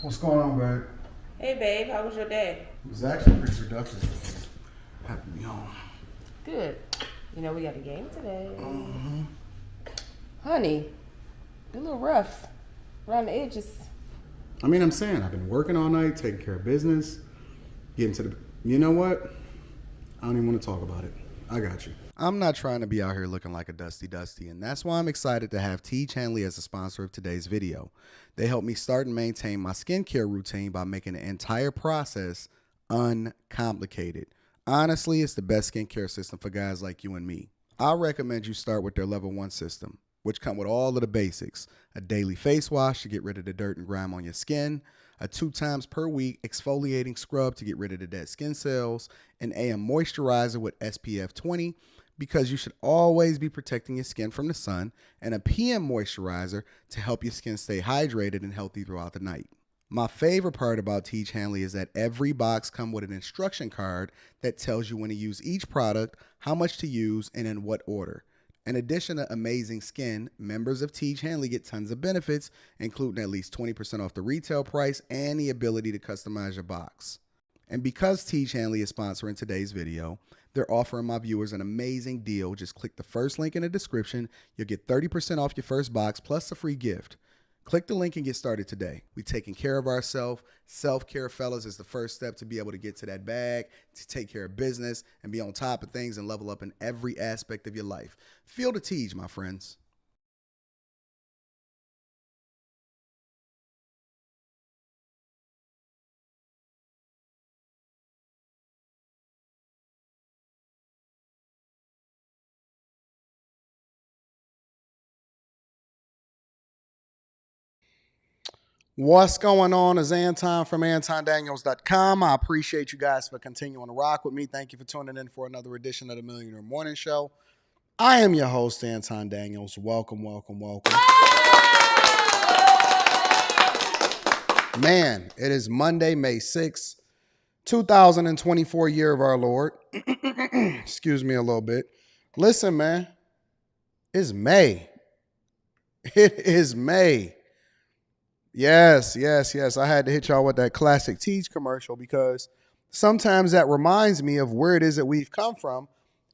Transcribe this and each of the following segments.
What's going on, babe? Hey, babe, how was your day? It was actually pretty productive. Happy to be home. Good. You know, we got a game today. Honey, you're a little rough around the edges. I mean, I'm saying I've been working all night, taking care of business, getting to the... You know what? I don't even want to talk about it. I got you. I'm not trying to be out here looking like a dusty, and that's why I'm excited to have Tiege Hanley as a sponsor of today's video. They help me start and maintain my skincare routine by making the entire process uncomplicated. Honestly, it's the best skincare system for guys like you and me. I recommend you start with their level 1 system, which come with all of the basics. A daily face wash to get rid of the dirt and grime on your skin, a 2 times per week exfoliating scrub to get rid of the dead skin cells, an AM moisturizer with SPF 20 because you should always be protecting your skin from the sun, and a PM moisturizer to help your skin stay hydrated and healthy throughout the night. My favorite part about Tiege Hanley is that every box comes with an instruction card that tells you when to use each product, how much to use, and in what order. In addition to amazing skin, members of Tiege Hanley get tons of benefits, including at least 20% off the retail price and the ability to customize your box. And because Tiege Hanley is sponsoring today's video, they're offering my viewers an amazing deal. Just click the first link in the description. You'll get 30% off your first box plus a free gift. Click the link and get started today. We're taking care of ourselves. Self-care, fellas, is the first step to be able to get to that bag, to take care of business, and be on top of things and level up in every aspect of your life. Feel the Tiege, my friends. What's going on? Is Anton from AntonDaniels.com. I appreciate you guys for continuing to rock with me. Thank you for tuning in for another edition of the Millionaire Morning Show. I am your host, Anton Daniels. Welcome, welcome, welcome. Man, it is Monday, May 6th, 2024, year of our Lord. Excuse me a little bit. Listen, man, it's May. It is May. Yes. I had to hit y'all with that classic Tiege commercial because sometimes that reminds me of where it is that we've come from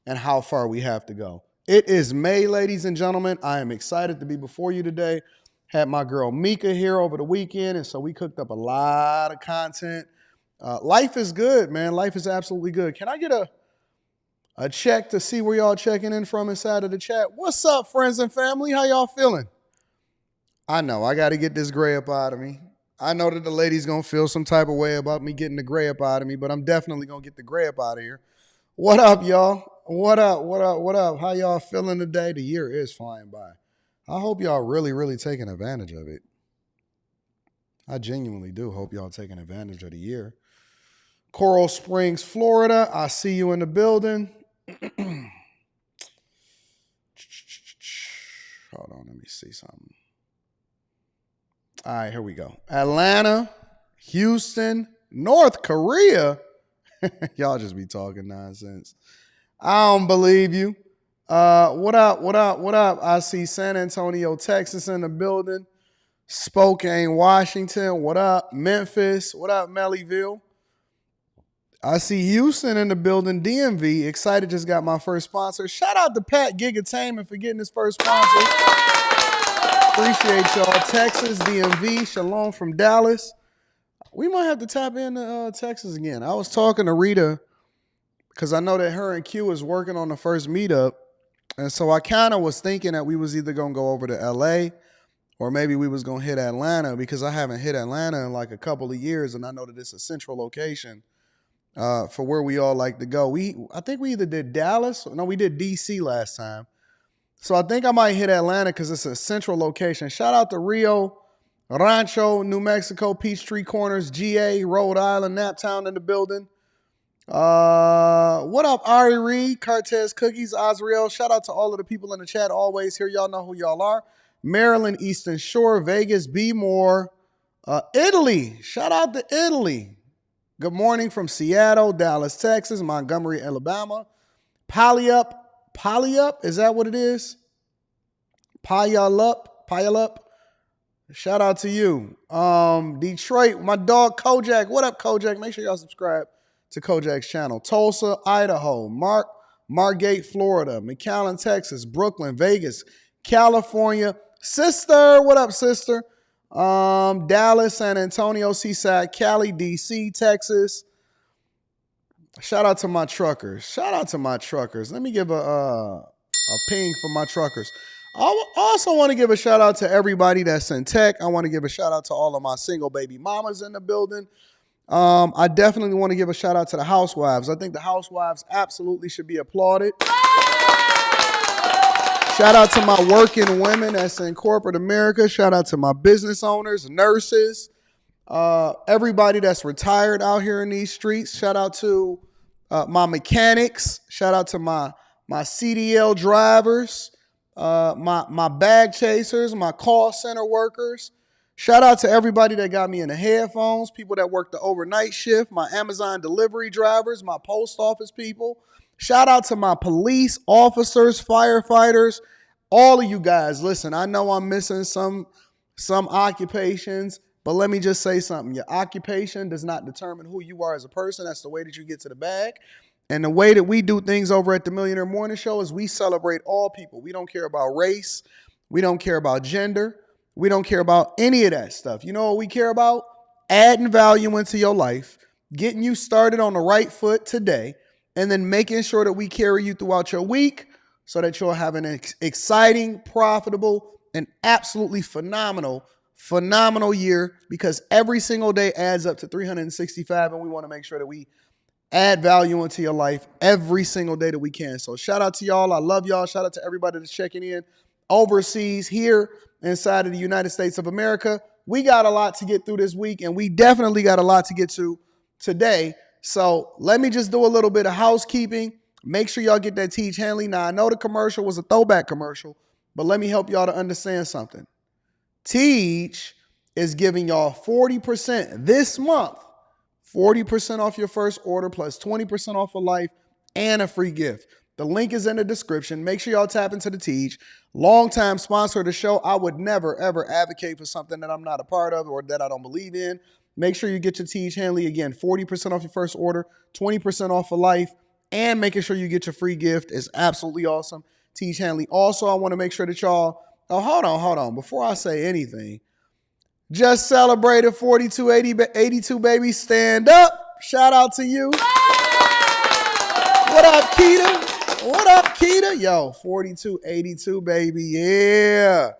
and how far we have to go. It is May, ladies and gentlemen. I am excited to be before you today. Had my girl Mika here over the weekend, and so we cooked up a lot of content. Life is good, man. Life is absolutely good. Can I get a check to see where y'all checking in from inside of the chat? What's up, friends and family? How y'all feeling? I know, I got to get this gray up out of me. I know that the lady's going to feel some type of way about me getting the gray up out of me, but I'm definitely going to get the gray up out of here. What up, y'all? What up? How y'all feeling today? The year is flying by. I hope y'all really taking advantage of it. I genuinely do hope y'all taking advantage of the year. Coral Springs, Florida. I see you in the building. Hold on, let me see something. All right, here we go. Atlanta, Houston, North Korea. Y'all just be talking nonsense. I don't believe you. What up? I see San Antonio, Texas in the building. Spokane, Washington. What up? Memphis. What up, Mellyville? I see Houston in the building. DMV. Excited, just got my first sponsor. Shout out to Pat Gigattainment for getting his first sponsor. Appreciate y'all. Texas, DMV, Shalom from Dallas. We might have to tap into Texas again. I was talking to Rita because I know that her and Q is working on the first meetup. And so I kind of was thinking that we was either going to go over to LA or maybe we was going to hit Atlanta because I haven't hit Atlanta in like a couple of years. And I know that it's a central location for where we all like to go. I think we either did Dallas. No, we did DC last time. So I think I might hit Atlanta because it's a central location. Shout out to Rio, Rancho, New Mexico, Peachtree Corners, GA, Rhode Island, Naptown in the building. What up, Ari Reed, Cartez Cookies, Osriel. Shout out to all of the people in the chat always here. Y'all know who y'all are. Maryland, Eastern Shore, Vegas, B More, Italy. Shout out to Italy. Good morning from Seattle, Dallas, Texas, Montgomery, Alabama. Puyallup, is that what it is? Puyallup. Shout out to you. Detroit, my dog Kojak. What up, Kojak? Make sure y'all subscribe to Kojak's channel. Tulsa, Idaho. Margate, Florida. McAllen, Texas. Brooklyn, Vegas, California. Sister, what up, sister? Dallas, San Antonio, Seaside, Cali, DC, Texas. Shout out to my truckers. Let me give a ping for my truckers. I also want to give a shout out to everybody that's in tech. I want to give a shout out to all of my single baby mamas in the building. I definitely want to give a shout out to the housewives. I think the housewives absolutely should be applauded. Shout out to my working women that's in corporate America. Shout out to my business owners, nurses, everybody that's retired out here in these streets. Shout out to my mechanics. Shout out to my CDL drivers, my bag chasers, my call center workers. Shout out to everybody that got me in the headphones, people that work the overnight shift, my Amazon delivery drivers, my post office people. Shout out to my police officers, firefighters, all of you guys. Listen, I know I'm missing some occupations, but let me just say something. Your occupation does not determine who you are as a person. That's the way that you get to the bag. And the way that we do things over at the Millionaire Morning Show is we celebrate all people. We don't care about race. We don't care about gender. We don't care about any of that stuff. You know what we care about? Adding value into your life, getting you started on the right foot today, and then making sure that we carry you throughout your week so that you'll have an exciting, profitable, and absolutely phenomenal year, because every single day adds up to 365, and we want to make sure that we add value into your life every single day that we can. So shout out to y'all. I love y'all. Shout out to everybody that's checking in overseas, here inside of the United States of America. We got a lot to get through this week, and we definitely got a lot to get to today. So let me just do a little bit of housekeeping. Make sure y'all get that Tiege Hanley. Now, I know the commercial was a throwback commercial, but let me help y'all to understand something. Tiege is giving y'all 40% this month, 40% off your first order plus 20% off for life and a free gift. The link is in the description. Make sure y'all tap into the Tiege. Longtime sponsor of the show. I would never, ever advocate for something that I'm not a part of or that I don't believe in. Make sure you get your Tiege Hanley. Again, 40% off your first order, 20% off for life, and making sure you get your free gift is absolutely awesome. Tiege Hanley. Also, I want to make sure that y'all, hold on. Before I say anything, just celebrated 4282, baby. Stand up. Shout out to you. What up, Keita? Yo, 4282, baby. Yeah.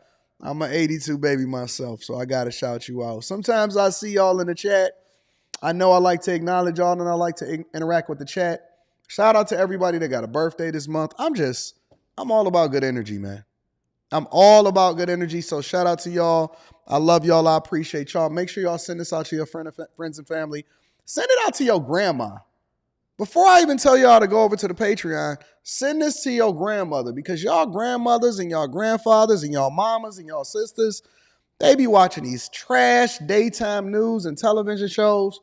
I'm an 82 baby myself, so I got to shout you out. Sometimes I see y'all in the chat. I know I like to acknowledge y'all, and I like to interact with the chat. Shout out to everybody that got a birthday this month. I'm all about good energy, man. I'm all about good energy, so shout out to y'all. I love y'all. I appreciate y'all. Make sure y'all send this out to your friends and family. Send it out to your grandma. Before I even tell y'all to go over to the Patreon, send this to your grandmother, because y'all grandmothers and y'all grandfathers and y'all mamas and y'all sisters, they be watching these trash daytime news and television shows,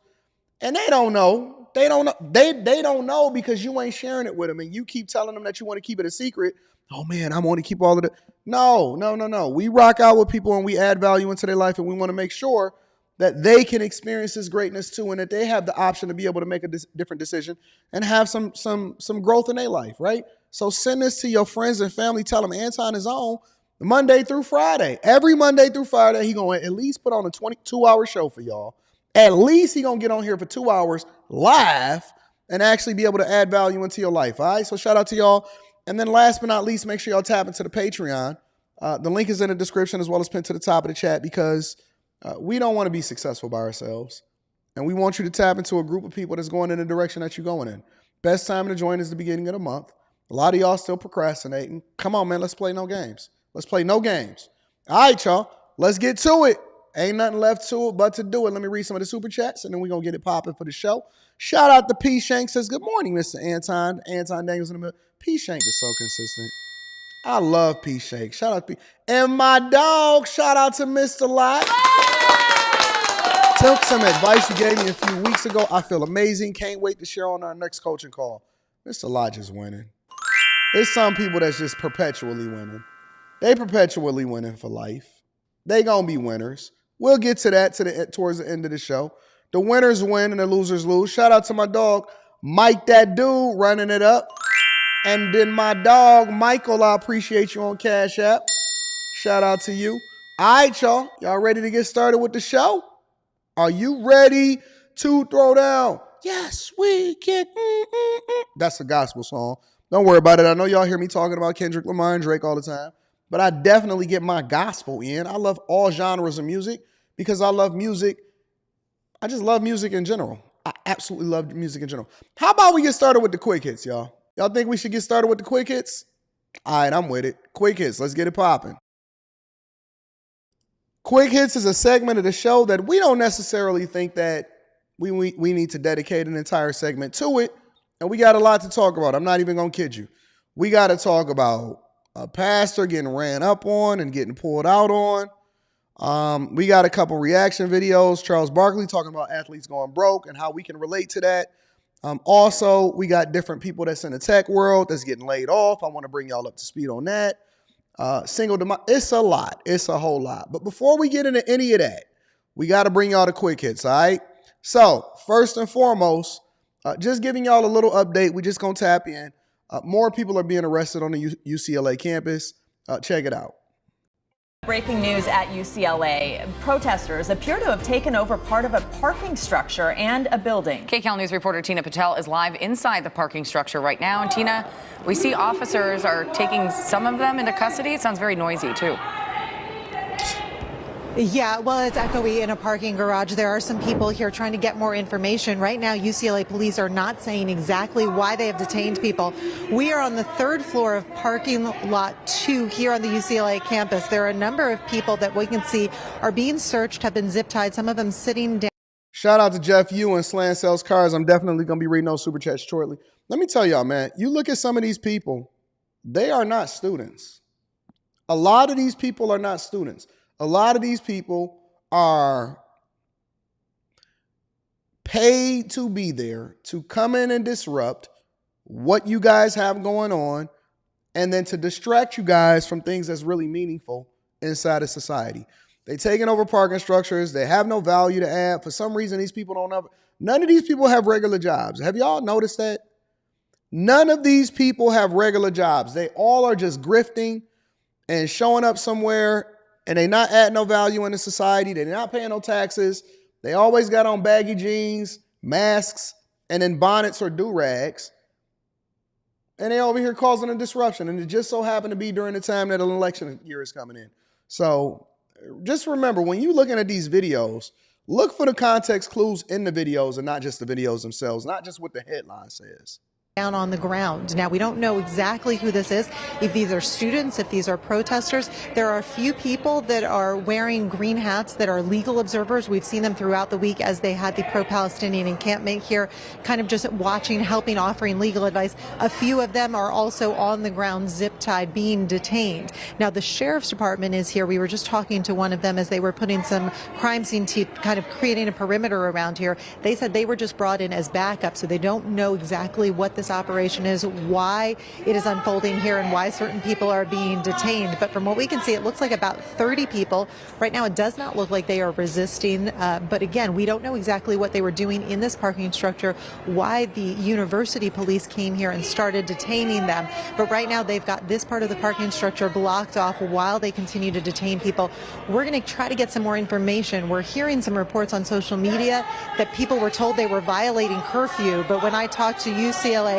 and they don't know. They don't know because you ain't sharing it with them, and you keep telling them that you want to keep it a secret. Oh man, I want to keep all of it. No. We rock out with people and we add value into their life, and we want to make sure that they can experience this greatness too, and that they have the option to be able to make a different decision and have some growth in their life, right? So send this to your friends and family. Tell them Anton is on Monday through Friday. Every Monday through Friday, he going to at least put on a 22-hour show for y'all. At least he going to get on here for 2 hours live and actually be able to add value into your life, all right? So shout out to y'all. And then last but not least, make sure y'all tap into the Patreon. The link is in the description as well as pinned to the top of the chat, because we don't want to be successful by ourselves, and we want you to tap into a group of people that's going in the direction that you're going in. Best time to join is the beginning of the month. A lot of y'all still procrastinating. Come on, man. Let's play no games. All right, y'all. Let's get to it. Ain't nothing left to it but to do it. Let me read some of the super chats, and then we're going to get it popping for the show. Shout out to P. Shank. Says, good morning, Mr. Anton. Anton Daniels in the middle. P. Shank is so consistent. I love P. Shank. Shout out to P. And my dog, shout out to Mr. Lot. Took some advice you gave me a few weeks ago. I feel amazing. Can't wait to share on our next coaching call. Mr. Lodge is winning. There's some people that's just perpetually winning. They perpetually winning for life. They gonna be winners. We'll get to that towards the end of the show. The winners win and the losers lose. Shout out to my dog, Mike, that dude, running it up. And then my dog, Michael, I appreciate you on Cash App. Shout out to you. All right, y'all. Y'all ready to get started with the show? Are you ready to throw down? Yes, we can. That's a gospel song. Don't worry about it. I know y'all hear me talking about Kendrick Lamar and Drake all the time, but I definitely get my gospel in. I love all genres of music because I love music. I just love music in general. I absolutely love music in general. How about we get started with the quick hits, y'all? Y'all think we should get started with the quick hits? All right, I'm with it. Quick hits. Let's get it popping. Quick hits is a segment of the show that we don't necessarily think that we need to dedicate an entire segment to it. And we got a lot to talk about. I'm not even going to kid you. We got to talk about a pastor getting ran up on and getting pulled out on. We got a couple reaction videos. Charles Barkley talking about athletes going broke and how we can relate to that. Also, we got different people that's in the tech world that's getting laid off. I want to bring y'all up to speed on that. It's a lot. It's a whole lot. But before we get into any of that, we got to bring y'all the quick hits, all right? So, first and foremost, just giving y'all a little update. We're just going to tap in. More people are being arrested on the UCLA campus. Check it out. Breaking news at UCLA. Protesters appear to have taken over part of a parking structure and a building. KCAL News reporter Tina Patel is live inside the parking structure right now. And Tina, we see officers are taking some of them into custody. It sounds very noisy, too. Yeah, well, it's echoey in a parking garage. There are some people here trying to get more information. Right now, UCLA police are not saying exactly why they have detained people. We are on the third floor of parking lot 2 here on the UCLA campus. There are a number of people that we can see are being searched, have been zip tied, some of them sitting down. Shout out to Jeff Yu and Slant Sells Cars. I'm definitely going to be reading those super chats shortly. Let me tell y'all, man, you look at some of these people, they are not students. A lot of these people are not students. A lot of these people are paid to be there, to come in and disrupt what you guys have going on, and then to distract you guys from things that's really meaningful inside of society. They taking over parking structures. They have no value to add. For some reason, these people don't have, none of these people have regular jobs. Have y'all noticed that? None of these people have regular jobs. They all are just grifting and showing up somewhere, and they not adding no value in the society. They're not paying no taxes. They always got on baggy jeans, masks, and then bonnets or do-rags. And they over here causing a disruption. And it just so happened to be during the time that an election year is coming in. So just remember, when you're looking at these videos, look for the context clues in the videos and not just the videos themselves, not just what the headline says. Down on the ground. Now, we don't know exactly who this is, if these are students, if these are protesters. There are a few people that are wearing green hats that are legal observers. We've seen them throughout the week as they had the pro-Palestinian encampment here, kind of just watching, helping, offering legal advice. A few of them are also on the ground, zip-tied, being detained. Now, the sheriff's department is here. We were just talking to one of them as they were putting some crime scene team, kind of creating a perimeter around here. They said they were just brought in as backup, so they don't know exactly what this operation is, why it is unfolding here, and why certain people are being detained. But from what we can see, it looks like about 30 people. Right now, it does not look like they are resisting. But again, we don't know exactly what they were doing in this parking structure, why the university police came here and started detaining them. But right now, they've got this part of the parking structure blocked off while they continue to detain people. We're going to try to get some more information. We're hearing some reports on social media that people were told they were violating curfew. But when I talked to UCLA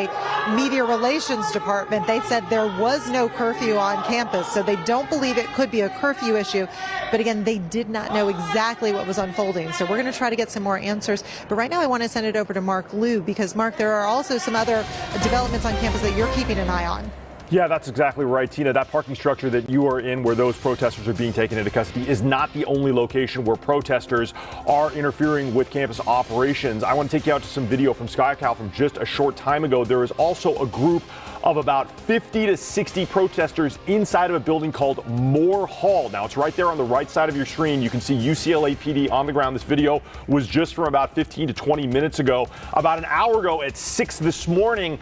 Media Relations Department, they said there was no curfew on campus, so they don't believe it could be a curfew issue. But again, they did not know exactly what was unfolding. So we're going to try to get some more answers. But right now, I want to send it over to Mark Liu, because Mark, there are also some other developments on campus that you're keeping an eye on. Yeah, that's exactly right, Tina. That parking structure that you are in, where those protesters are being taken into custody, is not the only location where protesters are interfering with campus operations. I want to take you out to some video from SkyCal from just a short time ago. There is also a group of about 50 to 60 protesters inside of a building called Moore Hall. Now, it's right there on the right side of your screen. You can see UCLA PD on the ground. This video was just from about 15 to 20 minutes ago. About an hour ago at 6 this morning,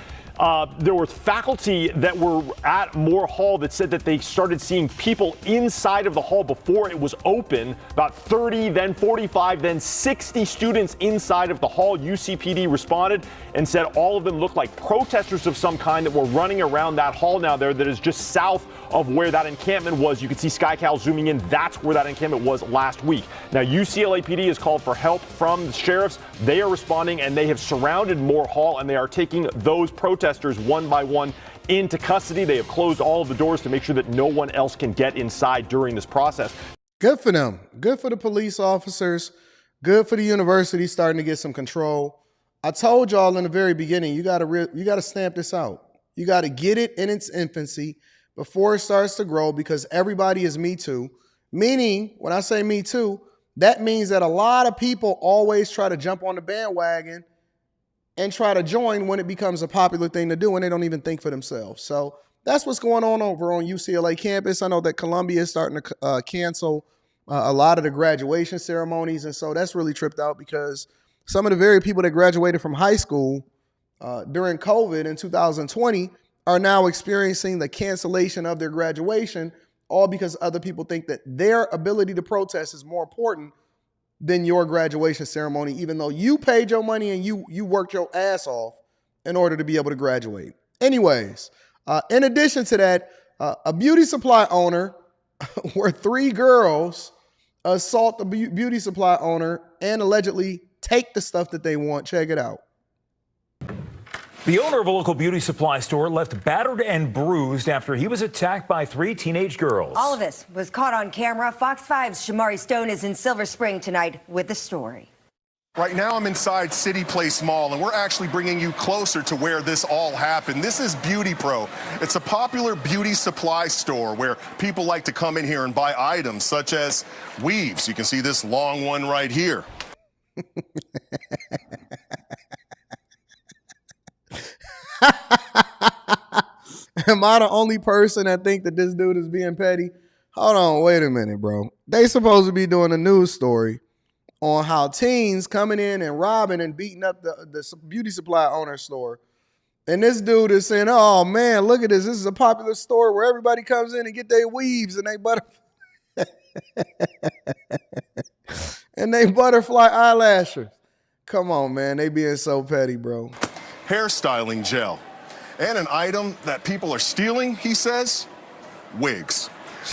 There were faculty that were at Moore Hall that said that they started seeing people inside of the hall before it was open, about 30, then 45, then 60 students inside of the hall. UCPD responded and said all of them looked like protesters of some kind that were running around that hall now there that is just south of where that encampment was. You can see SkyCal zooming in. That's where that encampment was last week. Now, UCLA PD has called for help from the sheriffs. They are responding, and they have surrounded Moore Hall, and they are taking those protesters one by one into custody. They have closed all of the doors to make sure that no one else can get inside during this process. Good for them. Good for the police officers. Good for the university starting to get some control. I told y'all in the very beginning, you got to stamp this out. You got to get it in its infancy before it starts to grow, because everybody is Me Too. Meaning, when I say Me Too, that means that a lot of people always try to jump on the bandwagon and try to join when it becomes a popular thing to do, and they don't even think for themselves. So that's what's going on over on UCLA campus. I know that Columbia is starting to cancel a lot of the graduation ceremonies, and so that's really tripped out, because some of the very people that graduated from high school during COVID in 2020 are now experiencing the cancellation of their graduation, all because other people think that their ability to protest is more important than your graduation ceremony, even though you paid your money and you worked your ass off in order to be able to graduate. Anyways, in addition to that, a beauty supply owner where 3 girls assault the beauty supply owner and allegedly take the stuff that they want. Check it out. The owner of a local beauty supply store left battered and bruised after he was attacked by 3 teenage girls. All of this was caught on camera. Fox 5's Shamari Stone is in Silver Spring tonight with the story. Right now I'm inside City Place Mall, and we're actually bringing you closer to where this all happened. This is Beauty Pro. It's a popular beauty supply store where people like to come in here and buy items such as weaves. You can see this long one right here. Am I the only person that think that this dude is being petty? Hold on, wait a minute, bro. They supposed to be doing a news story on how teens coming in and robbing and beating up the beauty supply owner store. And this dude is saying, oh man, look at this. This is a popular store where everybody comes in and get their weaves and they butterfly eyelashes. Come on, man. They being so petty, bro. Hairstyling gel. And an item that people are stealing, he says, wigs.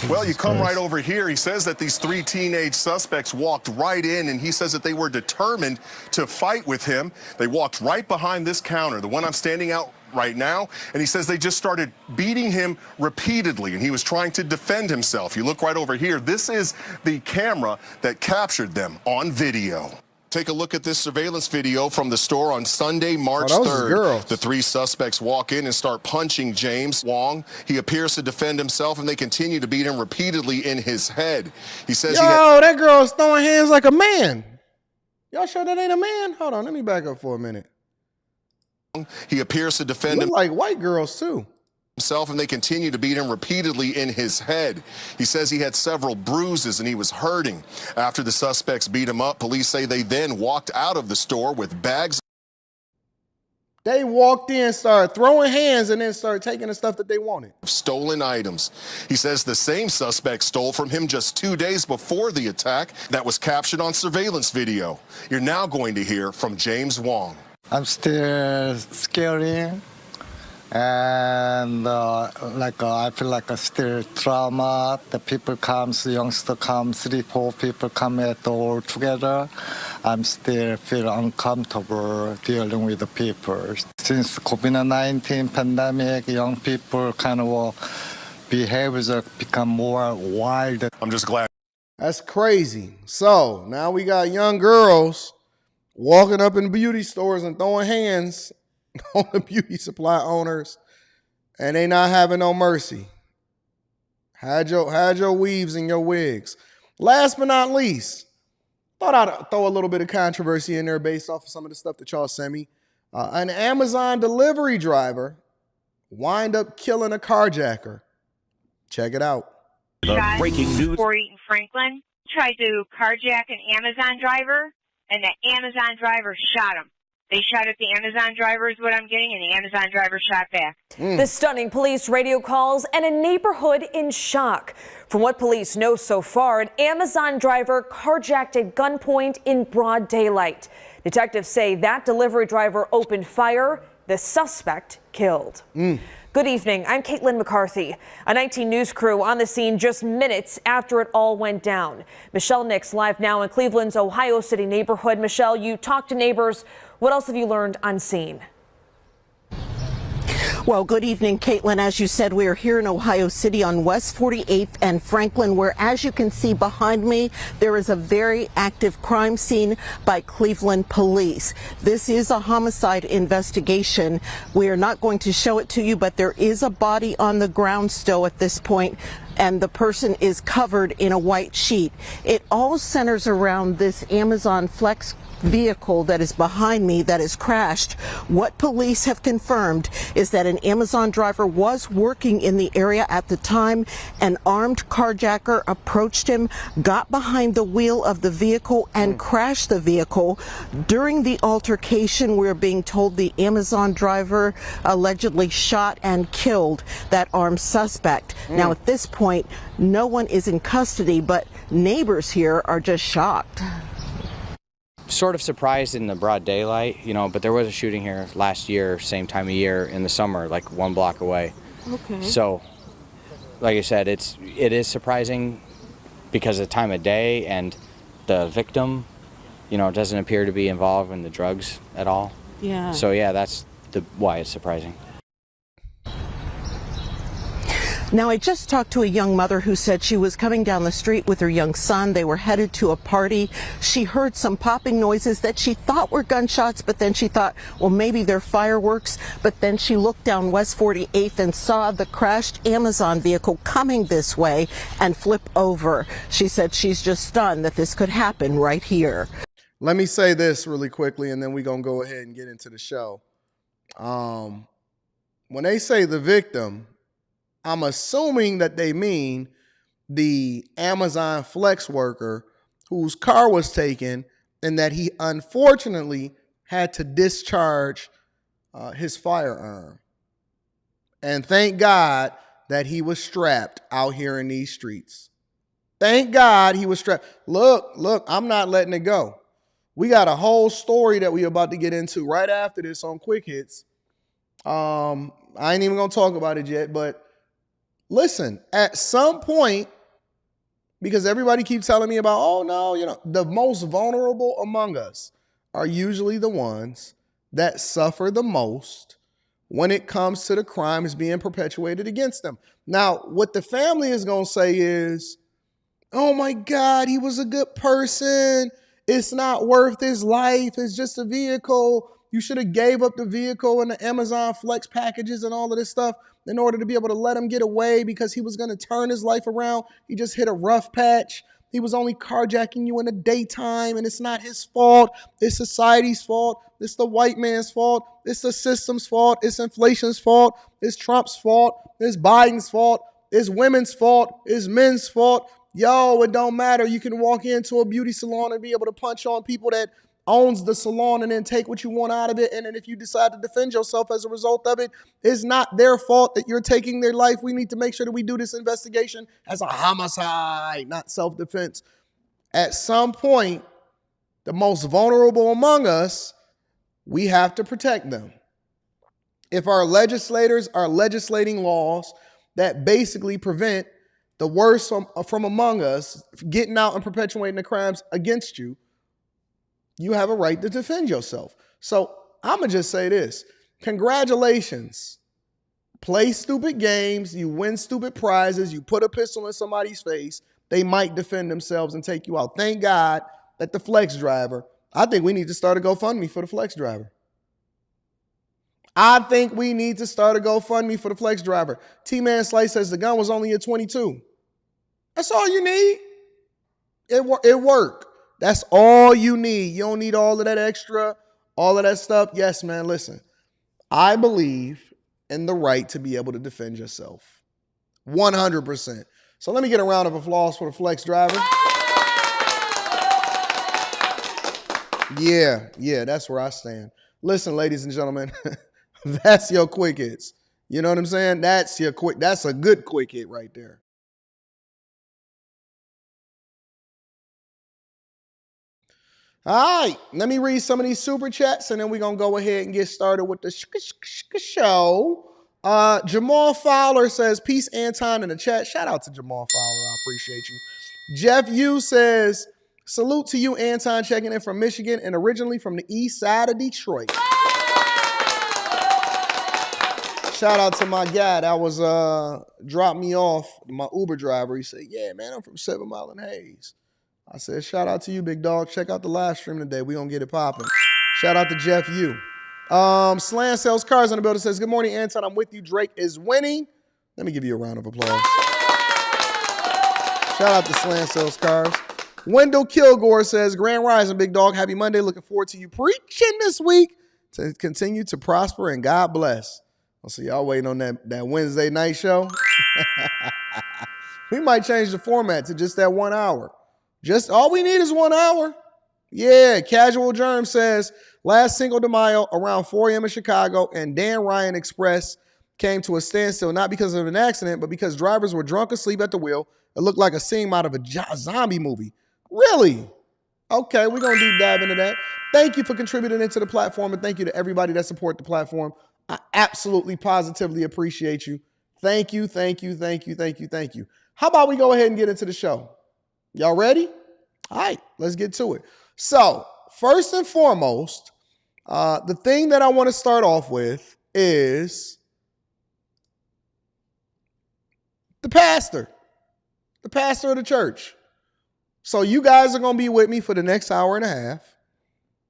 Well, you come right over here. He says that these 3 teenage suspects walked right in, and he says that they were determined to fight with him. They walked right behind this counter, the one I'm standing out right now, and he says they just started beating him repeatedly, and he was trying to defend himself. You look right over here. This is the camera that captured them on video. Take a look at this surveillance video from the store on Sunday, March 3rd. The 3 suspects walk in and start punching James Wong. He appears to defend himself, and they continue to beat him repeatedly in his head. He says, that girl's throwing hands like a man. Y'all sure that ain't a man? Hold on, let me back up for a minute. He appears to defend him like white girls too. Himself, and they continue to beat him repeatedly in his head. He says he had several bruises and he was hurting. After the suspects beat him up, police say they then walked out of the store with bags. They walked in, started throwing hands, and then started taking the stuff that they wanted. Stolen items. He says the same suspect stole from him just 2 days before the attack. That was captured on surveillance video. You're now going to hear from James Wong. I'm still scared. And I feel like a still trauma. The people comes, youngster comes, 3, 4 people come at all together. I'm still feel uncomfortable dealing with the people. Since COVID-19 pandemic, young people kind of behaviors become more wild. I'm just glad. That's crazy. So now we got young girls walking up in beauty stores and throwing hands on the beauty supply owners, and they not having no mercy. Had your weaves and your wigs. Last but not least, thought I'd throw a little bit of controversy in there based off of some of the stuff that y'all sent me. An Amazon delivery driver wind up killing a carjacker. Check it out. Breaking news. In Franklin tried to carjack an Amazon driver, and the Amazon driver shot him. They shot at the Amazon driver is what I'm getting, and the Amazon driver shot back. The stunning police radio calls and a neighborhood in shock. From what police know so far, an Amazon driver carjacked at gunpoint in broad daylight. Detectives say that delivery driver opened fire, the suspect killed. Good evening, I'm Caitlin McCarthy. A 19 News crew on the scene just minutes after it all went down. Michelle Nix live now in Cleveland's Ohio City neighborhood. Michelle, you talked to neighbors. What else have you learned on scene? Well, good evening, Caitlin. As you said, we are here in Ohio City on West 48th and Franklin, where, as you can see behind me, there is a very active crime scene by Cleveland police. This is a homicide investigation. We are not going to show it to you, but there is a body on the ground still at this point, and the person is covered in a white sheet. It all centers around this Amazon Flex vehicle that is behind me that has crashed. What police have confirmed is that an Amazon driver was working in the area at the time. An armed carjacker approached him, got behind the wheel of the vehicle, and crashed the vehicle. During the altercation, we're being told the Amazon driver allegedly shot and killed that armed suspect. Now, at this point, no one is in custody, but neighbors here are just shocked. Sort of surprised in the broad daylight, but there was a shooting here last year, same time of year in the summer, like 1 block away. Okay. So, like I said, it is surprising because of the time of day, and the victim, doesn't appear to be involved in the drugs at all. Yeah. So yeah, that's why it's surprising. Now, I just talked to a young mother who said she was coming down the street with her young son. They were headed to a party. She heard some popping noises that she thought were gunshots, but then she thought, well, maybe they're fireworks. But then she looked down West 48th and saw the crashed Amazon vehicle coming this way and flip over. She said she's just stunned that this could happen right here. Let me say this really quickly, and then we're going to go ahead and get into the show. When they say the victim, I'm assuming that they mean the Amazon flex worker whose car was taken and that he unfortunately had to discharge his firearm. And thank God that he was strapped out here in these streets. Thank God he was strapped. Look, I'm not letting it go. We got a whole story that we're about to get into right after this on Quick Hits. I ain't even going to talk about it yet, but listen, at some point, because everybody keeps telling me about, oh no, the most vulnerable among us are usually the ones that suffer the most when it comes to the crimes being perpetuated against them. Now, what the family is going to say is, oh my God, he was a good person. It's not worth his life. It's just a vehicle. You should have gave up the vehicle and the Amazon Flex packages and all of this stuff in order to be able to let him get away because he was going to turn his life around. He just hit a rough patch. He was only carjacking you in the daytime, and it's not his fault. It's society's fault. It's the white man's fault. It's the system's fault. It's inflation's fault. It's Trump's fault. It's Biden's fault. It's women's fault. It's men's fault. Yo, it don't matter. You can walk into a beauty salon and be able to punch on people that owns the salon and then take what you want out of it. And then if you decide to defend yourself as a result of it, it's not their fault that you're taking their life. We need to make sure that we do this investigation as a homicide, not self-defense. At some point, the most vulnerable among us, we have to protect them. If our legislators are legislating laws that basically prevent the worst from among us getting out and perpetuating the crimes against you, you have a right to defend yourself. So I'm going to just say this. Congratulations. Play stupid games. You win stupid prizes. You put a pistol in somebody's face. They might defend themselves and take you out. Thank God that the flex driver, I think we need to start a GoFundMe for the flex driver. I think we need to start a GoFundMe for the flex driver. T-Man Slice says the gun was only a 22. That's all you need. It worked. That's all you need. You don't need all of that extra, all of that stuff. Yes, man, listen. I believe in the right to be able to defend yourself. 100%. So let me get a round of applause for the flex driver. Yeah, that's where I stand. Listen, ladies and gentlemen, that's your quick hits. You know what I'm saying? That's a good quick hit right there. All right, let me read some of these super chats, and then we're going to go ahead and get started with the show. Jamal Fowler says, peace, Anton, in the chat. Shout out to Jamal Fowler. I appreciate you. Jeff Yu says, salute to you, Anton, checking in from Michigan and originally from the east side of Detroit. Shout out to my guy that was dropped me off, my Uber driver. He said, yeah, man, I'm from 7 Mile and Hayes. I said, shout out to you, big dog. Check out the live stream today. We're going to get it popping. Shout out to Jeff Yu. Slan Sells Cars on the building says, good morning, Anton. I'm with you. Drake is winning. Let me give you a round of applause. Shout out to Slan Sells Cars. Wendell Kilgore says, Grand Rising, big dog. Happy Monday. Looking forward to you preaching this week to continue to prosper and God bless. I'll see y'all waiting on that Wednesday night show. We might change the format to just that 1 hour. Just all we need is 1 hour. Yeah, Casual Germ says, last Cinco de Mayo around 4 a.m. in Chicago, and Dan Ryan Express came to a standstill, not because of an accident, but because drivers were drunk asleep at the wheel. It looked like a scene out of a zombie movie. Really? Okay, we're going to deep dive into that. Thank you for contributing into the platform, and thank you to everybody that support the platform. I absolutely, positively appreciate you. Thank you, thank you, thank you, thank you, thank you. How about we go ahead and get into the show? Y'all ready? All right, let's get to it. So, first and foremost, the thing that I want to start off with is the pastor of the church. So you guys are going to be with me for the next hour and a half.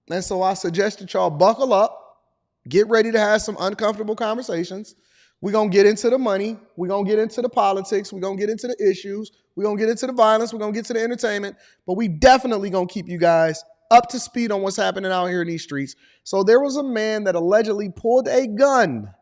And so I suggest that y'all buckle up, get ready to have some uncomfortable conversations. We're going to get into the money. We're going to get into the politics. We're going to get into the issues. We're going to get into the violence. We're going to get to the entertainment. But we definitely going to keep you guys up to speed on what's happening out here in these streets. So there was a man that allegedly pulled a gun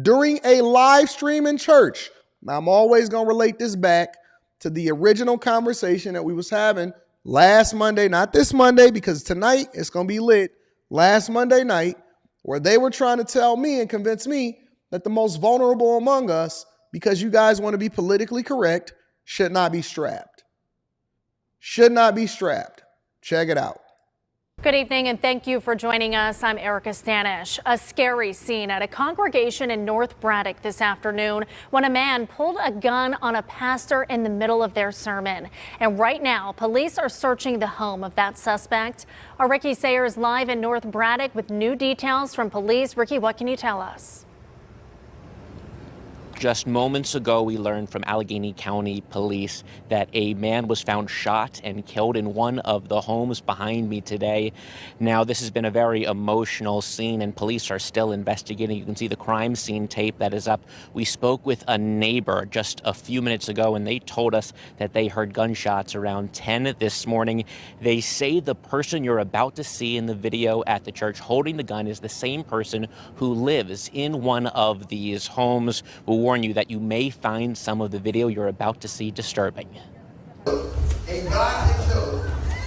during a live stream in church. Now, I'm always going to relate this back to the original conversation that we was having last Monday, not this Monday, because tonight it's going to be lit. Last Monday night, where they were trying to tell me and convince me that the most vulnerable among us, because you guys want to be politically correct, should not be strapped. Should not be strapped. Check it out. Good evening and thank you for joining us. I'm Erica Stanish. A scary scene at a congregation in North Braddock this afternoon when a man pulled a gun on a pastor in the middle of their sermon. And right now, police are searching the home of that suspect. Our Ricky Sayer is live in North Braddock with new details from police. Ricky, what can you tell us? Just moments ago, we learned from Allegheny County Police that a man was found shot and killed in one of the homes behind me today. Now, this has been a very emotional scene, and police are still investigating. You can see the crime scene tape that is up. We spoke with a neighbor just a few minutes ago, and they told us that they heard gunshots around 10 this morning. They say the person you're about to see in the video at the church holding the gun is the same person who lives in one of these homes. We'll warn you that you may find some of the video you're about to see disturbing.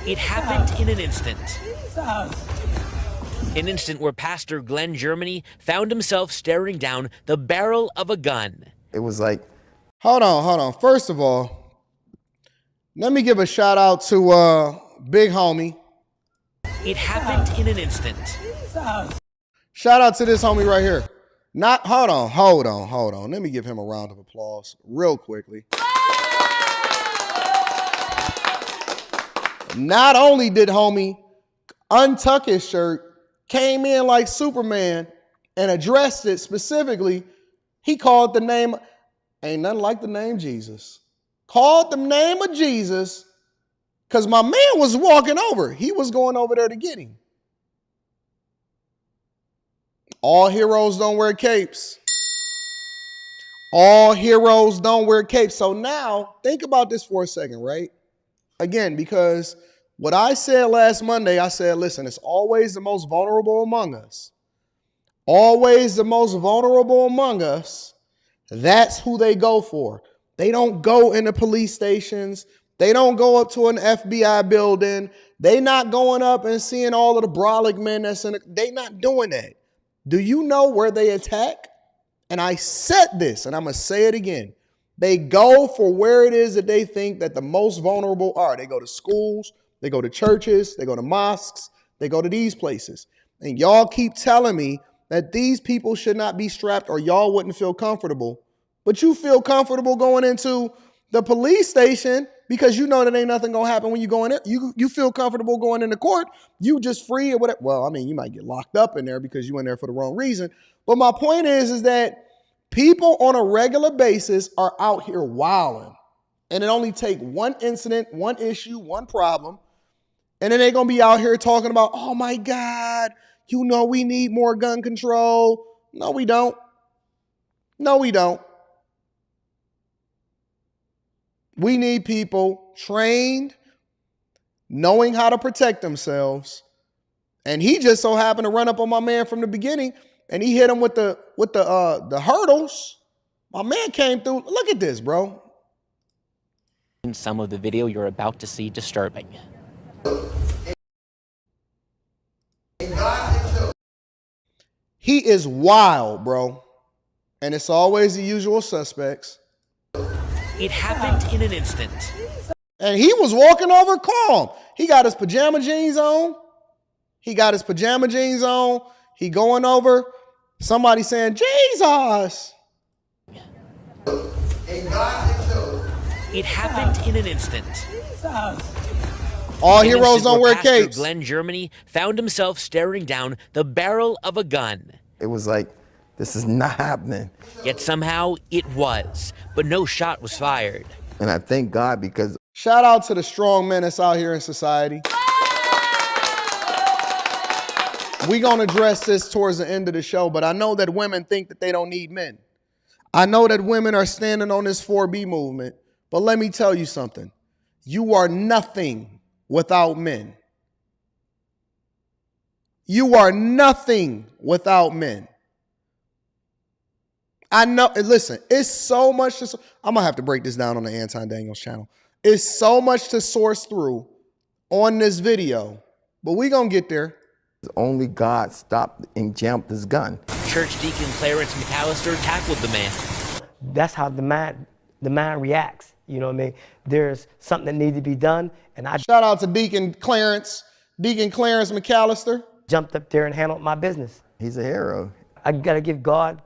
It happened in an instant. An instant where Pastor Glenn Germany found himself staring down the barrel of a gun. It was like, hold on. First of all, let me give a shout out to Big Homie. It happened in an instant. Shout out to this homie right here. Hold on. Let me give him a round of applause real quickly. Not only did homie untuck his shirt, came in like Superman and addressed it specifically, he called the name, ain't nothing like the name Jesus. Called the name of Jesus because my man was walking over. He was going over there to get him. All heroes don't wear capes. All heroes don't wear capes. So now, think about this for a second, right? Again, because what I said last Monday, I said, listen, it's always the most vulnerable among us. Always the most vulnerable among us. That's who they go for. They don't go into police stations. They don't go up to an FBI building. They not going up and seeing all of the brolic men that's in it. They not doing that. Do you know where they attack? And I said this, and I'm going to say it again. They go for where it is that they think that the most vulnerable are. They go to schools, they go to churches, they go to mosques, they go to these places. And y'all keep telling me that these people should not be strapped or y'all wouldn't feel comfortable. But you feel comfortable going into the police station because you know that ain't nothing going to happen when you go in there. You feel comfortable going into court. You just free or whatever. Well, I mean, you might get locked up in there because you went there for the wrong reason. But my point is that people on a regular basis are out here wilding. And it only take one incident, one issue, one problem. And then they're going to be out here talking about, oh my God, you know we need more gun control. No, we don't. No, we don't. We need people trained, knowing how to protect themselves. And he just so happened to run up on my man from the beginning, and he hit him with the hurdles. My man came through. Look at this, bro. Some of the video you're about to see disturbing. He is wild, bro. And it's always the usual suspects. It happened in an instant. And he was walking over calm. He got his pajama jeans on. He going over. Somebody saying, Jesus. It happened in an instant. All heroes don't wear capes. Glenn, Germany, found himself staring down the barrel of a gun. It was like, this is not happening. Yet somehow it was, but no shot was fired. And I thank God because... Shout out to the strong men that's out here in society. We're going to address this towards the end of the show, but I know that women think that they don't need men. I know that women are standing on this 4B movement, but let me tell you something. You are nothing without men. You are nothing without men. I know, listen, it's so much to, I'm going to have to break this down on the Anton Daniels channel. It's so much to source through on this video, but we're going to get there. Only God stopped and jammed his gun. Church Deacon Clarence McAllister tackled the man. That's how the mind reacts. You know what I mean? There's something that needs to be done. And I shout out to Deacon Clarence McAllister. Jumped up there and handled my business. He's a hero. I got to give God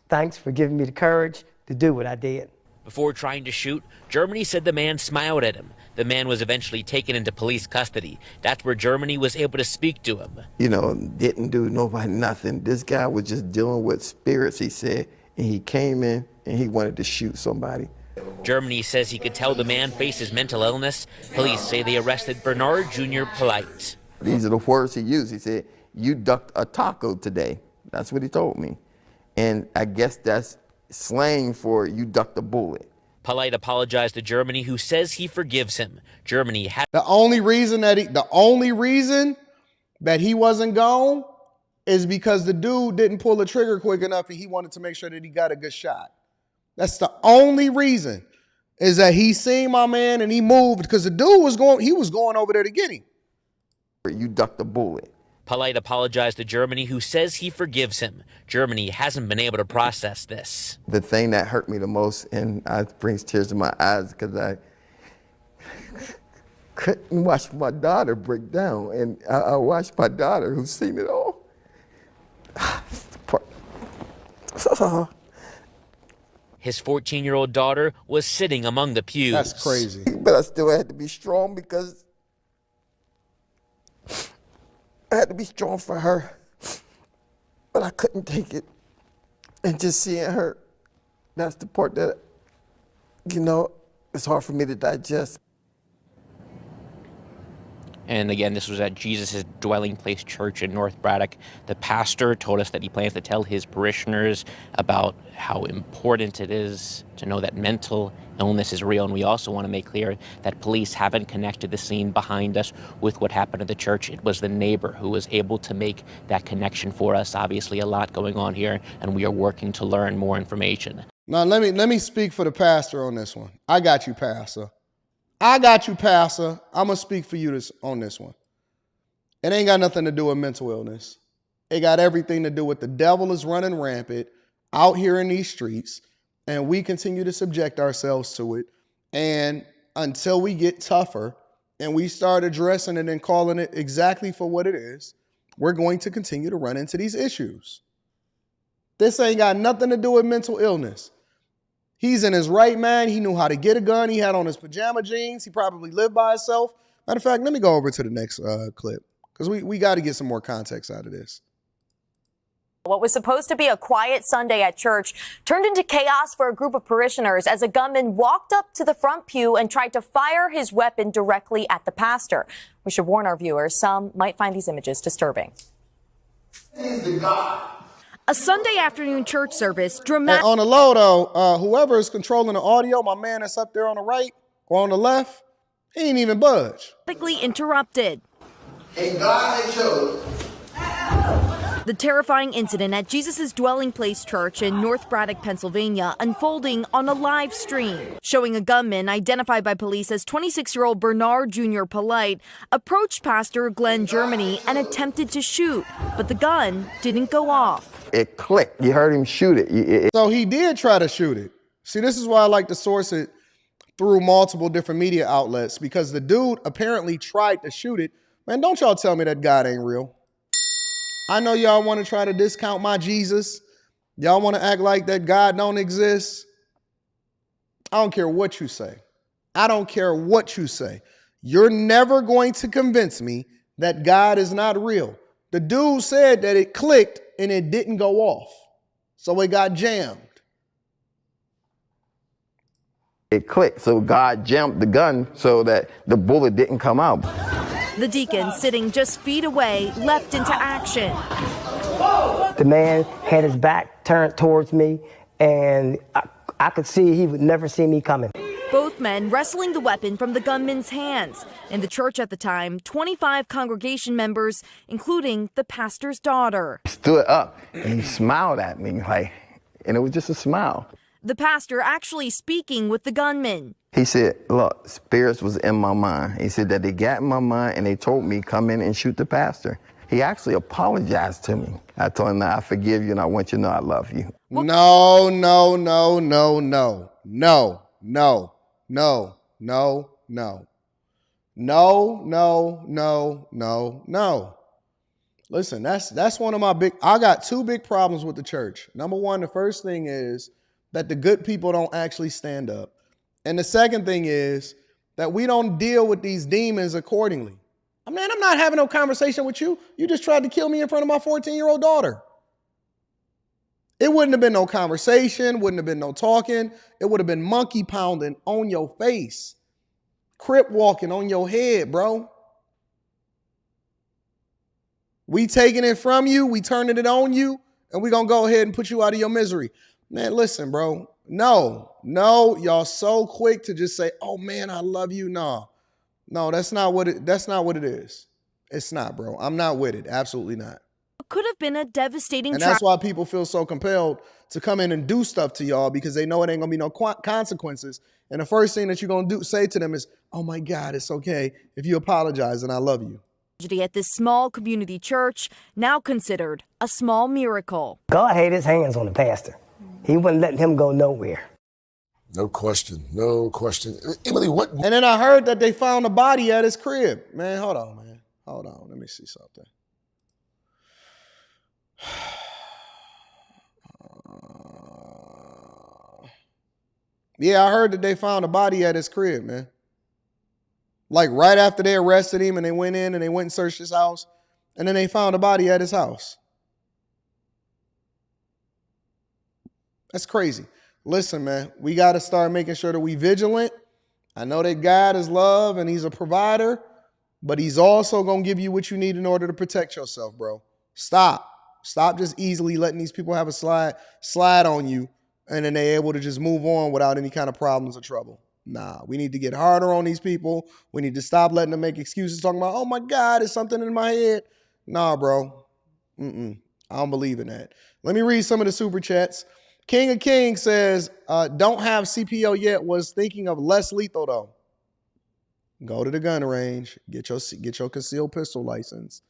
thanks for giving me the courage to do what I did. Before trying to shoot, Germany said the man smiled at him. The man was eventually taken into police custody. That's where Germany was able to speak to him. You know, didn't do nobody nothing. This guy was just dealing with spirits, he said, and he came in and he wanted to shoot somebody. Germany says he could tell the man faces mental illness. Police say they arrested Bernard Jr. Polite. These are the words he used. He said, "You ducked a taco today." That's what he told me. And I guess that's slang for you ducked a bullet. Polite apologized to Germany, who says he forgives him. Germany had the only reason that he wasn't gone is because the dude didn't pull the trigger quick enough and he wanted to make sure that he got a good shot. That's the only reason, is that he seen my man and he moved because the dude was going over there to get him. You ducked a bullet. Polite apologized to Germany, who says he forgives him. Germany hasn't been able to process this. The thing that hurt me the most, and it brings tears to my eyes, because I couldn't watch my daughter break down. And I watched my daughter, who's seen it all. His 14-year-old daughter was sitting among the pews. That's crazy. But I still had to be strong because I had to be strong for her, but I couldn't take it. And just seeing her, that's the part that, you know, it's hard for me to digest. And again, this was at Jesus' Dwelling Place Church in North Braddock. The pastor told us that he plans to tell his parishioners about how important it is to know that mental illness is real. And we also want to make clear that police haven't connected the scene behind us with what happened at the church. It was the neighbor who was able to make that connection for us. Obviously, a lot going on here, and we are working to learn more information. Now, let me speak for the pastor on this one. I got you, Pastor. I got you, Pastor. I'm going to speak for you on this one. It ain't got nothing to do with mental illness. It got everything to do with the devil is running rampant out here in these streets, and we continue to subject ourselves to it. And until we get tougher and we start addressing it and calling it exactly for what it is, we're going to continue to run into these issues. This ain't got nothing to do with mental illness. He's in his right mind. He knew how to get a gun. He had on his pajama jeans. He probably lived by himself. Matter of fact, let me go over to the next clip because we got to get some more context out of this. What was supposed to be a quiet Sunday at church turned into chaos for a group of parishioners as a gunman walked up to the front pew and tried to fire his weapon directly at the pastor. We should warn our viewers, some might find these images disturbing. A Sunday afternoon church service, dramatic. On the low, though, whoever is controlling the audio, my man that's up there on the right or on the left, he ain't even budge. Interrupted. And God had chose. The terrifying incident at Jesus' Dwelling Place Church in North Braddock, Pennsylvania, unfolding on a live stream, showing a gunman identified by police as 26-year-old Bernard Jr. Polite approached Pastor Glenn Germany and attempted to shoot, but the gun didn't go off. It clicked. You heard him shoot it. So he did try to shoot it. See, this is why I like to source it through multiple different media outlets, because the dude apparently tried to shoot it. Man, don't y'all tell me that God ain't real. I know y'all want to try to discount my Jesus. Y'all want to act like that God don't exist. I don't care what you say. I don't care what you say. You're never going to convince me that God is not real. The dude said that it clicked and it didn't go off. So it got jammed. It clicked, so God jammed the gun so that the bullet didn't come out. The deacon, sitting just feet away, leapt into action. The man had his back turned towards me, and I could see he would never see me coming. Both men wrestling the weapon from the gunman's hands. In the church at the time, 25 congregation members, including the pastor's daughter. He stood up and he smiled at me, and it was just a smile. The pastor actually speaking with the gunman. He said, look, spirits was in my mind. He said that they got in my mind and they told me come in and shoot the pastor. He actually apologized to me. I told him that I forgive you and I want you to know I love you. No, no, no, no, no, no, no, no, no, no, no, no, no, no. Listen, that's one of my I got two big problems with the church. Number one, the first thing is that the good people don't actually stand up. And the second thing is that we don't deal with these demons accordingly. I mean, I'm not having no conversation with you. You just tried to kill me in front of my 14-year-old daughter. It wouldn't have been no conversation, wouldn't have been no talking. It would have been monkey pounding on your face, crip walking on your head, bro. We taking it from you, we turning it on you, and we gonna go ahead and put you out of your misery. Man, listen, bro. No, y'all so quick to just say, "Oh man, I love you." No, that's not what it is. It's not, bro. I'm not with it. Absolutely not. Could have been a devastating. And that's why people feel so compelled to come in and do stuff to y'all, because they know it ain't gonna be no consequences. And the first thing that you're gonna say to them is, "Oh my God, it's okay if you apologize and I love you." At this small community church, now considered a small miracle. God had his hands on the pastor. He wasn't letting him go nowhere. No question. No question. Emily, what? And then I heard that they found a body at his crib. Man, hold on, man. Hold on. Let me see something. Yeah, I heard that they found a body at his crib, man. Like right after they arrested him and they went in and they went and searched his house, and then they found a body at his house. That's crazy. Listen, man, we got to start making sure that we vigilant. I know that God is love and he's a provider, but he's also going to give you what you need in order to protect yourself, bro. Stop just easily letting these people have a slide on you and then they're able to just move on without any kind of problems or trouble. Nah, we need to get harder on these people. We need to stop letting them make excuses talking about, "Oh my God, it's something in my head." Nah, bro. I don't believe in that. Let me read some of the super chats. King of Kings says, don't have CPO yet, was thinking of less lethal though. Go to the gun range, get your concealed pistol license,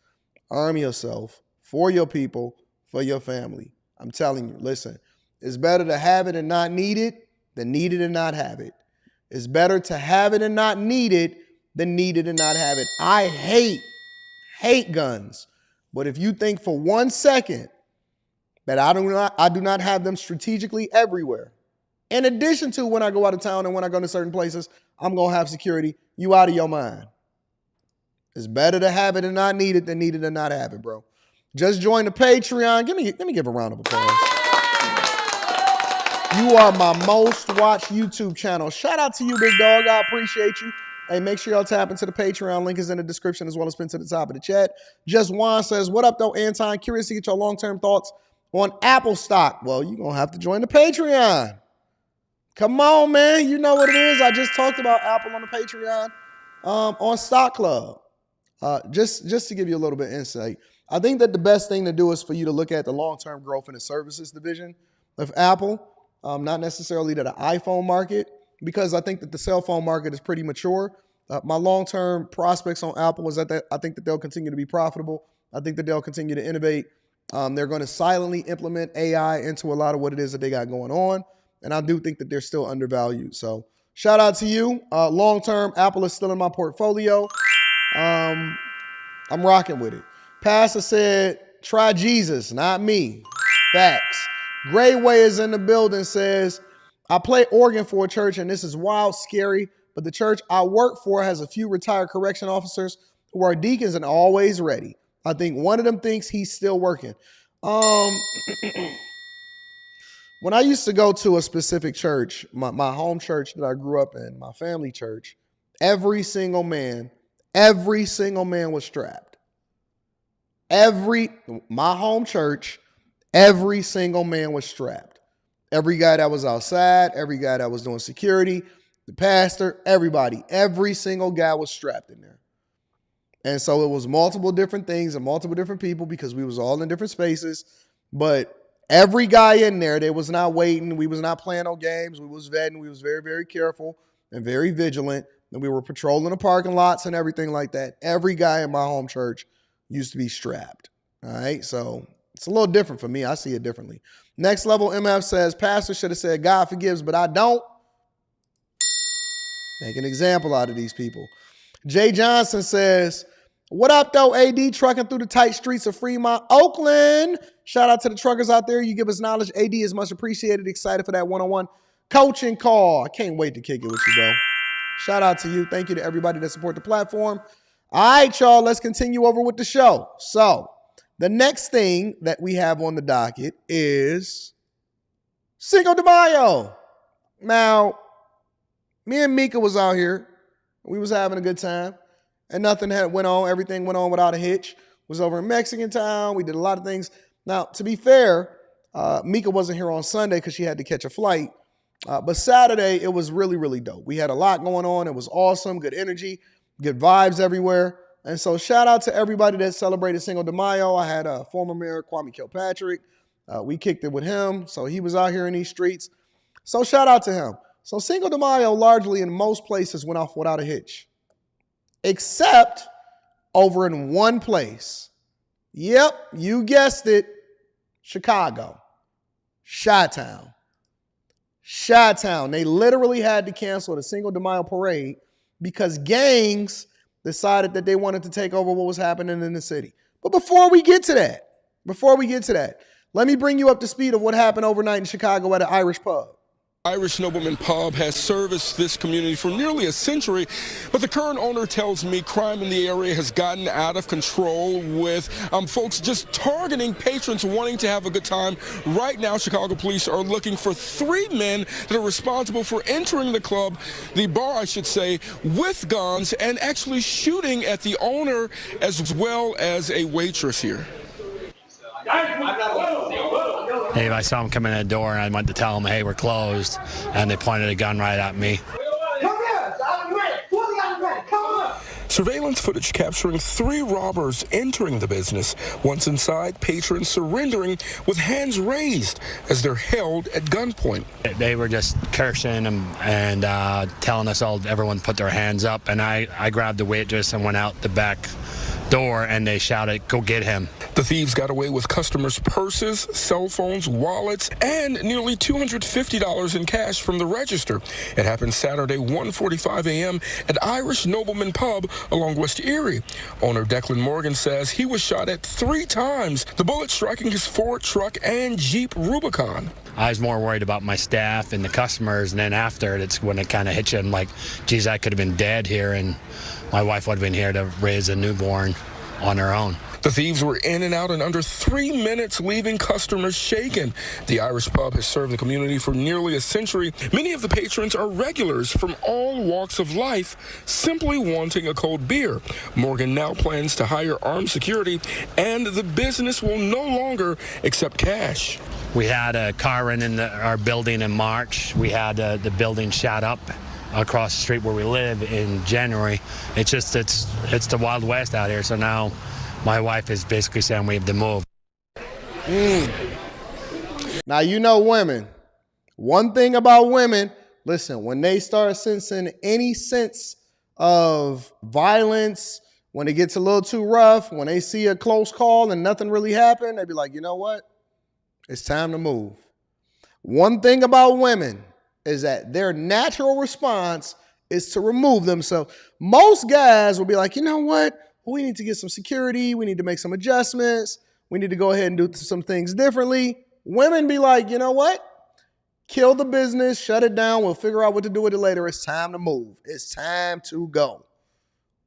arm yourself for your people, for your family. I'm telling you, listen, it's better to have it and not need it than need it and not have it. It's better to have it and not need it than need it and not have it. I hate guns. But if you think for 1 second that I do not have them strategically everywhere, in addition to when I go out of town and when I go to certain places, I'm going to have security, you out of your mind. It's better to have it and not need it than need it and not have it, bro. Just join the Patreon. Let me give a round of applause. You are my most watched YouTube channel. Shout out to you, big dog. I appreciate you. Hey, make sure y'all tap into the Patreon. Link is in the description as well as pinned to the top of the chat. Just Juan says, what up, though, Anton? Curious to get your long-term thoughts on Apple stock. Well, you're going to have to join the Patreon. Come on, man. You know what it is. I just talked about Apple on the Patreon on Stock Club. Just to give you a little bit of insight, I think that the best thing to do is for you to look at the long-term growth in the services division of Apple, not necessarily to the iPhone market, because I think that the cell phone market is pretty mature. My long-term prospects on Apple is that I think that they'll continue to be profitable. I think that they'll continue to innovate. They're going to silently implement AI into a lot of what it is that they got going on. And I do think that they're still undervalued. So shout out to you. Long-term, Apple is still in my portfolio. I'm rocking with it. Pastor said, try Jesus, not me. Facts. Gray Way is in the building, says, I play organ for a church and this is wild, scary, but the church I work for has a few retired correction officers who are deacons and always ready. I think one of them thinks he's still working. When I used to go to a specific church, my home church that I grew up in, my family church, every single man was strapped. My home church, every single man was strapped. Every guy that was outside, every guy that was doing security, the pastor, everybody, every single guy was strapped in there. And so it was multiple different things and multiple different people because we was all in different spaces. But every guy in there, they was not waiting. We was not playing no games. We was vetting. We was very, very careful and very vigilant. And we were patrolling the parking lots and everything like that. Every guy in my home church used to be strapped. All right. So it's a little different for me. I see it differently. Next Level MF says, Pastor should have said, God forgives, but I don't. Make an example out of these people. Jay Johnson says, what up, though, AD? Trucking through the tight streets of Fremont, Oakland. Shout out to the truckers out there. You give us knowledge. AD is much appreciated. Excited for that one-on-one coaching call. I can't wait to kick it with you, bro. Shout out to you. Thank you to everybody that support the platform. All right, y'all, let's continue over with the show. So the next thing that we have on the docket is Cinco de Mayo. Now, me and Mika was out here. We was having a good time. And nothing went on. Everything went on without a hitch. Was over in Mexican town. We did a lot of things. Now, to be fair, Mika wasn't here on Sunday because she had to catch a flight. But Saturday, it was really, really dope. We had a lot going on. It was awesome. Good energy. Good vibes everywhere. And so shout out to everybody that celebrated Cinco de Mayo. I had former Mayor Kwame Kilpatrick. We kicked it with him. So he was out here in these streets. So shout out to him. So Cinco de Mayo largely in most places went off without a hitch. Except over in one place. Yep, you guessed it. Chicago. Chi-Town. Chi-Town. They literally had to cancel the Cinco de Mayo parade because gangs decided that they wanted to take over what was happening in the city. But before we get to that, let me bring you up to speed of what happened overnight in Chicago at an Irish pub. Irish Nobleman Pub has serviced this community for nearly a century, but the current owner tells me crime in the area has gotten out of control with folks just targeting patrons wanting to have a good time. Right now, Chicago police are looking for 3 men that are responsible for entering the club, the bar, I should say, with guns and actually shooting at the owner as well as a waitress here. Hey, I saw him come in the door and I went to tell him, hey, we're closed. And they pointed a gun right at me. Surveillance footage capturing 3 robbers entering the business. Once inside, patrons surrendering with hands raised as they're held at gunpoint. They were just cursing and telling us all, everyone put their hands up, and I grabbed the waitress and went out the back door, and they shouted, "Go get him." The thieves got away with customers' purses, cell phones, wallets, and nearly $250 in cash from the register. It happened Saturday, 1:45 a.m. at Irish Nobleman Pub along West Erie. Owner Declan Morgan says he was shot at 3 times, the bullet striking his Ford truck and Jeep Rubicon. I was more worried about my staff and the customers, and then after it's when it kind of hit you. I'm like, geez, I could have been dead here, and my wife would have been here to raise a newborn on her own. The thieves were in and out in under 3 minutes, leaving customers shaken. The Irish pub has served the community for nearly a century. Many of the patrons are regulars from all walks of life, simply wanting a cold beer. Morgan now plans to hire armed security, and the business will no longer accept cash. We had a car run in our building in March. We had the building shot up across the street where we live in January. It's the Wild West out here. So now my wife is basically saying we have to move. Now, you know women. One thing about women, listen, when they start sensing any sense of violence, when it gets a little too rough, when they see a close call and nothing really happened, they be like, you know what? It's time to move. One thing about women is that their natural response is to remove themselves. Most guys will be like, you know what? We need to get some security. We need to make some adjustments. We need to go ahead and do some things differently. Women be like, you know what? Kill the business, shut it down. We'll figure out what to do with it later. It's time to move. It's time to go.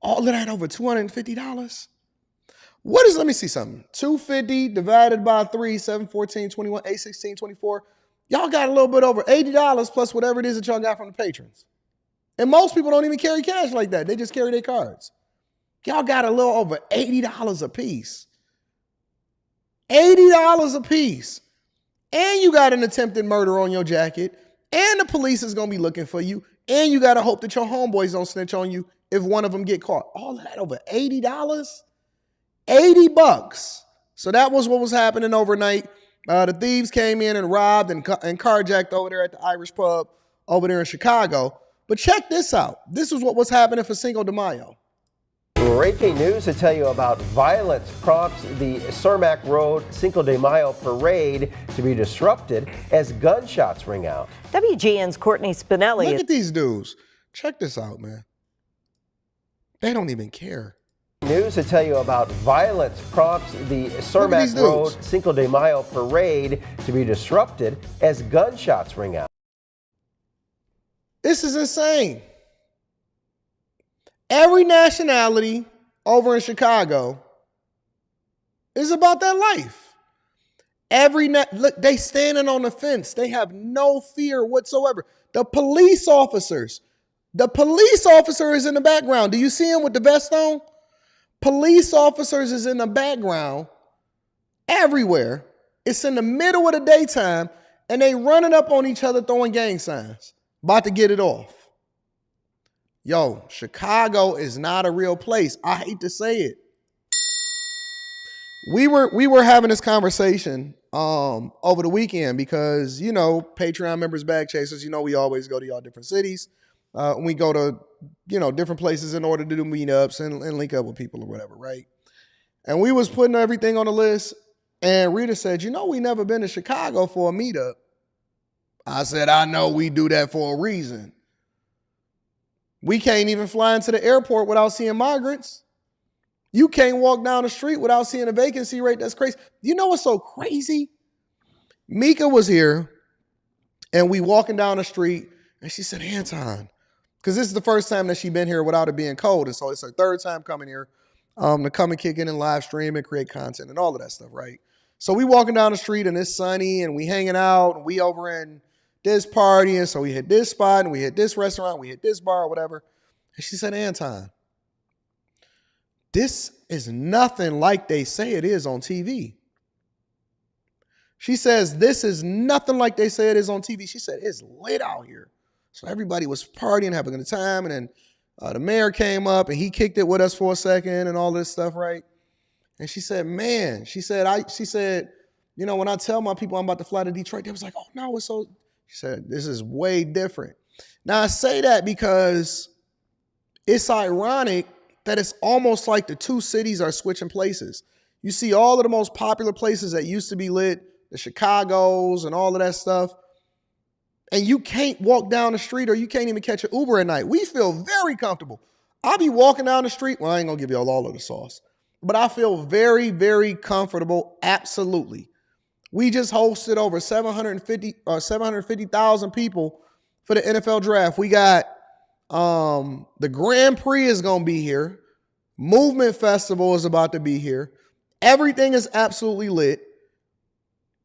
All of that over $250? What is, let me see something. 250 divided by 3, 7, 14, 21, 8, 16, 24. Y'all got a little bit over $80 plus whatever it is that y'all got from the patrons. And most people don't even carry cash like that. They just carry their cards. Y'all got a little over $80 a piece. $80 a piece. And you got an attempted murder on your jacket. And the police is going to be looking for you. And you got to hope that your homeboys don't snitch on you if one of them get caught. All of that over $80? $80. So that was what was happening overnight. The thieves came in and robbed and carjacked over there at the Irish pub over there in Chicago. But check this out. This is what was happening for Cinco de Mayo. Breaking news to tell you about violence prompts the Cermak Road Cinco de Mayo parade to be disrupted as gunshots ring out. WGN's Courtney Spinelli. Look at these dudes. Check this out, man. They don't even care. News to tell you about violence prompts the Cermak Road Cinco de Mayo parade to be disrupted as gunshots ring out. This is insane. Every nationality over in Chicago is about that life. Look, they standing on the fence. They have no fear whatsoever. The police officer is in the background. Do you see him with the vest on? Police officers is in the background everywhere. It's in the middle of the daytime, and they running up on each other throwing gang signs, about to get it off. Yo, Chicago is not a real place. I hate to say it. We were having this conversation over the weekend because, you know, Patreon members, bag chasers, you know, we always go to y'all different cities. We go to, you know, different places in order to do meetups and link up with people or whatever, right? And we was putting everything on the list, and Rita said, you know, we never been to Chicago for a meetup. I said, I know we do that for a reason. We can't even fly into the airport without seeing migrants. You can't walk down the street without seeing a vacancy rate. That's crazy. You know what's so crazy? Mika was here, and we walking down the street, and she said, Anton, because this is the first time that she's been here without it being cold, and so it's her third time coming here to come and kick in and live stream and create content and all of that stuff, right? So we walking down the street, and it's sunny, and we hanging out, and we over in this party, and so we hit this spot, and we hit this restaurant, we hit this bar, or whatever. And she said, Anton, this is nothing like they say it is on TV. She says, this is nothing like they say it is on TV. She said, it's lit out here. So everybody was partying, having a good time, and then The mayor came up and he kicked it with us for a second and all this stuff, right? And she said, man, she said, you know, when I tell my people I'm about to fly to Detroit, they was like, oh no, it's so, she said, this is way different. Now I say that because it's ironic that it's almost like the two cities are switching places. You see all of the most popular places that used to be lit, the Chicagos and all of that stuff, and you can't walk down the street or you can't even catch an Uber at night. We feel very comfortable. I'll be walking down the street. Well, I ain't gonna give you all of the sauce, but I feel very, very comfortable. Absolutely. We just hosted over 750,000 people for the NFL draft. We got the Grand Prix is gonna be here. Movement Festival is about to be here. Everything is absolutely lit.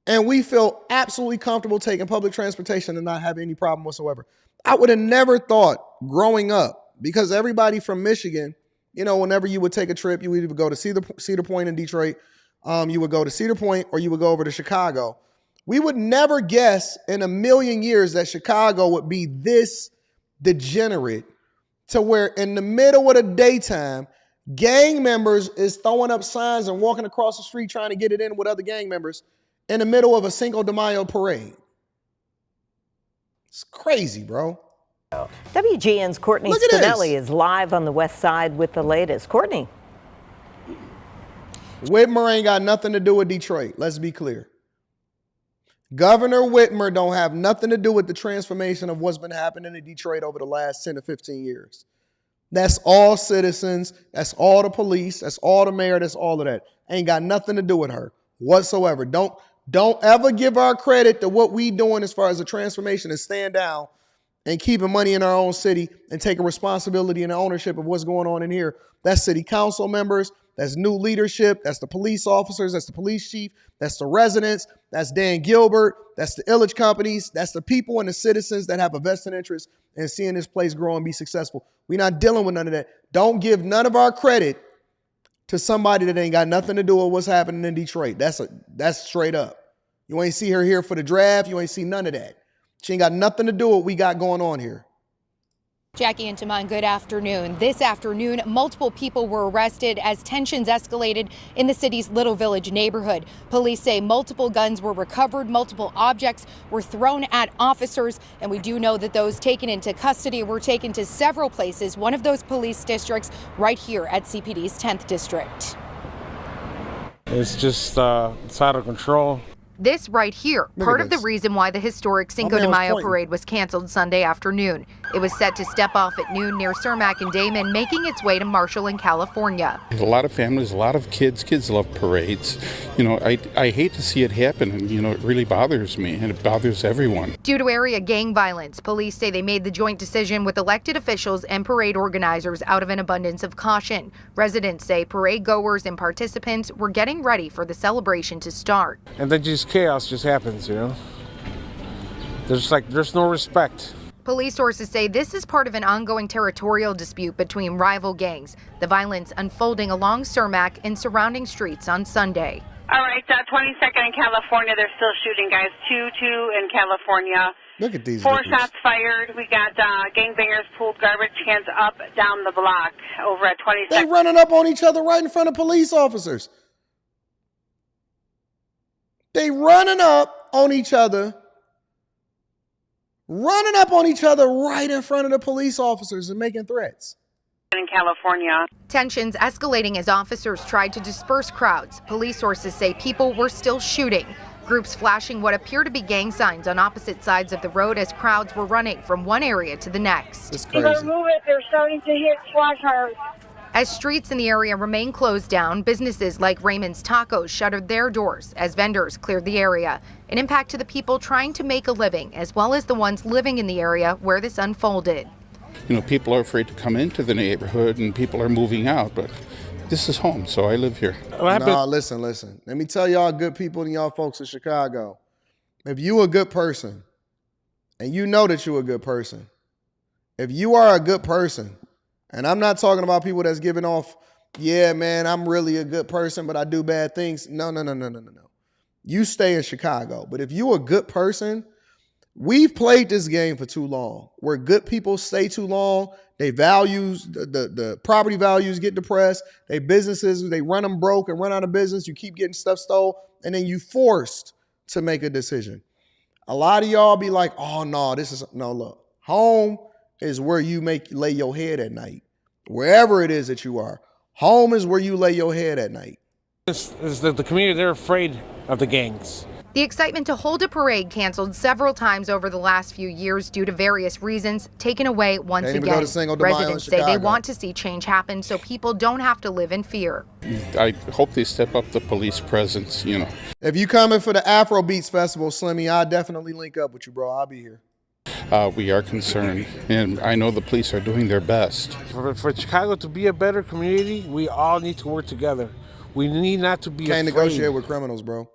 And we feel absolutely comfortable taking public transportation and not having any problem whatsoever. I would have never thought growing up, because everybody from Michigan, you know, whenever you would take a trip, you would either go to Cedar Point in Detroit, you would go to Cedar Point, or you would go over to Chicago. We would never guess in a million years that Chicago would be this degenerate to where in the middle of the daytime, gang members is throwing up signs and walking across the street trying to get it in with other gang members in the middle of a Cinco de Mayo parade. It's crazy, bro. WGN's Courtney Spinelli is live on the West Side with the latest. Courtney. Whitmer ain't got nothing to do with Detroit. Let's be clear. Governor Whitmer don't have nothing to do with the transformation of what's been happening in Detroit over the last 10 to 15 years. That's all citizens. That's all the police. That's all the mayor. That's all of that. Ain't got nothing to do with her whatsoever. Don't ever give our credit to what we doing as far as the transformation and stand down and keeping money in our own city and taking responsibility and ownership of what's going on in here. That's city council members. That's new leadership. That's the police officers. That's the police chief. That's the residents. That's Dan Gilbert. That's the Illich companies. That's the people and the citizens that have a vested interest in seeing this place grow and be successful. We're not dealing with none of that. Don't give none of our credit to somebody that ain't got nothing to do with what's happening in Detroit. That's straight up. You ain't see her here for the draft. You ain't see none of that. She ain't got nothing to do with what we got going on here. Jackie and Taman, good afternoon. This afternoon, multiple people were arrested as tensions escalated in the city's Little Village neighborhood. Police say multiple guns were recovered, multiple objects were thrown at officers, and we do know that those taken into custody were taken to several places, one of those police districts right here at CPD's 10th district. It's just it's out of control. This right here, part of the reason why the historic Cinco de Mayo parade was canceled Sunday afternoon. It was set to step off at noon near Cermak and Damon, making its way to Marshall in California. A lot of families, a lot of kids love parades. You know, I hate to see it happen, and you know, it really bothers me, and it bothers everyone. Due to area gang violence, police say they made the joint decision with elected officials and parade organizers out of an abundance of caution. Residents say parade goers and participants were getting ready for the celebration to start. And then just chaos just happens, you know. There's no respect. Police sources say this is part of an ongoing territorial dispute between rival gangs. The violence unfolding along Cermak and surrounding streets on Sunday. All right, 22nd in California, they're still shooting, guys. 2 in California. Look at these. 4 shots fired. We got gangbangers pulled garbage cans up down the block over at 22nd. They running up on each other right in front of police officers. They running up on each other right in front of the police officers and making threats. In California. Tensions escalating as officers tried to disperse crowds. Police sources say people were still shooting. Groups flashing what appear to be gang signs on opposite sides of the road as crowds were running from one area to the next. It's crazy. Move it. They're starting to hit squad cars. As streets in the area remain closed down, businesses like Raymond's Tacos shuttered their doors as vendors cleared the area. An impact to the people trying to make a living, as well as the ones living in the area where this unfolded. You know, people are afraid to come into the neighborhood and people are moving out, but this is home, so I live here. No, listen. Let me tell y'all good people and y'all folks in Chicago. If you a good person, and you know that you're a good person, if you are a good person, and I'm not talking about people that's giving off, yeah, man, I'm really a good person, but I do bad things. No. You stay in Chicago. But if you're a good person, we've played this game for too long, where good people stay too long, They values, the property values get depressed. They businesses, they run them broke and run out of business. You keep getting stuff stole, and then you forced to make a decision. A lot of y'all be like, oh no, look. Home is where you lay your head at night. Wherever it is that you are. Home is where you lay your head at night. The community, they're afraid of the gangs. The excitement to hold a parade canceled several times over the last few years due to various reasons, taken away once again. Residents say they want to see change happen so people don't have to live in fear. I hope they step up the police presence, you know. If you coming for the Afrobeats Festival, Slimmy, I'll definitely link up with you, bro. I'll be here. We are concerned, and I know the police are doing their best. For Chicago to be a better community, we all need to work together. We need not to be Can't afraid. negotiate with criminals, bro.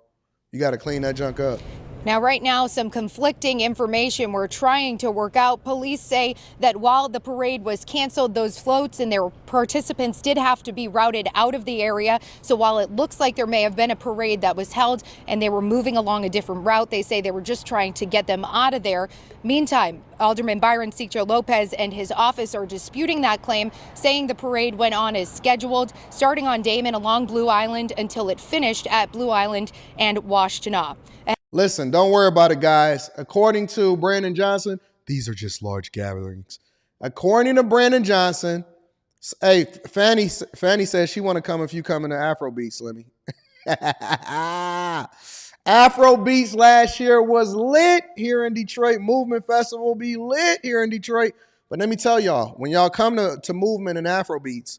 You got to clean that junk up. Now, right now, some conflicting information we're trying to work out. Police say that while the parade was canceled, those floats and their participants did have to be routed out of the area. So while it looks like there may have been a parade that was held and they were moving along a different route, they say they were just trying to get them out of there. Meantime, Alderman Byron Cicho Lopez and his office are disputing that claim, saying the parade went on as scheduled, starting on Damon along Blue Island until it finished at Blue Island and Washtenaw. Listen, don't worry about it, guys. According to Brandon Johnson, these are just large gatherings. According to Brandon Johnson, hey, Fanny says she want to come if you come into Afrobeats, Slimmy. Afrobeats last year was lit here in Detroit. Movement Festival will be lit here in Detroit. But let me tell y'all, when y'all come to Movement and Afrobeats,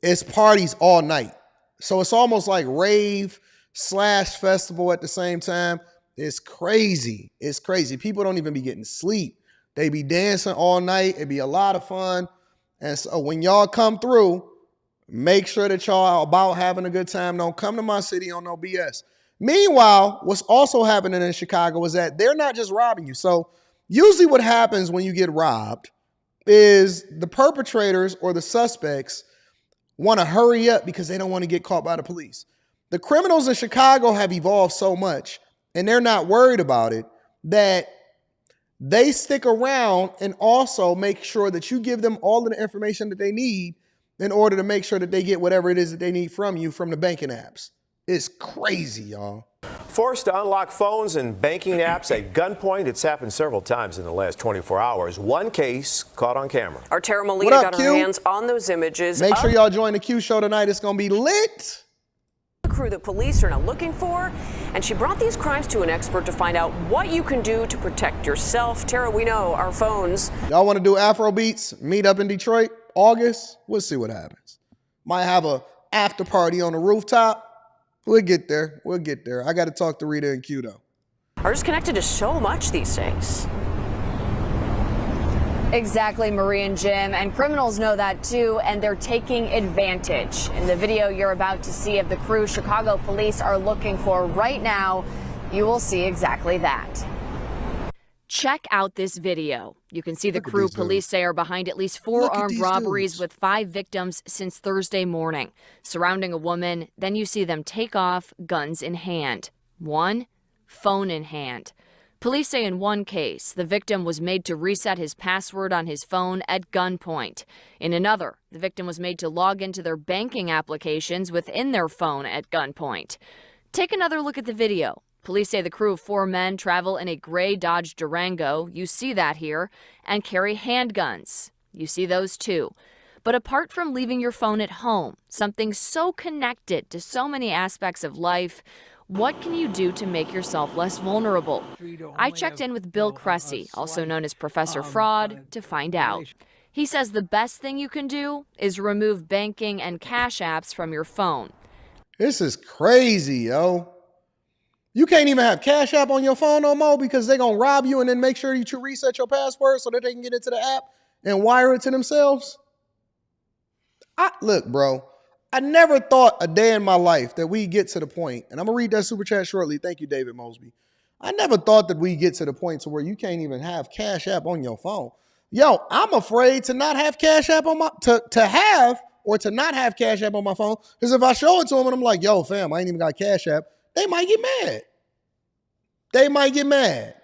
it's parties all night. So it's almost like rave / festival at the same time. It's crazy. It's crazy. People don't even be getting sleep. They be dancing all night. It be a lot of fun. And so when y'all come through, make sure that y'all are about having a good time. Don't come to my city on no BS. Meanwhile, what's also happening in Chicago is that they're not just robbing you. So usually what happens when you get robbed is the perpetrators or the suspects want to hurry up because they don't want to get caught by the police. The criminals in Chicago have evolved so much, and they're not worried about it, that they stick around and also make sure that you give them all of the information that they need in order to make sure that they get whatever it is that they need from you from the banking apps. It's crazy, y'all. Forced to unlock phones and banking apps at gunpoint. It's happened several times in the last 24 hours. One case caught on camera. Our Tara Molina got her hands on those images. Make sure y'all join the Q show tonight. It's going to be lit. The crew that police are now looking for, and she brought these crimes to an expert to find out what you can do to protect yourself. Tara, we know our phones. Y'all want to do Afrobeats? Meet up in Detroit, August? We'll see what happens. Might have a after party on the rooftop. We'll get there. We'll get there. I got to talk to Rita and Q, though. Are just connected to so much these days. Exactly, Marie and Jim, and criminals know that too, and they're taking advantage. In the video you're about to see of the crew Chicago police are looking for right now, you will see exactly that. Check out this video. You can see the crew police say are behind at least 4 armed robberies with 5 victims since Thursday morning. Surrounding a woman, then you see them take off, guns in hand. One, phone in hand. Police say in one case, the victim was made to reset his password on his phone at gunpoint. In another, the victim was made to log into their banking applications within their phone at gunpoint. Take another look at the video. Police say the crew of 4 men travel in a gray Dodge Durango, you see that here, and carry handguns. You see those too. But apart from leaving your phone at home, something so connected to so many aspects of life, what can you do to make yourself less vulnerable? I checked in with Bill Cressy, also known as Professor Fraud, to find out. He says the best thing you can do is remove banking and cash apps from your phone. This is crazy, yo. You can't even have Cash App on your phone no more because they're going to rob you and then make sure you reset your password so that they can get into the app and wire it to themselves. Look, bro, I never thought a day in my life that we get to the point, and I'm going to read that super chat shortly. Thank you, David Mosby. I never thought that we get to the point to where you can't even have Cash App on your phone. Yo, I'm afraid to not have Cash App on my, to have or to not have Cash App on my phone. Because if I show it to them and I'm like, yo, fam, I ain't even got Cash App, they might get mad. They might get mad.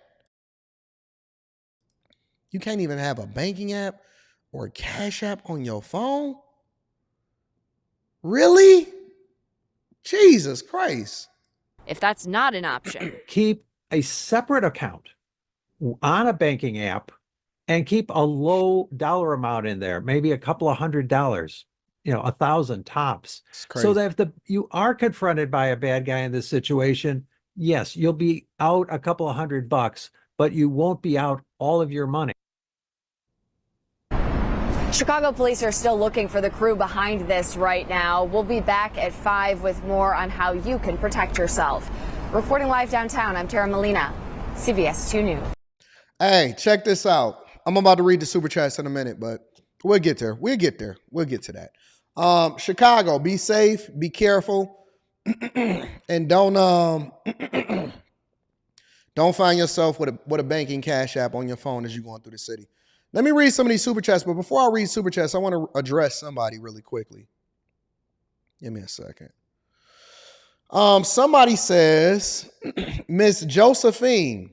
You can't even have a banking app. or Cash App on your phone? Really? Jesus Christ. If that's not an option, keep a separate account on a banking app and keep a low dollar amount in there, maybe a couple of $100, 1,000 tops. So that if you are confronted by a bad guy in this situation, yes, you'll be out a couple of $100, but you won't be out all of your money. Chicago police are still looking for the crew behind this right now. We'll be back at 5 with more on how you can protect yourself. Reporting live downtown, I'm Tara Molina, CBS 2 News. Hey, check this out. I'm about to read the super chats in a minute, but we'll get there. We'll get to that. Chicago, be safe, be careful, and don't find yourself with a banking Cash App on your phone as you're going through the city. Let me read some of these super chats, but before I read super chats, I want to address somebody really quickly. Give me a second. Somebody says, Miss Josephine.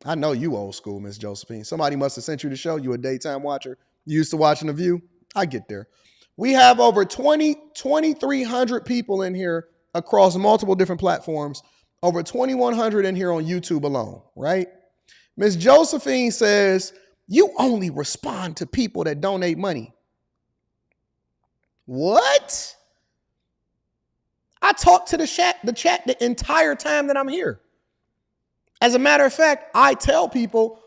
I know you old school, Miss Josephine. Somebody must have sent you the show. You a daytime watcher. You used to watching The View. I get there. We have over 2,300 people in here across multiple different platforms. Over 2,100 in here on YouTube alone, right? Miss Josephine says, you only respond to people that donate money. What? I talk to the chat the entire time that I'm here. As a matter of fact, I tell people,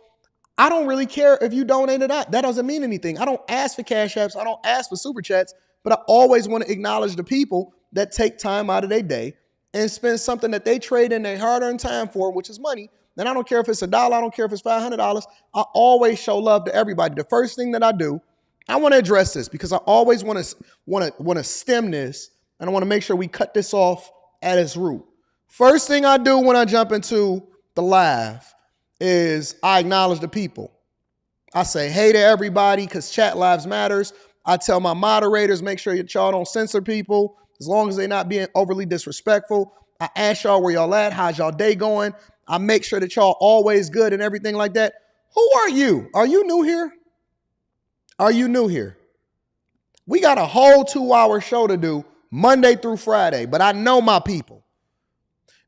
I don't really care if you donate or not. That doesn't mean anything. I don't ask for Cash Apps. I don't ask for super chats, but I always want to acknowledge the people that take time out of their day and spend something that they trade in their hard-earned time for, which is money. And I don't care if it's $1, I don't care if it's $500. I always show love to everybody. The first thing that I do, I want to address this because I always want to stem this, and I want to make sure we cut this off at its root. First thing I do when I jump into the live is I acknowledge the people. I say hey to everybody because chat lives matters. I tell my moderators, make sure y'all don't censor people as long as they're not being overly disrespectful. I ask y'all where y'all at, how's y'all day going? I make sure that y'all always good and everything like that. Who are you? Are you new here? Are you new here? We got a whole 2-hour show to do Monday through Friday, but I know my people.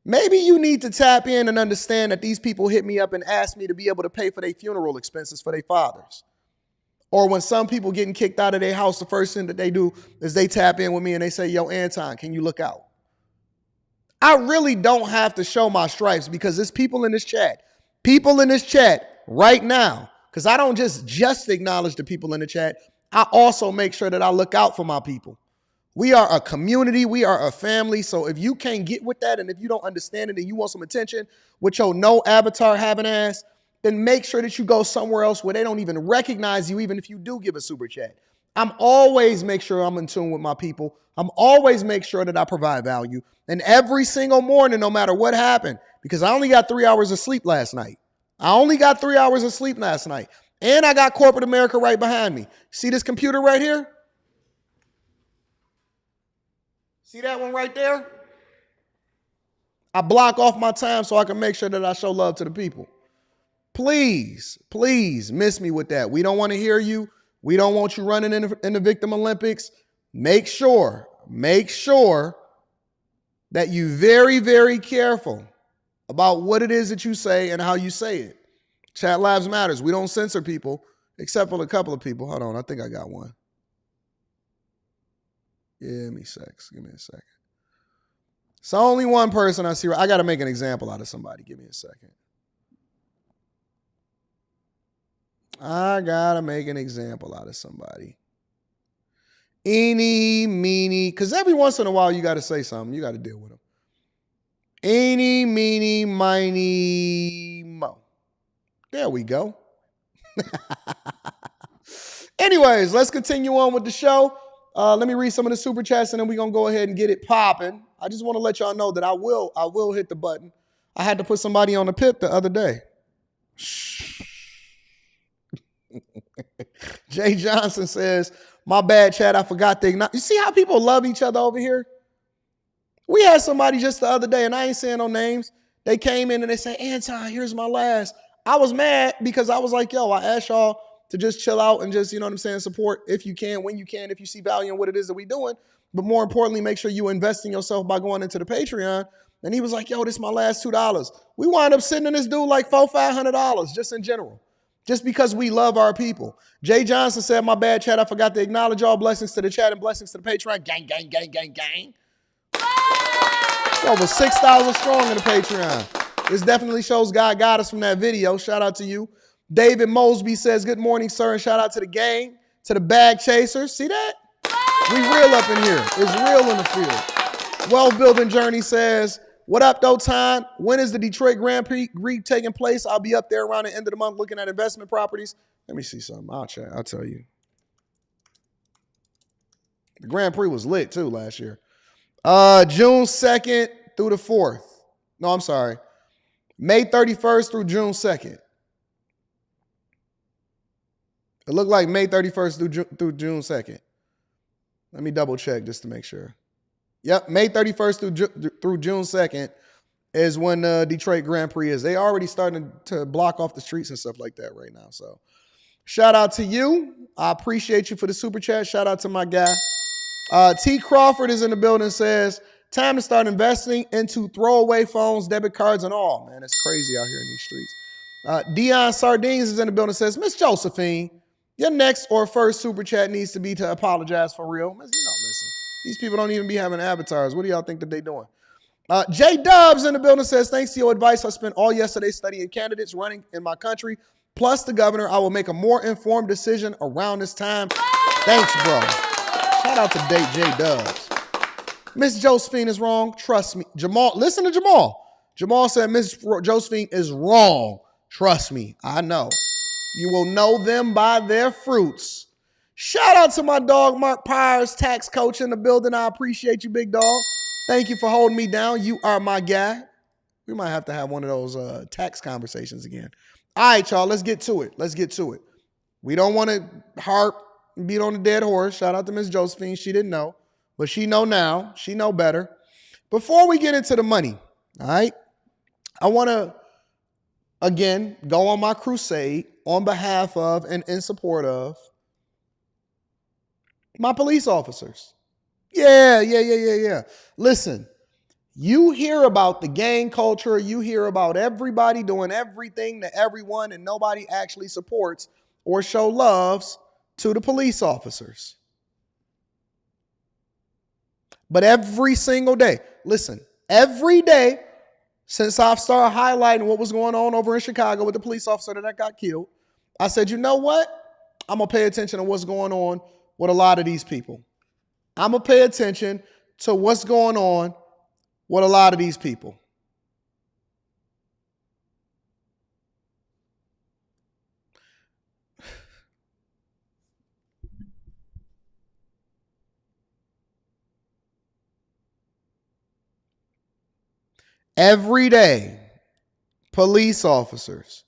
Maybe you need to tap in and understand that these people hit me up and ask me to be able to pay for their funeral expenses for their fathers. Or when some people getting kicked out of their house, the first thing that they do is they tap in with me and they say, yo, Anton, can you look out? I really don't have to show my stripes because there's people in this chat right now, because I don't just acknowledge the people in the chat. I also make sure that I look out for my people. We are a community. We are a family. So if you can't get with that and if you don't understand it and you want some attention with your no avatar having ass, then make sure that you go somewhere else where they don't even recognize you, even if you do give a super chat. I'm always make sure I'm in tune with my people. I'm always make sure that I provide value. And every single morning, no matter what happened, because I only got 3 hours of sleep last night. And I got corporate America right behind me. See this computer right here? See that one right there? I block off my time so I can make sure that I show love to the people. Please, please miss me with that. We don't want to hear you. We don't want you running in the Victim Olympics. Make sure that you very, very careful about what it is that you say and how you say it. Chat lives matters. We don't censor people, except for a couple of people. Hold on, I think I got one. Give me a second. It's only one person I see. I got to make an example out of somebody. Give me a second. I got to make an example out of somebody. Eeny, meeny, because every once in a while you got to say something. You got to deal with them. Eeny, meeny, miny, mo. There we go. Anyways, let's continue on with the show. Let me read some of the super chats and then we're going to go ahead and get it popping. I just want to let y'all know that I will hit the button. I had to put somebody on the pip the other day. Shh. Jay Johnson says, my bad, Chad. I forgot to You see how people love each other over here? We had somebody just the other day, and I ain't saying no names. They came in and they said, Anton, here's my last. I was mad because I was like, yo, I asked y'all to just chill out and just, you know what I'm saying, support if you can, when you can, if you see value in what it is that we're doing. But more importantly, make sure you invest in yourself by going into the Patreon. And he was like, yo, this is my last $2. We wind up sending this dude like $400-$500 just in general, just because we love our people. Jay Johnson said, my bad, chat. I forgot to acknowledge all. Blessings to the chat and blessings to the Patreon. Gang, gang, gang, gang, gang. Over 6,000 strong in the Patreon. This definitely shows God got us from that video. Shout out to you. David Mosby says, good morning, sir. And shout out to the gang, to the bag chasers. See that? We real up in here. It's real in the field. Wealth Building Journey says, what up, though, Time? When is the Detroit Grand Prix taking place? I'll be up there around the end of the month looking at investment properties. Let me see something. I'll tell you. The Grand Prix was lit, too, last year. June 2nd through the 4th. No, I'm sorry. May 31st through June 2nd. It looked like May 31st through June 2nd. Let me double check just to make sure. Yep, May 31st through June 2nd is when the Detroit Grand Prix is. They already starting to block off the streets and stuff like that right now. So shout out to you. I appreciate you for the super chat. Shout out to my guy. T. Crawford is in the building, says, time to start investing into throwaway phones, debit cards, and all. Man, it's crazy out here in these streets. Dion Sardines is in the building, says, Miss Josephine, your next or first super chat needs to be to apologize for real. Listen, these people don't even be having avatars. What do y'all think that they doing? J Dubs in the building says, thanks to your advice, I spent all yesterday studying candidates running in my country, plus the governor. I will make a more informed decision around this time. Thanks, bro. Shout out to J Dubs. Miss Josephine is wrong. Trust me. Jamal, listen to Jamal. Jamal said Miss Josephine is wrong. Trust me. I know. You will know them by their fruits. Shout out to my dog, Mark Pyers, tax coach in the building. I appreciate you, big dog. Thank you for holding me down. You are my guy. We might have to have one of those tax conversations again. All right, y'all, let's get to it. Let's get to it. We don't want to harp and beat on the dead horse. Shout out to Miss Josephine. She didn't know, but she know now. She know better. Before we get into the money, all right, I want to, again, go on my crusade on behalf of and in support of my police officers. Yeah. Listen, you hear about the gang culture. You hear about everybody doing everything to everyone, and nobody actually supports or show loves to the police officers. But every single day, listen, every day since I've started highlighting what was going on over in Chicago with the police officer that got killed, I said, you know what? I'm going to pay attention to what's going on with a lot of these people. I'm going to pay attention to what's going on with a lot of these people. Every day, police officers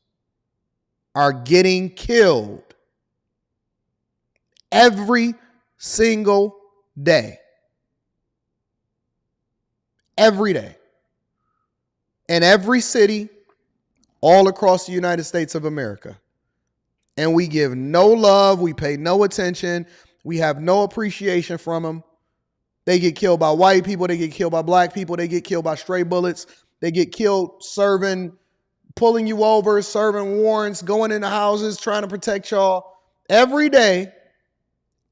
are getting killed. Every single day. Every day. In every city, all across the United States of America. And we give no love. We pay no attention. We have no appreciation from them. They get killed by white people. They get killed by black people. They get killed by stray bullets. They get killed serving, pulling you over, serving warrants, going into houses, trying to protect y'all. Every day,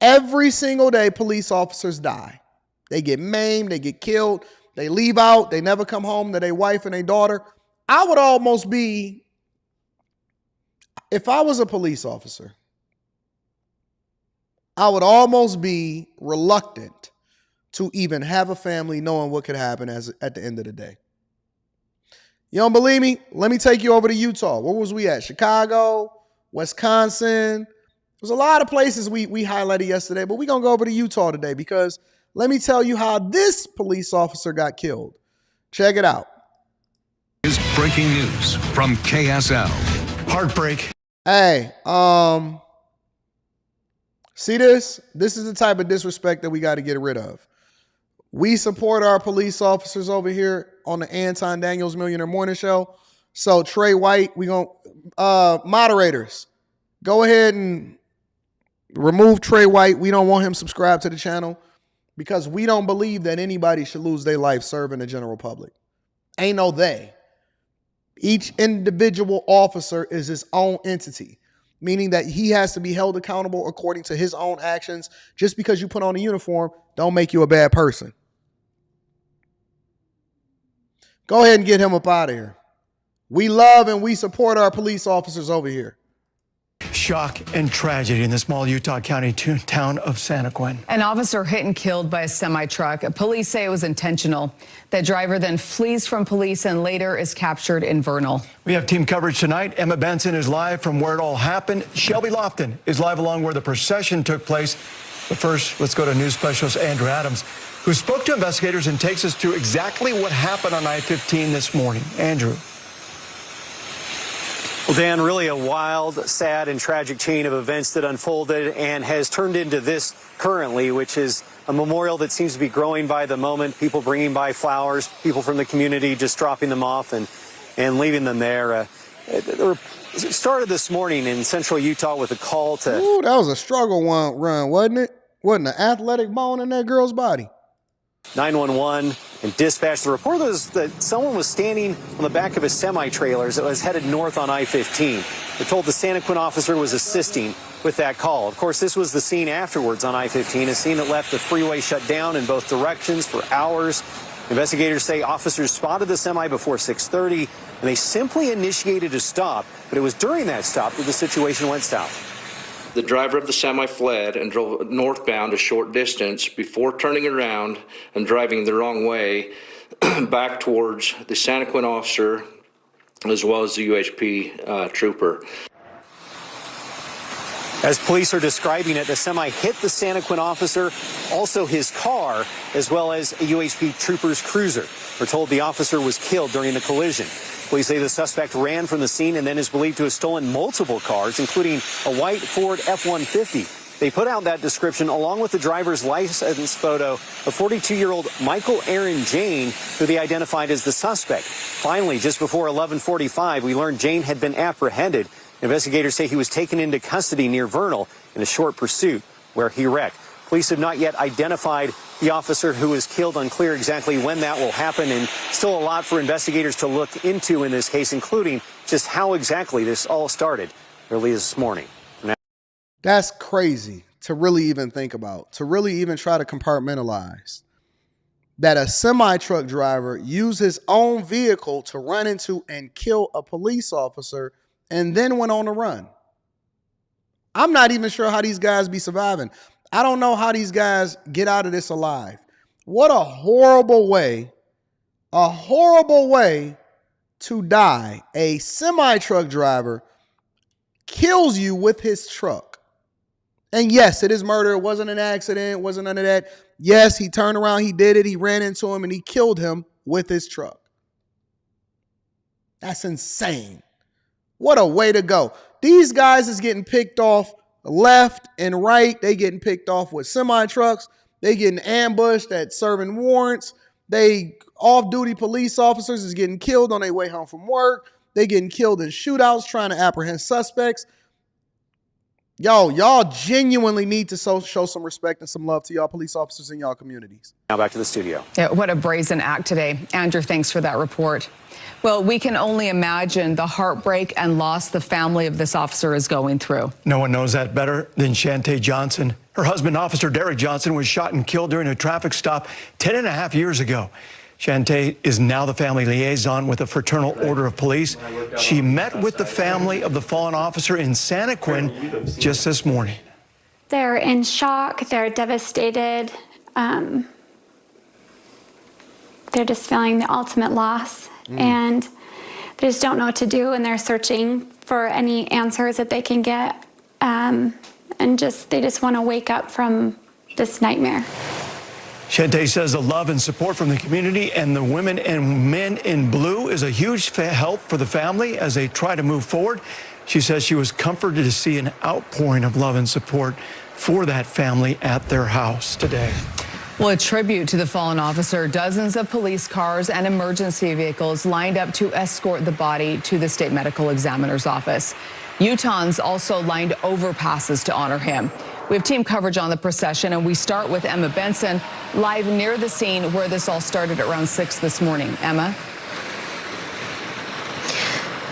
every single day, police officers die. They get maimed. They get killed. They leave out. They never come home to their wife and their daughter. I would almost be, if I was a police officer, I would almost be reluctant to even have a family knowing what could happen at the end of the day. You don't believe me? Let me take you over to Utah. Where was we at? Chicago, Wisconsin. There's a lot of places we highlighted yesterday, but we're going to go over to Utah today because let me tell you how this police officer got killed. Check it out. Is breaking news from KSL. Heartbreak. Hey, see this? This is the type of disrespect that we got to get rid of. We support our police officers over here on the Anton Daniels Millionaire Morning Show. So Trey White, we going moderators. Go ahead and remove Trey White. We don't want him subscribed to the channel because we don't believe that anybody should lose their life serving the general public. Ain't no they. Each individual officer is his own entity, meaning that he has to be held accountable according to his own actions. Just because you put on a uniform don't make you a bad person. Go ahead and get him up out of here. We love and we support our police officers over here. Shock and tragedy in the small Utah County town of Santaquin. An officer hit and killed by a semi-truck. Police say it was intentional. The driver then flees from police and later is captured in Vernal. We have team coverage tonight. Emma Benson is live from where it all happened. Shelby Lofton is live along where the procession took place. But first, let's go to news specialist Andrew Adams, who spoke to investigators and takes us through exactly what happened on I-15 this morning. Andrew. Well, Dan, really a wild, sad, and tragic chain of events that unfolded and has turned into this currently, which is a memorial that seems to be growing by the moment. People bringing by flowers, people from the community just dropping them off and leaving them there. It started this morning in central Utah with a call to... Ooh, that was a struggle run, wasn't it? Wasn't an athletic bone in that girl's body. 911 and dispatch. The report was that someone was standing on the back of a semi-trailer as it was headed north on I-15. They're told the Santaquin officer was assisting with that call. Of course, this was the scene afterwards on I-15, a scene that left the freeway shut down in both directions for hours. Investigators say officers spotted the semi before 6:30, and they simply initiated a stop. But it was during that stop that the situation went south. The driver of the semi fled and drove northbound a short distance before turning around and driving the wrong way back towards the Santaquin officer as well as the UHP trooper. As police are describing it, the semi hit the Santaquin officer, also his car, as well as a UHP trooper's cruiser. We're told the officer was killed during the collision. Police say the suspect ran from the scene and then is believed to have stolen multiple cars, including a white Ford F-150. They put out that description along with the driver's license photo of 42-year-old Michael Aaron Jane, who they identified as the suspect. Finally, just before 11:45, we learned Jane had been apprehended. Investigators say he was taken into custody near Vernal in a short pursuit where he wrecked. Police have not yet identified the officer who was killed. Unclear exactly when that will happen, and still a lot for investigators to look into in this case, including just how exactly this all started early this morning. That's crazy to really even think about, to really even try to compartmentalize. That a semi-truck driver used his own vehicle to run into and kill a police officer and then went on a run. I'm not even sure how these guys be surviving. I don't know how these guys get out of this alive. What a horrible way to die. A semi-truck driver kills you with his truck. And yes, it is murder. It wasn't an accident. It wasn't none of that. Yes, he turned around. He did it. He ran into him and he killed him with his truck. That's insane. What a way to go. These guys is getting picked off left and right. They getting picked off with semi-trucks. They getting ambushed at serving warrants. They off-duty police officers is getting killed on their way home from work. They getting killed in shootouts trying to apprehend suspects. Y'all genuinely need to show some respect and some love to y'all police officers in y'all communities. Now back to the studio. Yeah, what a brazen act today. Andrew, thanks for that report. Well, we can only imagine the heartbreak and loss the family of this officer is going through. No one knows that better than Shantae Johnson. Her husband, Officer Derek Johnson, was shot and killed during a traffic stop 10.5 years ago. Shantae is now the family liaison with the Fraternal Order of Police. She met with the family of the fallen officer in Santaquin just this morning. They're in shock. They're devastated. They're just feeling the ultimate loss. And they just don't know what to do, and they're searching for any answers that they can get. And they just want to wake up from this nightmare. Shantae says the love and support from the community and the women and men in blue is a huge help for the family as they try to move forward. She says she was comforted to see an outpouring of love and support for that family at their house today. Well, a tribute to the fallen officer. Dozens of police cars and emergency vehicles lined up to escort the body to the state medical examiner's office. Utahns also lined overpasses to honor him. We have team coverage on the procession, and we start with Emma Benson live near the scene where this all started at around 6 this morning. Emma?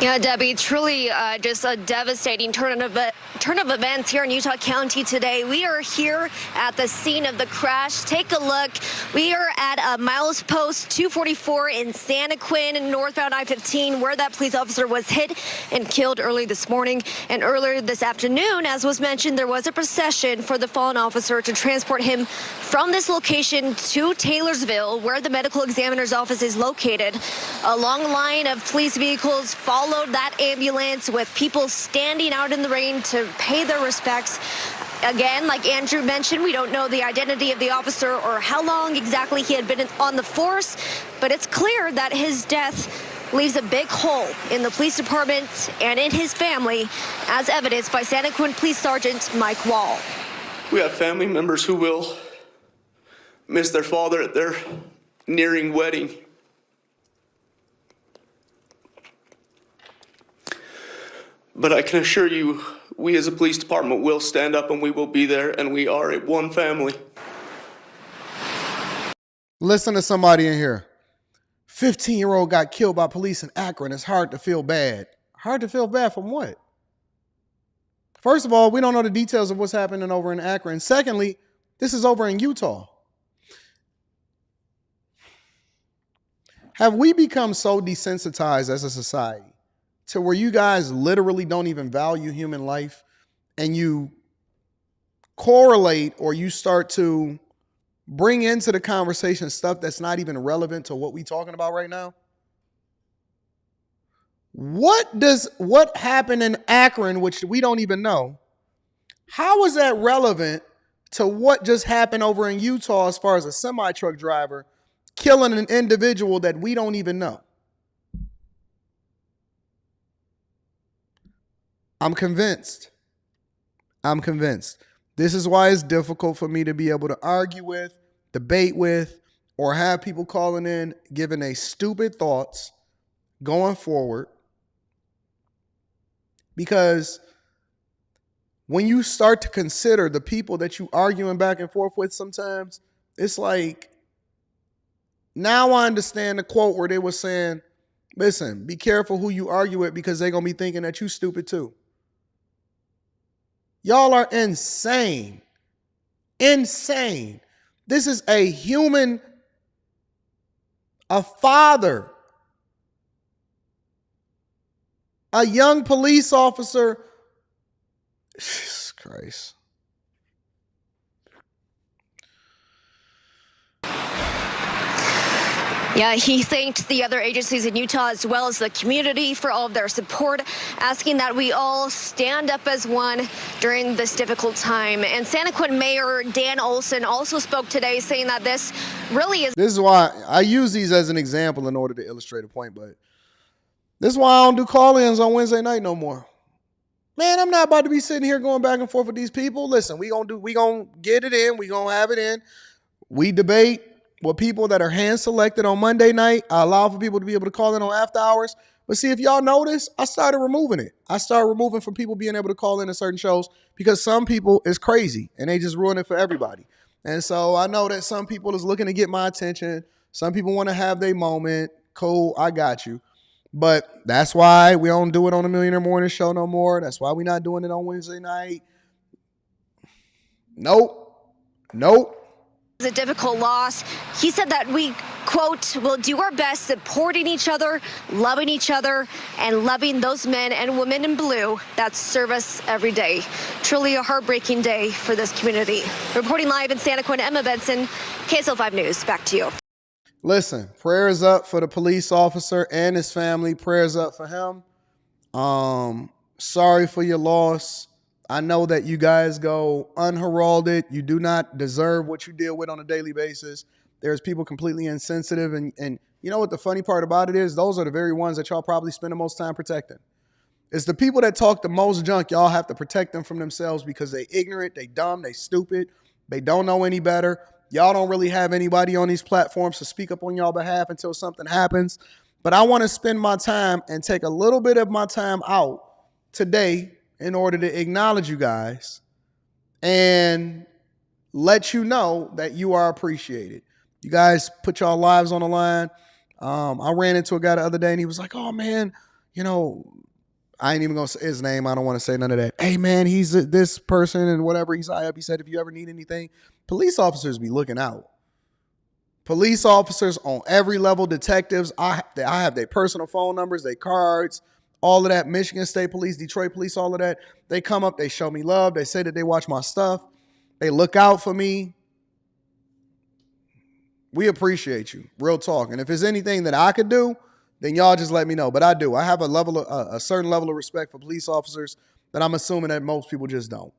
Yeah, Debbie, truly just a devastating turn of events here in Utah County today. We are here at the scene of the crash. Take a look. We are at milepost 244 in Santaquin, northbound I-15, where that police officer was hit and killed early this morning. And earlier this afternoon, as was mentioned, there was a procession for the fallen officer to transport him from this location to Taylorsville, where the medical examiner's office is located. A long line of police vehicles followed that ambulance, with people standing out in the rain to pay their respects. Again, like Andrew mentioned, we don't know the identity of the officer or how long exactly he had been on the force, but it's clear that his death leaves a big hole in the police department and in his family, as evidenced by Santaquin Police Sergeant Mike Wall. We have family members who will miss their father at their nearing wedding. But I can assure you, we as a police department will stand up and we will be there, and we are one family. Listen to somebody in here. 15-year-old got killed by police in Akron. It's hard to feel bad. Hard to feel bad from what? First of all, we don't know the details of what's happening over in Akron. Secondly, this is over in Utah. Have we become so desensitized as a society to where you guys literally don't even value human life, and you correlate, or you start to bring into the conversation stuff that's not even relevant to what we're talking about right now? What happened in Akron, which we don't even know? How is that relevant to what just happened over in Utah as far as a semi-truck driver killing an individual that we don't even know? I'm convinced. This is why it's difficult for me to be able to argue with, debate with, or have people calling in giving their stupid thoughts going forward. Because when you start to consider the people that you arguing back and forth with sometimes, it's like, now I understand the quote where they were saying, listen, be careful who you argue with, because they're going to be thinking that you stupid too. Y'all are insane. Insane. This is a human, a father, a young police officer. Jesus Christ. Yeah, he thanked the other agencies in Utah as well as the community for all of their support, asking that we all stand up as one during this difficult time. And Santaquin Mayor Dan Olson also spoke today, saying that this really is... This is why I use these as an example in order to illustrate a point, but this is why I don't do call-ins on Wednesday night no more. Man, I'm not about to be sitting here going back and forth with these people. Listen, we gonna get it in. We gonna have it in. We debate with people that are hand-selected on Monday night. I allow for people to be able to call in on after hours. But see, if y'all notice, I started removing it. I started removing from people being able to call in to certain shows, because some people is crazy and they just ruin it for everybody. And so I know that some people is looking to get my attention. Some people want to have their moment. Cool, I got you. But that's why we don't do it on the Millionaire Morning Show no more. That's why we're not doing it on Wednesday night. Nope. It's a difficult loss. He said that we, quote, will do our best supporting each other, loving each other, and loving those men and women in blue that serve us every day. Truly a heartbreaking day for this community. Reporting live in Santaquin, Emma Benson, KSL 5 News. Back to you. Listen, prayers up for the police officer and his family. Prayers up for him. Sorry for your loss. I know that you guys go unheralded. You do not deserve what you deal with on a daily basis. There's people completely insensitive. And you know what the funny part about it is? Those are the very ones that y'all probably spend the most time protecting. It's the people that talk the most junk. Y'all have to protect them from themselves, because they ignorant, they dumb, they stupid. They don't know any better. y'all don't really have anybody on these platforms to speak up on y'all behalf until something happens. But I want to spend my time and take a little bit of my time out today in order to acknowledge you guys and let you know that you are appreciated. You guys put y'all lives on the line. I ran into a guy the other day and he was like, oh man, you know, I ain't even going to say his name. I don't want to say none of that. Hey man, he's this person and whatever. He's high up. He said, if you ever need anything, police officers be looking out. Police officers on every level, detectives, I have their personal phone numbers, their cards, all of that. Michigan State Police, Detroit Police, all of that. They come up, they show me love. They say that they watch my stuff. They look out for me. We appreciate you. Real talk. And if there's anything that I could do, then y'all just let me know. But I do. I have a certain level of respect for police officers that I'm assuming that most people just don't.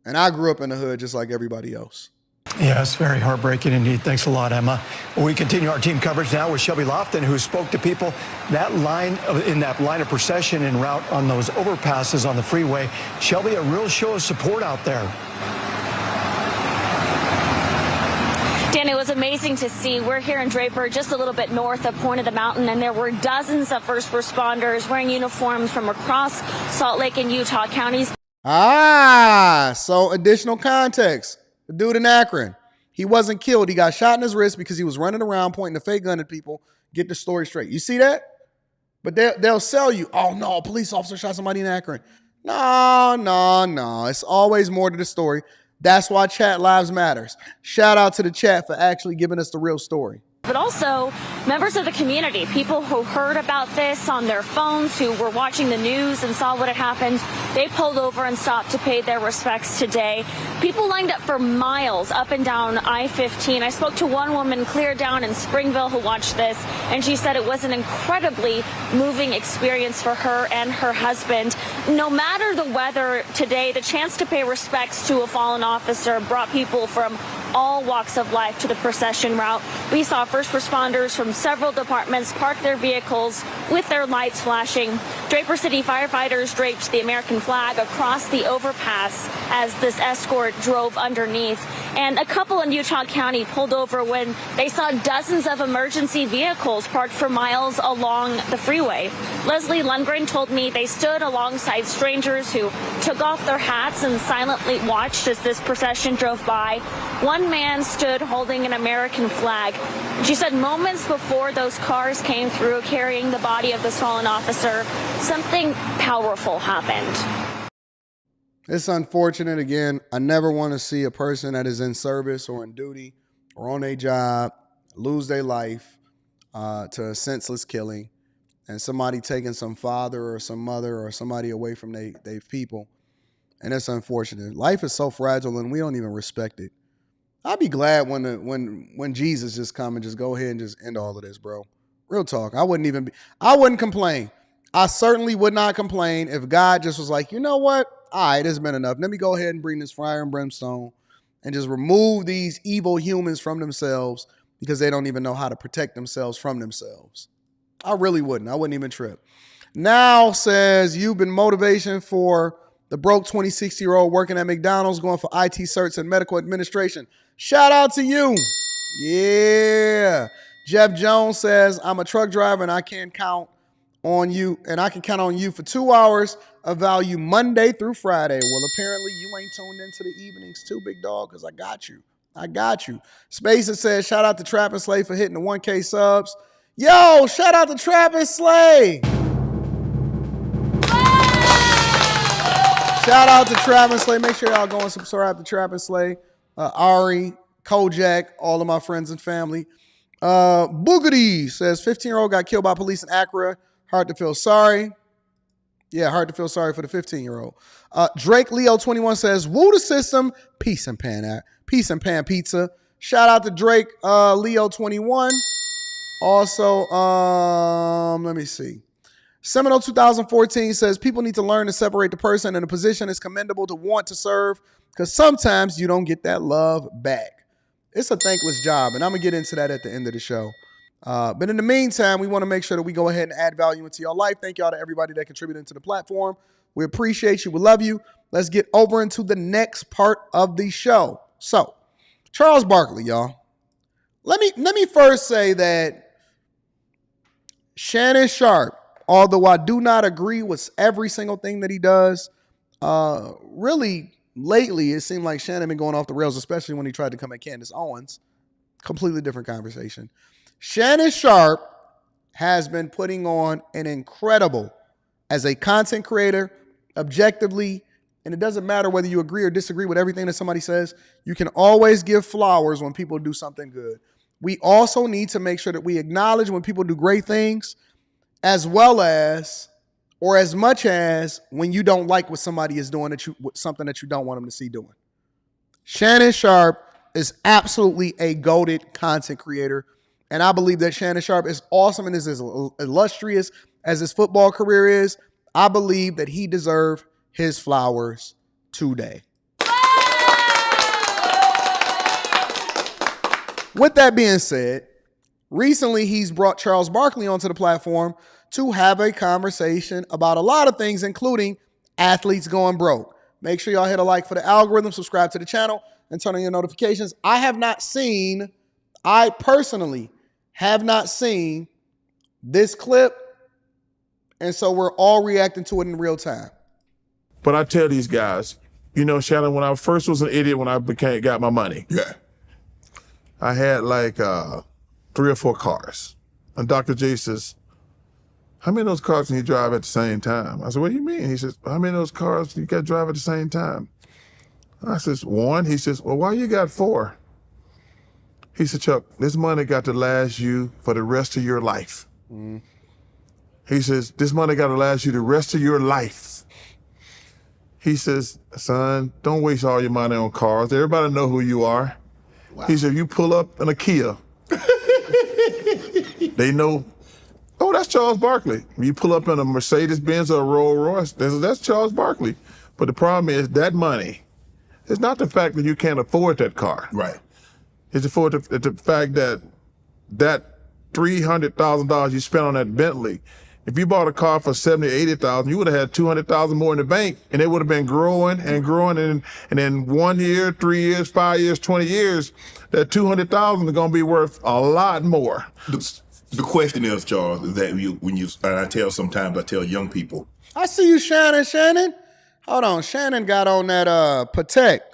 And I grew up in the hood just like everybody else. Yeah, it's very heartbreaking indeed. Thanks a lot, Emma. We continue our team coverage now with Shelby Lofton, who spoke to people in that line of procession en route on those overpasses on the freeway. Shelby, a real show of support out there. Dan, it was amazing to see. We're here in Draper, just a little bit north of Point of the Mountain, and there were dozens of first responders wearing uniforms from across Salt Lake and Utah counties. So additional context. The dude in Akron, he wasn't killed. He got shot in his wrist because he was running around pointing a fake gun at people. Get the story straight. You see that? But they'll sell you, oh no, a police officer shot somebody in Akron. No. It's always more to the story. That's why Chat Lives Matters. Shout out to the chat for actually giving us the real story. But also members of the community, people who heard about this on their phones, who were watching the news and saw what had happened. They pulled over and stopped to pay their respects today. People lined up for miles up and down I-15. I spoke to one woman clear down in Springville who watched this, and she said it was an incredibly moving experience for her and her husband. No matter the weather today, the chance to pay respects to a fallen officer brought people from all walks of life to the procession route. We saw first responders from several departments park their vehicles with their lights flashing. Draper City firefighters draped the American flag across the overpass as this escort drove underneath. And a couple in Utah County pulled over when they saw dozens of emergency vehicles parked for miles along the freeway. Leslie Lundgren told me they stood alongside strangers who took off their hats and silently watched as this procession drove by. One man stood holding an American flag. She said moments before those cars came through carrying the body of this fallen officer, something powerful happened. It's unfortunate. Again, I never want to see a person that is in service or in duty or on a job lose their life to a senseless killing and somebody taking some father or some mother or somebody away from their people. And it's unfortunate. Life is so fragile and we don't even respect it. I'd be glad when Jesus just come and just go ahead and just end all of this, bro. Real talk. I wouldn't complain. I certainly would not complain if God just was like, you know what? All right, it's been enough. Let me go ahead and bring this fire and brimstone and just remove these evil humans from themselves because they don't even know how to protect themselves from themselves. I really wouldn't. I wouldn't even trip. Now says you've been motivation for the broke 26-year-old working at McDonald's going for IT certs and medical administration. Shout out to you. Yeah. Jeff Jones says, I'm a truck driver and I can count on you for 2 hours of value Monday through Friday. Well, apparently you ain't tuned into the evenings too, big dog, because I got you. Spacer says, shout out to Trap and Slay for hitting the 1K subs. Yo, shout out to Trap and Slay. Shout out to Trap and Slay. Make sure y'all go and subscribe to Trap and Slay. Ari, Kojak, all of my friends and family. Boogity says 15-year-old got killed by police in Accra. Hard to feel sorry. Yeah, hard to feel sorry for the 15-year-old. Drake Leo 21 says, woo the system. Peace and pan pizza. Shout out to Drake Leo 21. Also, let me see. Seminole 2014 says people need to learn to separate the person in a position is commendable to want to serve because sometimes you don't get that love back. It's a thankless job, and I'm going to get into that at the end of the show. But in the meantime, we want to make sure that we go ahead and add value into your life. Thank y'all to everybody that contributed to the platform. We appreciate you. We love you. Let's get over into the next part of the show. So Charles Barkley, y'all. Let me first say that Shannon Sharpe, although I do not agree with every single thing that he does, really lately it seemed like Shannon been going off the rails, especially when he tried to come at Candace Owens. Completely different conversation. Shannon Sharpe has been putting on an incredible, as a content creator, objectively, and it doesn't matter whether you agree or disagree with everything that somebody says, you can always give flowers when people do something good. We also need to make sure that we acknowledge when people do great things, as well as, or as much as, when you don't like what somebody is doing, something that you don't want them to see doing. Shannon Sharpe is absolutely a goated content creator, and I believe that Shannon Sharpe is awesome and is as illustrious as his football career is. I believe that he deserves his flowers today. With that being said, recently he's brought Charles Barkley onto the platform to have a conversation about a lot of things, including athletes going broke. Make sure y'all hit a like for the algorithm, subscribe to the channel, and turn on your notifications. I personally have not seen this clip, and so we're all reacting to it in real time. But I tell these guys, you know, Shannon, when I first was an idiot, when I got my money, I had like 3 or 4 cars. And Dr. J says, how many of those cars can you drive at the same time? I said, what do you mean? He says, how many of those cars you got to drive at the same time? I says, 1. He says, well, why you got 4? He said, Chuck, this money got to last you for the rest of your life. He says, this money got to last you the rest of your life. He says, son, don't waste all your money on cars. Everybody know who you are. Wow. He said, if you pull up in a Kia, they know, oh, that's Charles Barkley. If you pull up in a Mercedes-Benz or a Rolls-Royce, that's Charles Barkley. But the problem is that money, it's not the fact that you can't afford that car. Right. It's the fact that $300,000 you spent on that Bentley, if you bought a car for $70,000, $80,000, you would have had $200,000 more in the bank, and it would have been growing and growing, and then 1 year, 3 years, 5 years, 20 years, that $200,000 is going to be worth a lot more. The question is, Charles, is that I tell young people. I see you, Shannon. Hold on, Shannon got on that Protect.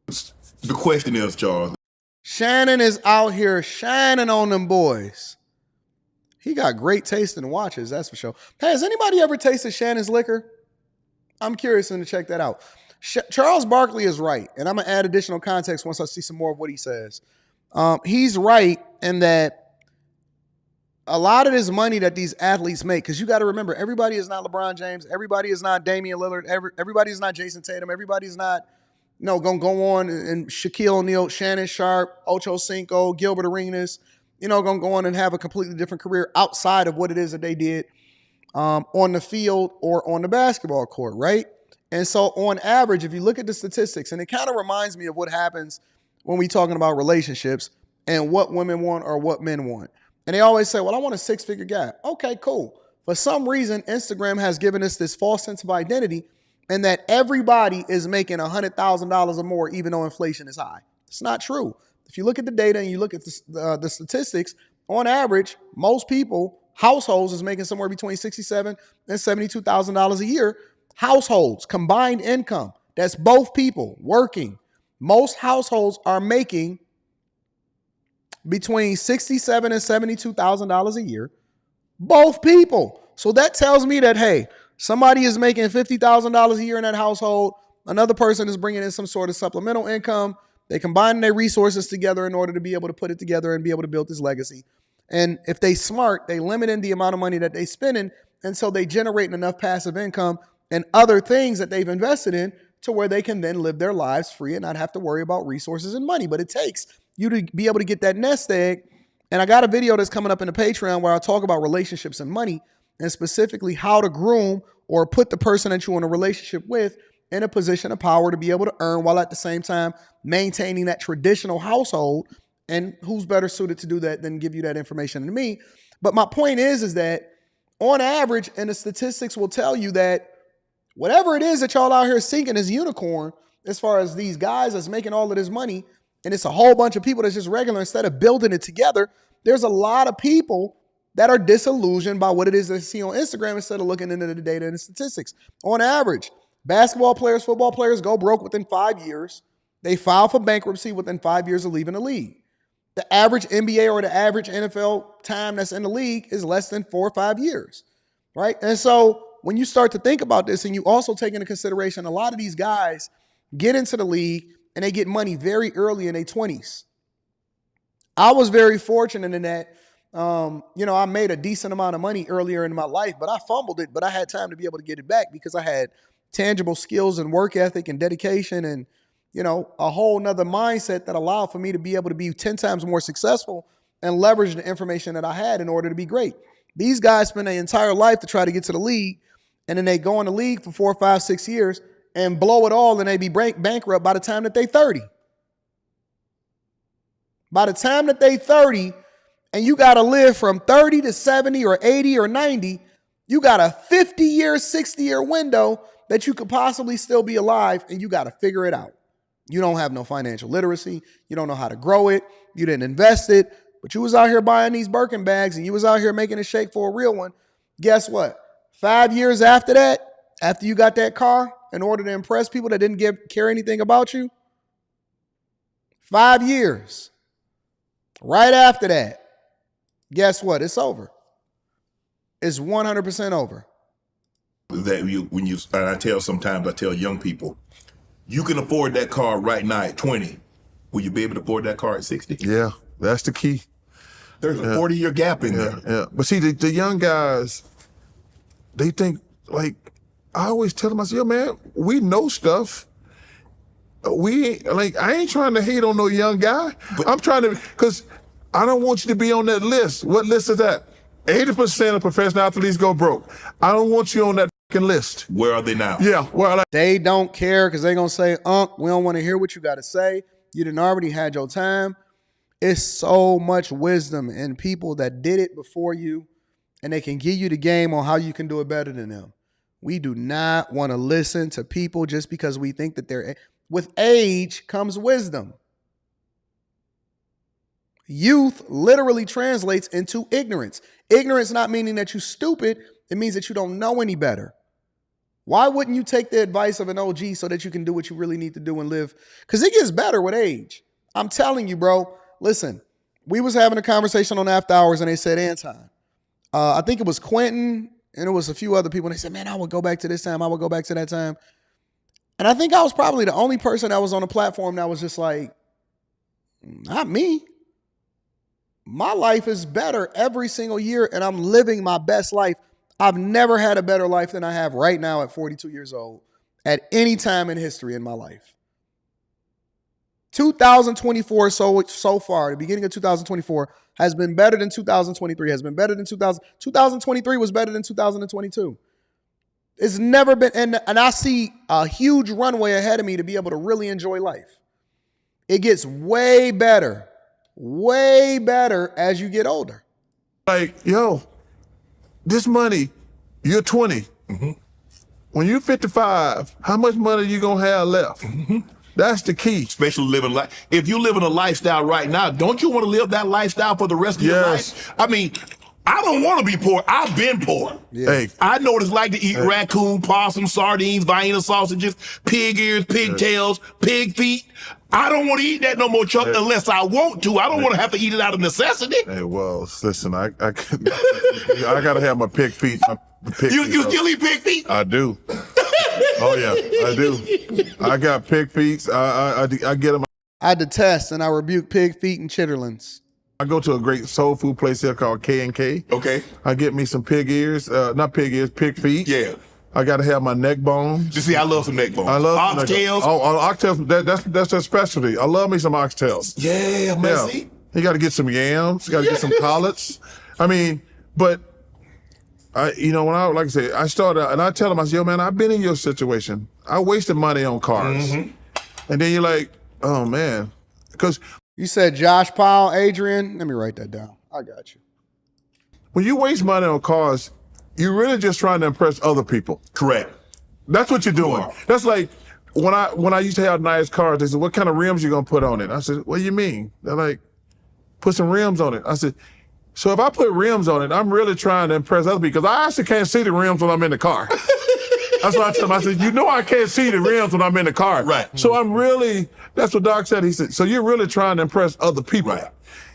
The question is, Charles. Shannon is out here shining on them boys. He got great taste in watches, that's for sure. Hey, has anybody ever tasted Shannon's liquor? I'm curious to check that out. Charles Barkley is right, and I'm going to add additional context once I see some more of what he says. He's right in that a lot of this money that these athletes make, because you got to remember, everybody is not LeBron James. Everybody is not Damian Lillard. Everybody is not Jason Tatum. Everybody's not going to go on and Shaquille O'Neal, Shannon Sharpe, Ocho Cinco, Gilbert Arenas, going to go on and have a completely different career outside of what it is that they did on the field or on the basketball court, right? And so on average, if you look at the statistics, and it kind of reminds me of what happens when we talking about relationships and what women want or what men want. And they always say, well, I want a 6-figure guy. Okay, cool. For some reason, Instagram has given us this false sense of identity and that everybody is making $100,000 or more, even though inflation is high. It's not true. If you look at the data and you look at the statistics, on average, most people, households, is making somewhere between $67,000 and $72,000 a year. Households, combined income, that's both people working. Most households are making between $67,000 and $72,000 a year. Both people. So that tells me that, hey, somebody is making $50,000 a year in that household. Another person is bringing in some sort of supplemental income. They combine their resources together in order to be able to put it together and be able to build this legacy. And if they smart, they limit in the amount of money that they spending until they generate enough passive income and other things that they've invested in to where they can then live their lives free and not have to worry about resources and money. But it takes you to be able to get that nest egg. And I got a video that's coming up in the Patreon where I talk about relationships and money, and specifically how to groom or put the person that you're in a relationship with in a position of power to be able to earn while at the same time maintaining that traditional household. And who's better suited to do that than give you that information than me? But my point is that on average, and the statistics will tell you that whatever it is that y'all out here seeking as unicorn, as far as these guys that's making all of this money, and it's a whole bunch of people that's just regular, instead of building it together, there's a lot of people that are disillusioned by what it is they see on Instagram instead of looking into the data and the statistics. On average, basketball players, football players go broke within 5 years. They file for bankruptcy within 5 years of leaving the league. The average NBA or the average NFL time that's in the league is less than 4 or 5 years, right? And so when you start to think about this, and you also take into consideration a lot of these guys get into the league and they get money very early in their 20s. I was very fortunate in that, I made a decent amount of money earlier in my life, but I fumbled it, but I had time to be able to get it back because I had tangible skills and work ethic and dedication and, a whole nother mindset that allowed for me to be able to be 10 times more successful and leverage the information that I had in order to be great. These guys spend their entire life to try to get to the league, and then they go in the league for 4, 5, 6 years and blow it all, and they be bankrupt by the time that they 30. By the time that they 30, and you got to live from 30 to 70 or 80 or 90, you got a 50-year, 60-year window that you could possibly still be alive, and you got to figure it out. You don't have no financial literacy. You don't know how to grow it. You didn't invest it, but you was out here buying these Birkin bags, and you was out here making a shake for a real one. Guess what? 5 years after that, after you got that car, in order to impress people that didn't care anything about you, 5 years. Right after that, guess what? It's over. It's 100% over. I tell young people, you can afford that car right now at 20. Will you be able to afford that car at 60? Yeah, that's the key. There's a 40-year gap in there. Yeah, but see, the young guys, they think, like, I always tell them, I say, yo, man, we know stuff. I ain't trying to hate on no young guy. But I'm trying to, because I don't want you to be on that list. What list is that? 80% of professional athletes go broke. I don't want you on that list. Where are they now? Yeah, well, they don't care because they're going to say, we don't want to hear what you got to say. You done already had your time. It's so much wisdom in people that did it before you, and they can give you the game on how you can do it better than them. We do not want to listen to people just because we think that with age comes wisdom. Youth literally translates into ignorance. Ignorance not meaning that you're stupid. It means that you don't know any better. Why wouldn't you take the advice of an OG so that you can do what you really need to do and live? Because it gets better with age. I'm telling you, bro. Listen, we was having a conversation on After Hours, and they said, Anton, I think it was Quentin, and it was a few other people, and they said, man, I would go back to this time. I would go back to that time. And I think I was probably the only person that was on the platform that was just like, not me. My life is better every single year, and I'm living my best life. I've never had a better life than I have right now at 42 years old at any time in history in my life. 2024 so far, the beginning of 2024, has been better than 2023, has been better than 2023 was better than 2022. It's never been, and I see a huge runway ahead of me to be able to really enjoy life. It gets way better as you get older. Like, yo, this money, you're 20. Mm-hmm. When you're 55, how much money you gonna have left? Mm-hmm. That's the key. Especially living life. If you're living a lifestyle right now, don't you want to live that lifestyle for the rest of your life? I mean, I don't want to be poor. I've been poor. Yeah. Hey, I know what it's like to eat raccoon, possum, sardines, Vienna sausages, pig ears, pigtails, pig feet. I don't want to eat that no more, Chuck, unless I want to. I don't want to have to eat it out of necessity. Hey, well, listen, I gotta have my pig feet. You still eat pig feet? I do. Oh yeah, I do. I got pig feet. I get them. I detest and I rebuke pig feet and chitterlings. I go to a great soul food place here called K&K. Okay. I get me some pig ears, not pig ears, pig feet. Yeah. I got to have my neck bones. You see, I love some neck bones. I love oxtails. Oxtails, that's their specialty. I love me some oxtails. Yeah, man. See? You got to get some yams. You got to get some collards. I mean, but I started, and I tell them, I say, yo, man, I've been in your situation. I wasted money on cars. Mm-hmm. And then you're like, oh, man. Because you said Josh Powell, Adrian. Let me write that down. I got you. When you waste money on cars, you're really just trying to impress other people. Correct. That's what you're doing. That's like when I used to have nice cars, they said, what kind of rims you gonna put on it? I said, what do you mean? They're like, put some rims on it. I said, so if I put rims on it, I'm really trying to impress other people, because I actually can't see the rims when I'm in the car. That's what I tell them. I said, you know I can't see the rims when I'm in the car. Right. So I'm really, that's what Doc said. He said, so you're really trying to impress other people. Right.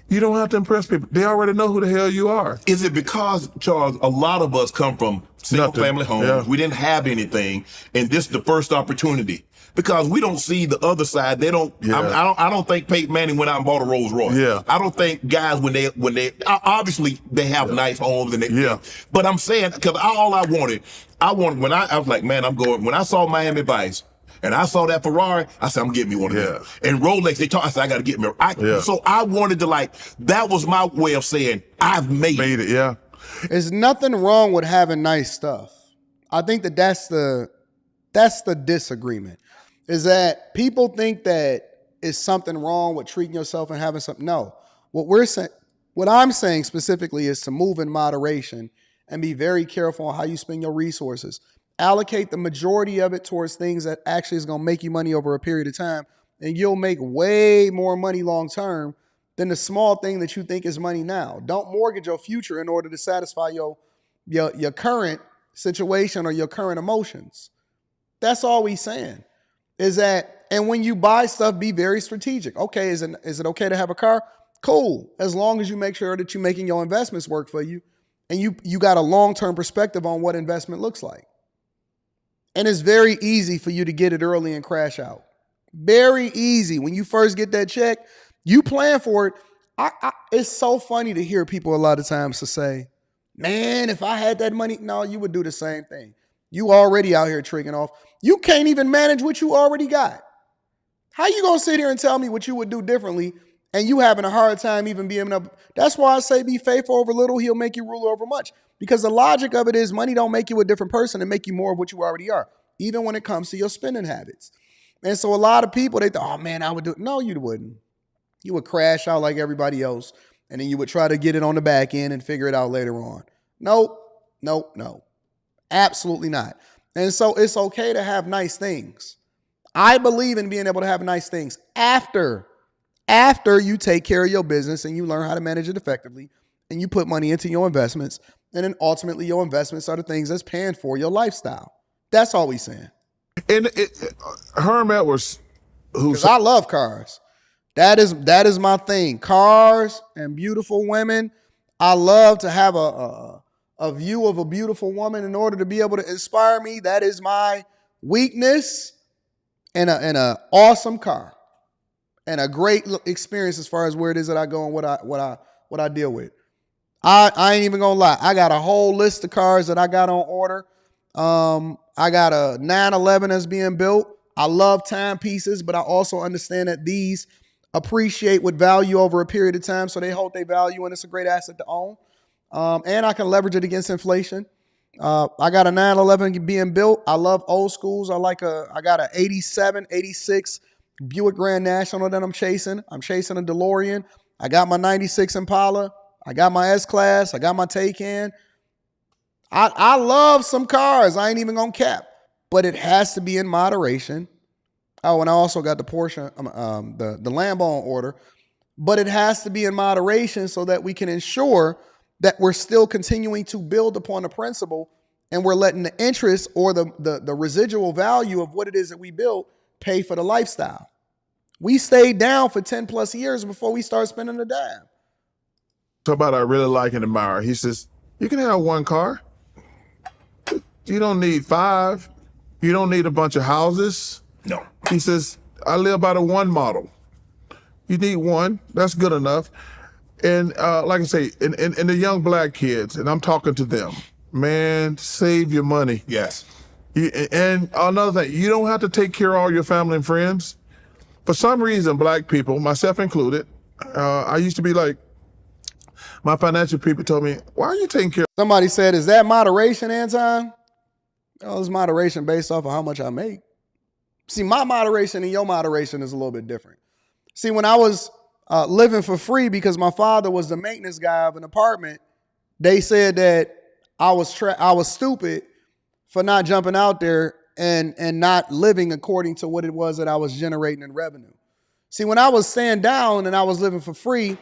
You don't have to impress people. They already know who the hell you are. Is it because, Charles, a lot of us come from single-family homes, Yeah. we didn't have anything, and this is the first opportunity? Because we don't see the other side. They don't. Yeah. I don't think Peyton Manning went out and bought a Rolls Royce. Yeah. I don't think guys when they obviously they have nice homes and they. Yeah. But I'm saying, because all I wanted when I was like, man, when I saw Miami Vice. And I saw that Ferrari, I said, I'm getting me one of them. And Rolex, I said, I got to get me. So I wanted to that was my way of saying, I've made it. Yeah. There's nothing wrong with having nice stuff. I think that's the disagreement, is that people think that it's something wrong with treating yourself and having something. No, what I'm saying specifically is to move in moderation and be very careful on how you spend your resources. Allocate the majority of it towards things that actually is going to make you money over a period of time, and you'll make way more money long term than the small thing that you think is money now. Don't mortgage your future in order to satisfy your current situation or your current emotions. That's all we saying is that, and when you buy stuff, be very strategic. Okay, is it okay to have a car? Cool, as long as you make sure that you're making your investments work for you, and you got a long-term perspective on what investment looks like. And it's very easy for you to get it early and crash out. Very easy. When you first get that check, you plan for it. It's so funny to hear people a lot of times to say, man, if I had that money, no, you would do the same thing. You already out here tricking off. You can't even manage what you already got. How you gonna sit here and tell me what you would do differently and you having a hard time even being able to? That's why I say be faithful over little, he'll make you ruler over much. Because the logic of it is money don't make you a different person and make you more of what you already are, even when it comes to your spending habits. And so a lot of people, they thought, oh man, I would do it. No, you wouldn't. You would crash out like everybody else, and then you would try to get it on the back end and figure it out later on. Nope. Absolutely not. And so it's okay to have nice things. I believe in being able to have nice things after you take care of your business and you learn how to manage it effectively and you put money into your investments. And then ultimately your investments are the things that's paying for your lifestyle. That's all we saying. And Herm Edwards, because I love cars. That is my thing. Cars and beautiful women. I love to have a view of a beautiful woman in order to be able to inspire me. That is my weakness. And a awesome car. And a great experience as far as where it is that I go and what I deal with. I ain't even gonna lie. I got a whole list of cars that I got on order. I got a 911 that's being built. I love timepieces, but I also understand that these appreciate with value over a period of time, so they hold their value, and it's a great asset to own. And I can leverage it against inflation. I got a 911 being built. I love old schools. I got a 87, 86 Buick Grand National that I'm chasing. I'm chasing a DeLorean. I got my 96 Impala. I got my S-Class. I got my Taycan. I love some cars. I ain't even gonna cap. But it has to be in moderation. Oh, and I also got the Porsche, the Lambo on order. But it has to be in moderation so that we can ensure that we're still continuing to build upon the principle and we're letting the interest or the residual value of what it is that we build pay for the lifestyle. We stayed down for 10 plus years before we start spending a dime. Somebody I really like and admire, he says, you can have one car. You don't need 5. You don't need a bunch of houses. No. He says, I live by the one model. You need one, that's good enough. And like I say, and the young black kids, and I'm talking to them, man, save your money. Yes. And another thing, you don't have to take care of all your family and friends. For some reason, black people, myself included, I used to be like, my financial people told me, why are you taking care of? Somebody said, is that moderation, Anton? Oh, it's moderation based off of how much I make. See, my moderation and your moderation is a little bit different. See, when I was living for free because my father was the maintenance guy of an apartment, they said that I was stupid for not jumping out there and not living according to what it was that I was generating in revenue. See, when I was staying down and I was living for free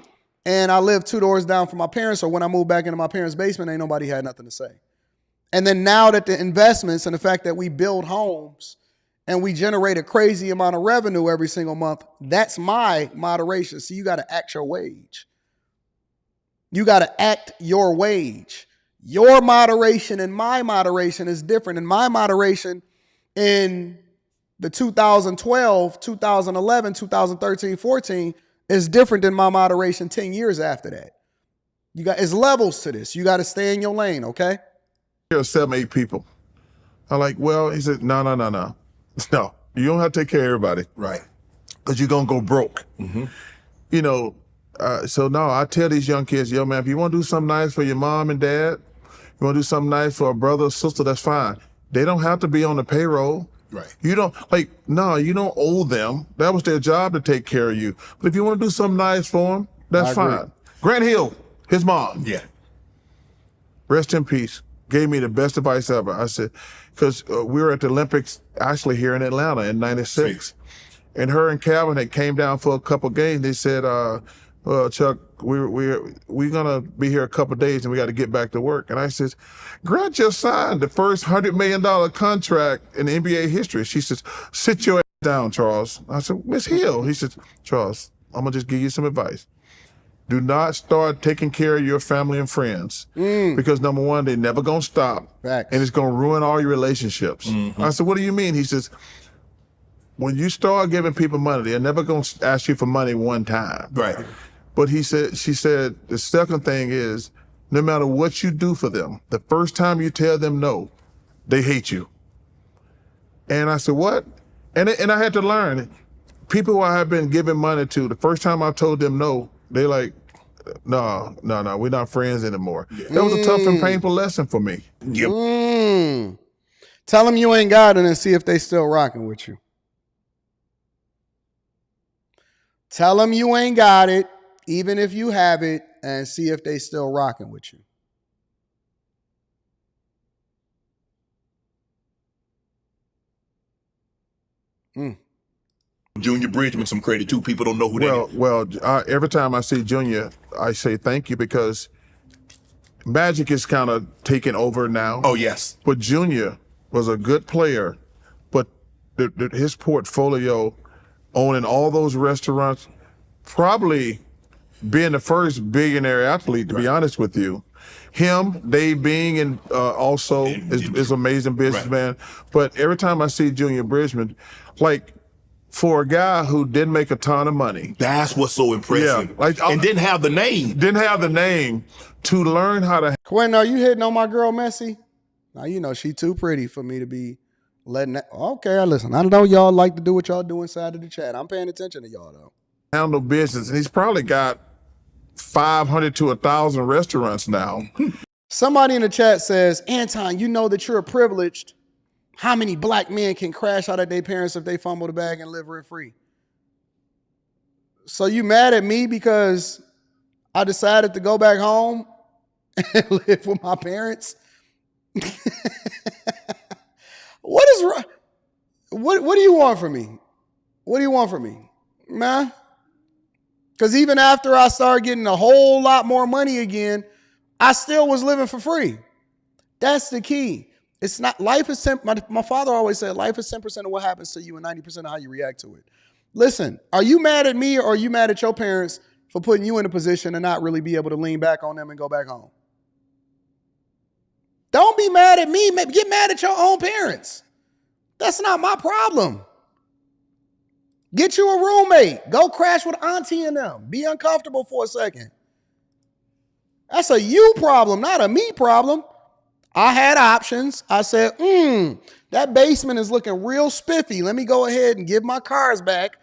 and I lived 2 doors down from my parents, or when I moved back into my parents' basement, ain't nobody had nothing to say. And then now that the investments and the fact that we build homes and we generate a crazy amount of revenue every single month, that's my moderation. See, you got to act your wage. You got to act your wage. Your moderation and my moderation is different. And my moderation in the 2012, 2011, 2013, 14 is different than my moderation 10 years after that. It's levels to this. You got to stay in your lane, okay? There are 7, 8 people. I'm like, well, he said, no. No, you don't have to take care of everybody. Right. Because you're going to go broke. Mm-hmm. You know, so no, I tell these young kids, yo, man, if you want to do something nice for your mom and dad, you want to do something nice for a brother or sister, that's fine. They don't have to be on the payroll. Right. You don't, you don't owe them. That was their job to take care of you. But if you want to do something nice for them, that's fine. Grant Hill, his mom. Yeah. Rest in peace. Gave me the best advice ever. I said, because we were at the Olympics actually here in Atlanta in '96. And her and Calvin had came down for a couple games. They said, well, Chuck, we're gonna be here a couple days and we got to get back to work. And I said, Grant just signed the first $100 million contract in NBA history. She says, sit your ass down, Charles. I said, Miss Hill. He said, Charles, I'm gonna just give you some advice. Do not start taking care of your family and friends because number one, they're never gonna stop. Facts. And it's gonna ruin all your relationships. Mm-hmm. I said, what do you mean? He says, when you start giving people money, they're never gonna ask you for money one time. Right. But she said, the second thing is, no matter what you do for them, the first time you tell them no, they hate you. And I said, what? And I had to learn, people who I have been giving money to, the first time I told them no, they like, no, we're not friends anymore. Yeah. That was a tough and painful lesson for me. Yep. Tell them you ain't got it and see if they still rocking with you. Tell them you ain't got it, even if you have it, and see if they still rocking with you. Junior Bridgman, some credit too. People don't know who that is. Well, every time I see Junior, I say thank you because Magic is kind of taking over now. Oh, yes. But Junior was a good player, but his portfolio, owning all those restaurants, probably being the first billionaire athlete, to be honest with you. Him, Dave Bing, and also is amazing businessman. Right. But every time I see Junior Bridgman, like, for a guy who didn't make a ton of money. That's what's so impressive. Yeah, and didn't have the name. Didn't have the name to learn how to. Quentin, are you hitting on my girl Messi? Now, you know, she too pretty for me to be letting that. Okay, listen, I know y'all like to do what y'all do inside of the chat. I'm paying attention to y'all, though. Handle business. And he's probably got 500 to 1,000 restaurants now. Somebody in the chat says, Anton, you know that you're privileged. How many black men can crash out at their parents if they fumble the bag and live rent free? So you mad at me because I decided to go back home and live with my parents? What is wrong? What do you want from me? What do you want from me, man? Because even after I started getting a whole lot more money again, I still was living for free. That's the key. It's not, life is 10, my father always said, life is 10% of what happens to you and 90% of how you react to it. Listen, are you mad at me or are you mad at your parents for putting you in a position to not really be able to lean back on them and go back home? Don't be mad at me. Get mad at your own parents. That's not my problem. Get you a roommate. Go crash with auntie and them. Be uncomfortable for a second. That's a you problem, not a me problem. I had options. I said, that basement is looking real spiffy. Let me go ahead and give my cars back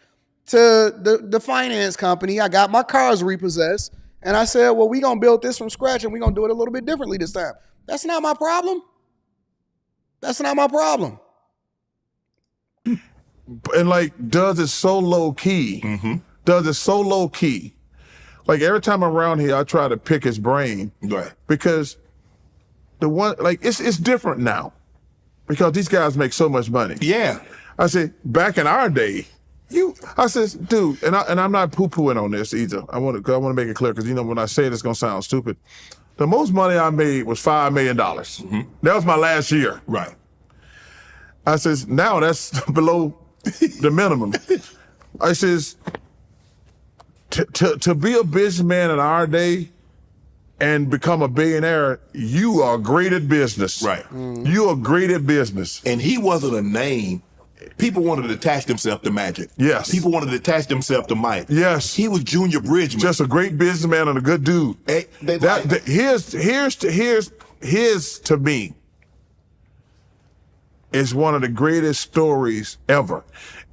to the finance company. I got my cars repossessed. And I said, well, we're going to build this from scratch and we're going to do it a little bit differently this time. That's not my problem. That's not my problem. And like, does it so low key. Mm-hmm. Does it so low key. Like every time I'm around here, I try to pick his brain. Right. Because the one, like, it's different now. because these guys make so much money. Yeah. I said, back in our day, I says, dude, and I'm not poo-pooing on this either. I want to make it clear, because when I say it, it's gonna sound stupid. The most money I made was $5 million. Mm-hmm. That was my last year. Right. I says, now that's below the minimum. I says, to be a businessman in our day and become a billionaire, you are great at business. Right. You are great at business. And he wasn't a name. People wanted to attach themselves to Magic. Yes. People wanted to attach themselves to Mike. Yes. He was Junior Bridgman. Just a great businessman and a good dude. Here's to me is one of the greatest stories ever.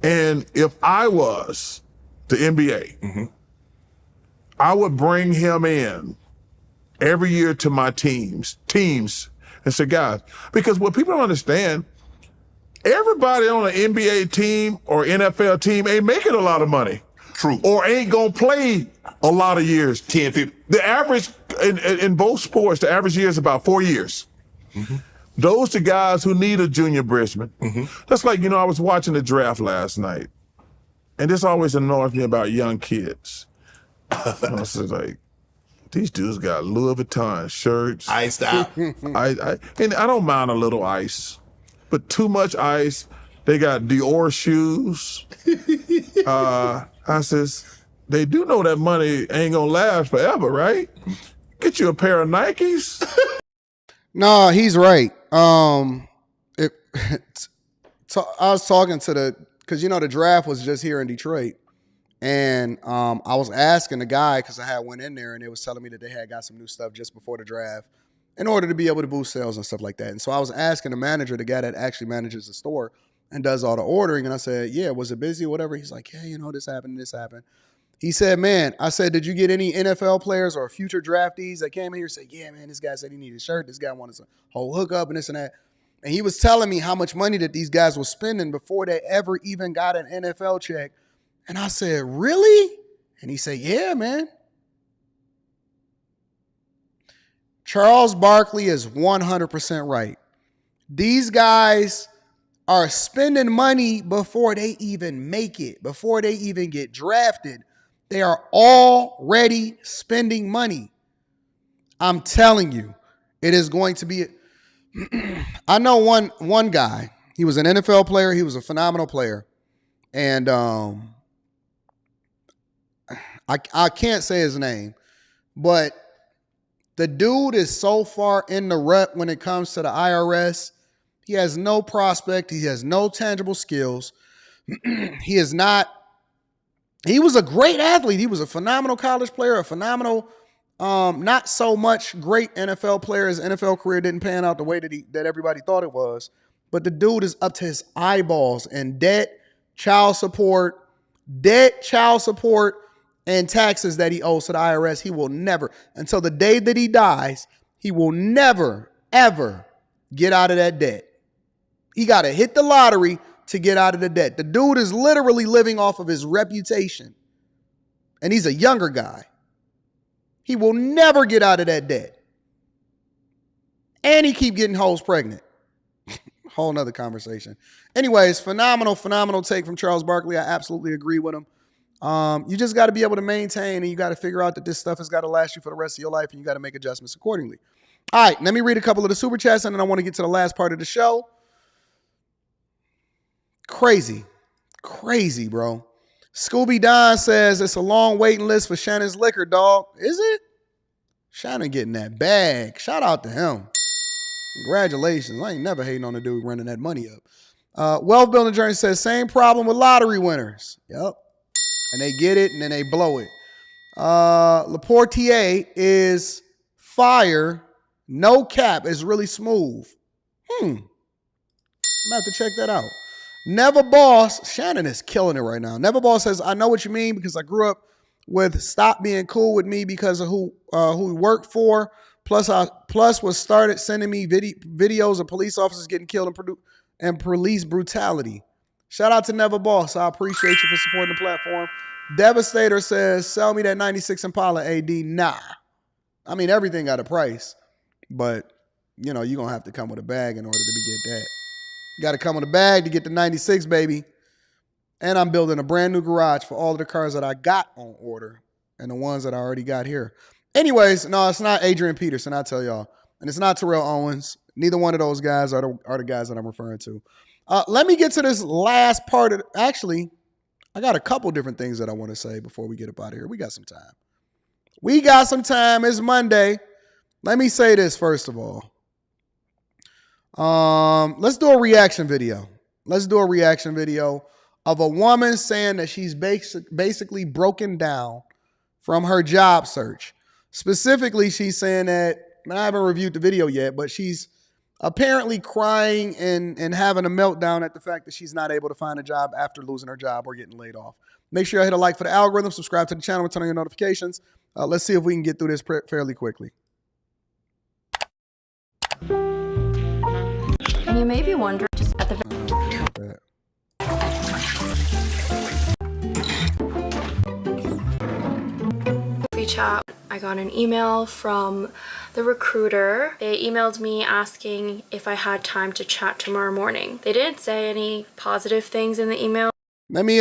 And if I was the NBA, I would bring him in every year to my teams, and say, guys, because what people don't understand, everybody on an NBA team or NFL team ain't making a lot of money. True. Or ain't gonna play a lot of years. 10, 15. The average, in both sports, the average year is about 4 years. Those are guys who need a Junior Bridgman. That's like, I was watching the draft last night, and this always annoys me about young kids. I was like, these dudes got Louis Vuitton shirts. Iced out. And I don't mind a little ice, but too much ice. They got Dior shoes. I says, they do know that money ain't gonna last forever, right? Get you a pair of Nikes. No, he's right. I was talking to because the draft was just here in Detroit. And I was asking the guy, because I had went in there and they was telling me that they had got some new stuff just before the draft in order to be able to boost sales and stuff like that. And so I was asking the manager, the guy that actually manages the store and does all the ordering. And I said, yeah, was it busy or whatever? He's like, yeah, this happened, this happened. He said, man, I said, did you get any NFL players or future draftees that came in here and said, yeah, man, this guy said he needed a shirt. This guy wanted a whole hookup and this and that. And he was telling me how much money that these guys were spending before they ever even got an NFL check. And I said, really? And he said, yeah, man. Charles Barkley is 100% right. These guys are spending money before they even make it, before they even get drafted. They are already spending money. I'm telling you, it is going to be. I know one guy. He was an NFL player. He was a phenomenal player. And I can't say his name, but the dude is so far in the rut when it comes to the IRS. He has no prospect. He has no tangible skills. He was a great athlete. He was a phenomenal college player, a phenomenal, not so much great NFL player. His NFL career didn't pan out the way that everybody thought it was. But the dude is up to his eyeballs in debt, child support, and taxes that he owes to the IRS. He will never, until the day that he dies, he will never, ever get out of that debt. He got to hit the lottery to get out of the debt. The dude is literally living off of his reputation. And he's a younger guy. He will never get out of that debt. And he keep getting hoes pregnant. Whole nother conversation. Anyways, phenomenal take from Charles Barkley. I absolutely agree with him. You just got to be able to maintain, and you got to figure out that this stuff has got to last you for the rest of your life, and you got to make adjustments accordingly. All right, let me read a couple of the super chats, and then I want to get to the last part of the show. Crazy, bro. Scooby Don says it's a long waiting list for Shannon's liquor, dog. Is it? Shannon getting that bag. Shout out to him. Congratulations. I ain't never hating on the dude running that money up. Wealth Building Journey says same problem with lottery winners. Yep. And they get it and then they blow it. Laportier is fire. No cap. It's really smooth. I'm about to check that out. Never Boss. Shannon is killing it right now. Never Boss says, I know what you mean because I grew up with stop being cool with me because of who we worked for. Plus was started sending me videos of police officers getting killed and police brutality. Shout out to Never Boss. I appreciate you for supporting the platform. Devastator says, sell me that 96 Impala AD. Nah. I mean, everything got a price. But, you're going to have to come with a bag in order to get that. Got to come with a bag to get the 96, baby. And I'm building a brand new garage for all of the cars that I got on order and the ones that I already got here. Anyways, no, it's not Adrian Peterson, I tell y'all. And it's not Terrell Owens. Neither one of those guys are the guys that I'm referring to. Let me get to this last part of actually, I got a couple different things that I want to say before we get up out of here. We got some time. It's Monday. Let me say this first of all. Let's do a reaction video. Of a woman saying that she's basically broken down from her job search. Specifically, she's saying that, I haven't reviewed the video yet, but she's apparently crying and having a meltdown at the fact that she's not able to find a job after losing her job or getting laid off. Make sure you hit a like for the algorithm, subscribe to the channel, and turn on your notifications. Let's see if we can get through this fairly quickly. And you may be wondering, just at the chat, I got an email from the recruiter. They emailed me asking if I had time to chat tomorrow morning. They didn't say any positive things in the email. Let me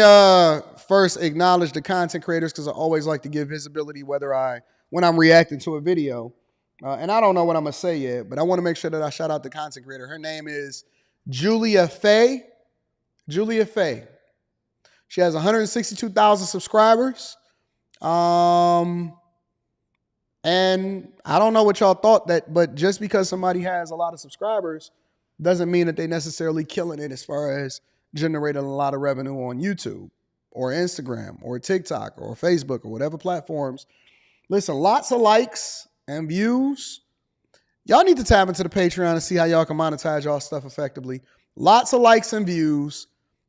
first acknowledge the content creators because I always like to give visibility when I'm reacting to a video. And I don't know what I'm going to say yet, but I want to make sure that I shout out the content creator. Her name is Julia Faye. Julia Faye. She has 162,000 subscribers. And I don't know what y'all thought but just because somebody has a lot of subscribers doesn't mean that they necessarily killing it as far as generating a lot of revenue on YouTube or Instagram or TikTok or Facebook or whatever platforms. Listen, lots of likes and views. Y'all need to tap into the Patreon and see how y'all can monetize y'all stuff effectively. Lots of likes and views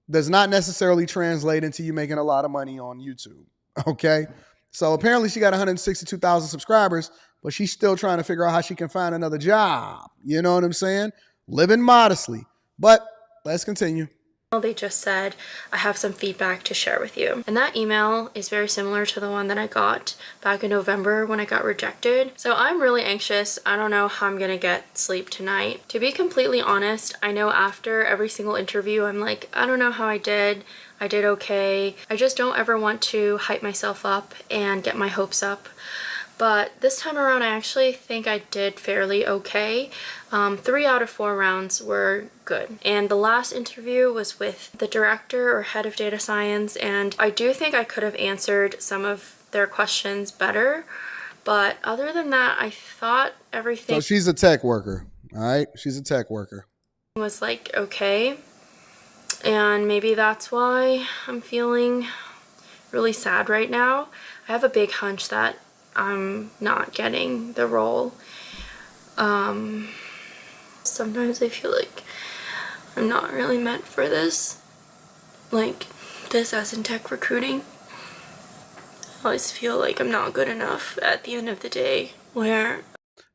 does not necessarily translate into you making a lot of money on YouTube. Okay? So apparently she got 162,000 subscribers, but she's still trying to figure out how she can find another job. You know what I'm saying? Living modestly. But let's continue. They just said, I have some feedback to share with you. And that email is very similar to the one that I got back in November when I got rejected. So I'm really anxious. I don't know how I'm gonna get sleep tonight. To be completely honest, I know after every single interview, I'm like, I don't know how I did. I did okay. I just don't ever want to hype myself up and get my hopes up. But this time around, I actually think I did fairly okay. 3 out of 4 rounds were good. And the last interview was with the director or head of data science, and I do think I could have answered some of their questions better. But other than that, I thought everything... So she's a tech worker, all right? She's a tech worker. ...was like, okay. And maybe that's why I'm feeling really sad right now. I have a big hunch that I'm not getting the role. Sometimes I feel like I'm not really meant for this. Like, this as in tech recruiting. I always feel like I'm not good enough at the end of the day, where...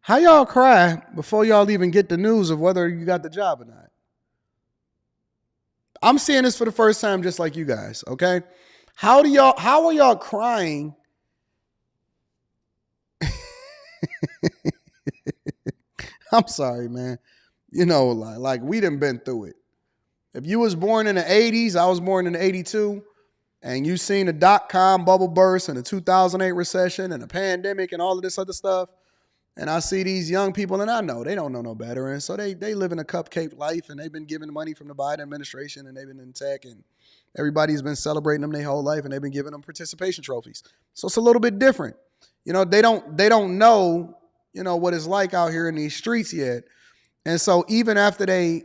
How y'all cry before y'all even get the news of whether you got the job or not? I'm seeing this for the first time just like you guys, okay? How are y'all crying? I'm sorry, man. You know, like we done been through it. If you was born in the 80s, I was born in the 82, and you seen the dot-com bubble burst and the 2008 recession and the pandemic and all of this other stuff, and I see these young people, and I know they don't know no better, and so they live in a cupcake life, and they've been given money from the Biden administration, and they've been in tech, and everybody's been celebrating them their whole life, and they've been giving them participation trophies. So it's a little bit different. You know, they don't know, you know, what it's like out here in these streets yet. And so even after they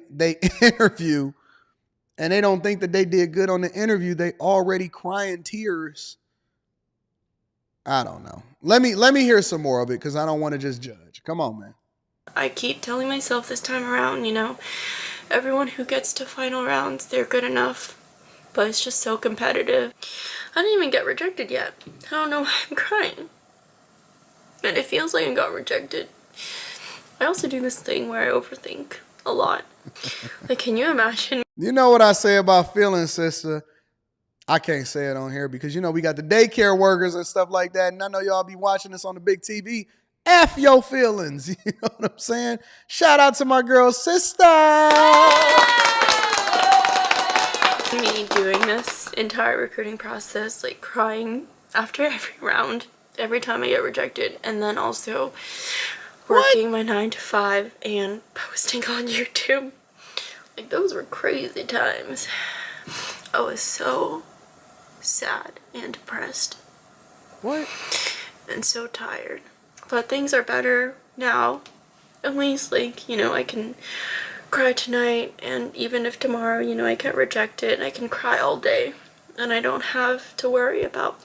interview and they don't think that they did good on the interview, they already crying tears. I don't know. Let me hear some more of it because I don't want to just judge. Come on, man. I keep telling myself this time around, you know, everyone who gets to final rounds, they're good enough. But it's just so competitive. I didn't even get rejected yet. I don't know why I'm crying. And it feels like I got rejected. I also do this thing where I overthink a lot. Like, can you imagine? You know what I say about feelings, sister? I can't say it on here because, you know, we got the daycare workers and stuff like that. And I know y'all be watching this on the big TV. F your feelings. You know what I'm saying? Shout out to my girl, sister. me doing this entire recruiting process, like crying after every round, every time I get rejected, and then also working my 9 to 5 and posting on YouTube. Like, those were crazy times. I was so sad and depressed. What? And so tired. But things are better now. At least, like, you know, I can cry tonight, and even if tomorrow, you know, I get rejected, I can cry all day. And I don't have to worry about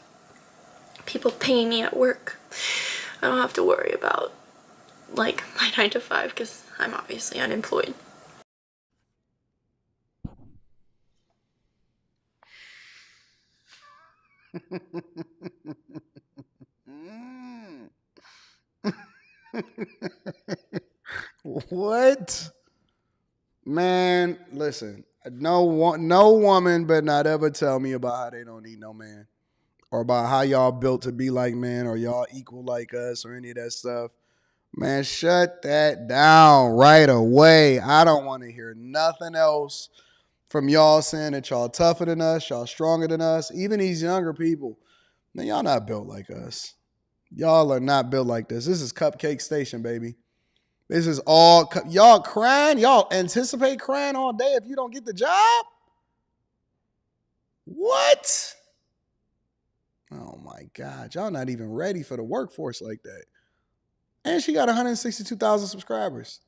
people paying me at work. I don't have to worry about, like, my 9 to 5 because I'm obviously unemployed. What? Man, listen. No woman better not ever tell me about how they don't need no man, or about how y'all built to be like men, or y'all equal like us, or any of that stuff. Man, shut that down right away. I don't want to hear nothing else from y'all saying that y'all tougher than us, y'all stronger than us. Even these younger people, man, y'all not built like us. Y'all are not built like this. This is Cupcake Station, baby. This is all, y'all crying. Y'all anticipate crying all day if you don't get the job? What? Oh my God. Y'all not even ready for the workforce like that. And she got 162,000 subscribers.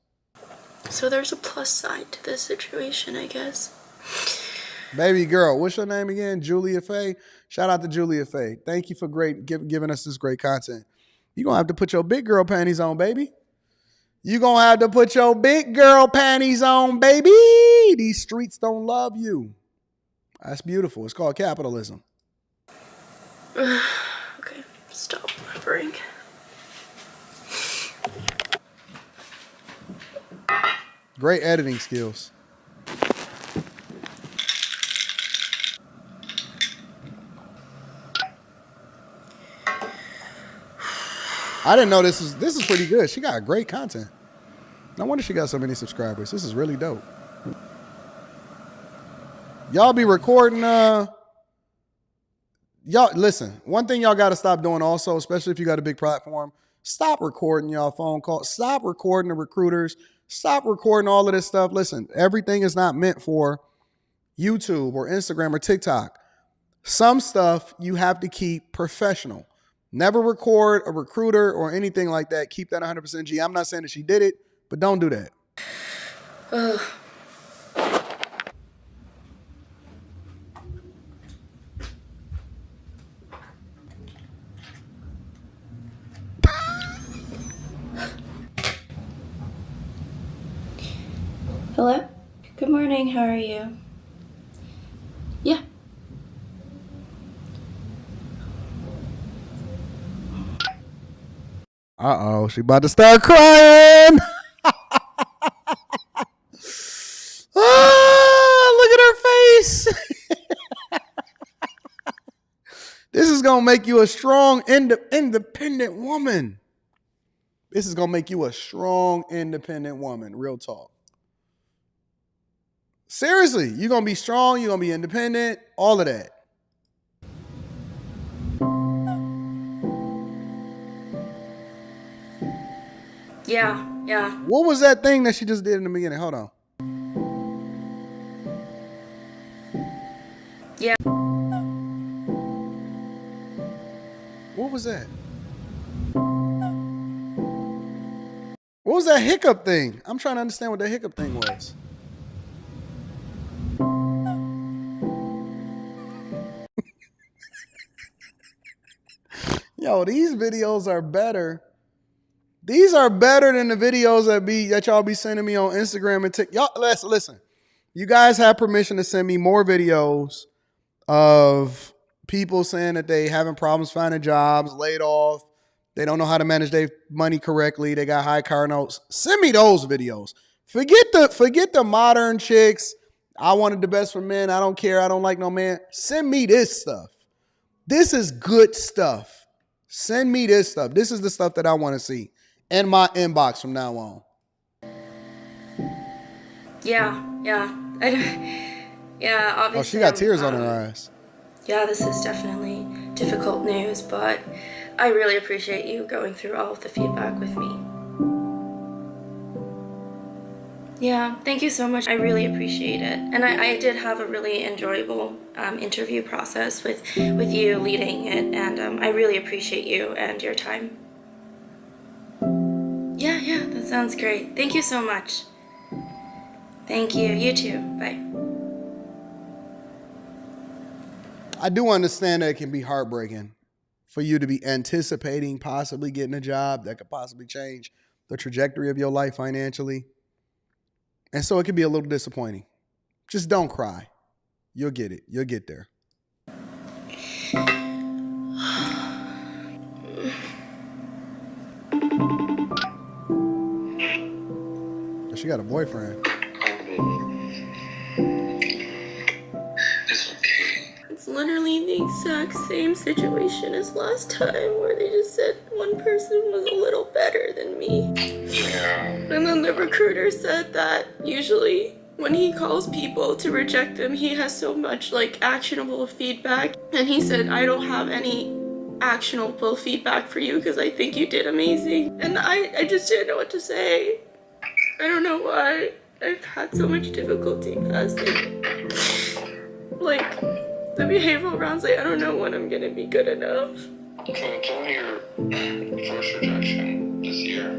So there's a plus side to this situation, I guess. Baby girl, what's your name again? Julia Faye. Shout out to Julia Faye. Thank you for giving us this great content. You're going to have to put your big girl panties on, baby. You're going to have to put your big girl panties on, baby. These streets don't love you. That's beautiful. It's called capitalism. Okay, stop whimpering. Great editing skills. I didn't know this is pretty good. She got great content. No wonder she got so many subscribers. This is really dope. Y'all be recording, y'all listen, one thing y'all got to stop doing also, especially if you got a big platform, stop recording y'all phone calls. Stop recording the recruiters. Stop recording all of this stuff. Listen, everything is not meant for YouTube or Instagram or TikTok. Some stuff you have to keep professional. Never record a recruiter or anything like that. Keep that 100% G. I'm not saying that she did it, but don't do that. Hello? Good morning, how are you? Yeah. Uh-oh, she about to start crying. Look at her face. This is going to make you a strong, independent woman. This is going to make you a strong, independent woman. Real talk. Seriously, you're going to be strong. You're going to be independent. All of that. Yeah. What was that thing that she just did in the beginning? Hold on. Yeah. What was that? What was that hiccup thing? I'm trying to understand what that hiccup thing was. Yo, these videos are better. These are better than the videos that y'all be sending me on Instagram and TikTok. Y'all, listen. You guys have permission to send me more videos of people saying that they having problems finding jobs, laid off, they don't know how to manage their money correctly, they got high car notes. Send me those videos. Forget the modern chicks. I wanted the best for men. I don't care. I don't like no man. Send me this stuff. This is good stuff. Send me this stuff. This is the stuff that I want to see in my inbox from now on. Yeah. Yeah, obviously. Oh, she got tears on her eyes. Yeah, this is definitely difficult news, but I really appreciate you going through all of the feedback with me. Yeah, thank you so much. I really appreciate it. And I did have a really enjoyable interview process with you leading it, and I really appreciate you and your time. Yeah, that sounds great. Thank you so much. Thank you. You too. Bye. I do understand that it can be heartbreaking for you to be anticipating possibly getting a job that could possibly change the trajectory of your life financially. And so it can be a little disappointing. Just don't cry. You'll get it. You'll get there. She got a boyfriend. It's literally the exact same situation as last time, where they just said one person was a little better than me. Yeah. And then the recruiter said that usually when he calls people to reject them, he has so much like actionable feedback. And he said, I don't have any actionable feedback for you because I think you did amazing. And I just didn't know what to say. I don't know why I've had so much difficulty passing. Like, the behavioral rounds, like, I don't know when I'm gonna be good enough. So it's only your first rejection this year.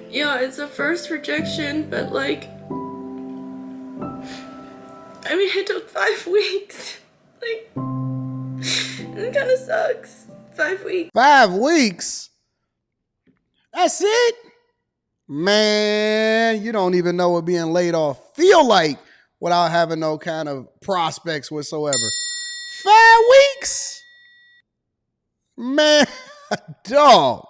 Yeah, it's a first rejection, but like, I mean, it took 5 weeks. Like, it kind of sucks. 5 weeks. 5 weeks? That's it? Man, you don't even know what being laid off feel like without having no kind of prospects whatsoever. 5 weeks? Man, dog.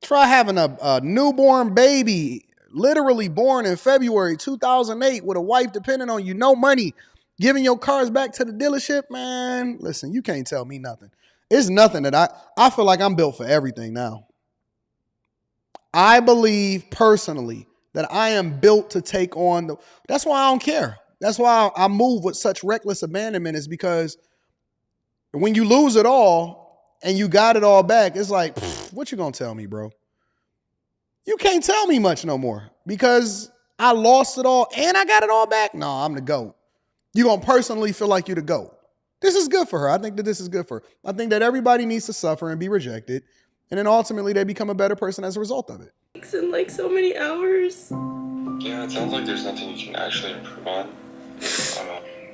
Try having a newborn baby, literally born in February 2008 with a wife depending on you, no money, giving your cars back to the dealership. Man, listen, you can't tell me nothing. It's nothing that I feel like I'm built for everything now. I believe personally that I am built to take on that's why I don't care. That's why I move with such reckless abandonment, is because when you lose it all and you got it all back, it's like, what you gonna tell me, bro? You can't tell me much no more because I lost it all and I got it all back. No, I'm the GOAT. You gonna personally feel like you're the GOAT. This is good for her. I think that this is good for her. I think that everybody needs to suffer and be rejected. And then ultimately they become a better person as a result of it. In like so many hours. Yeah, it sounds like there's nothing you can actually improve on.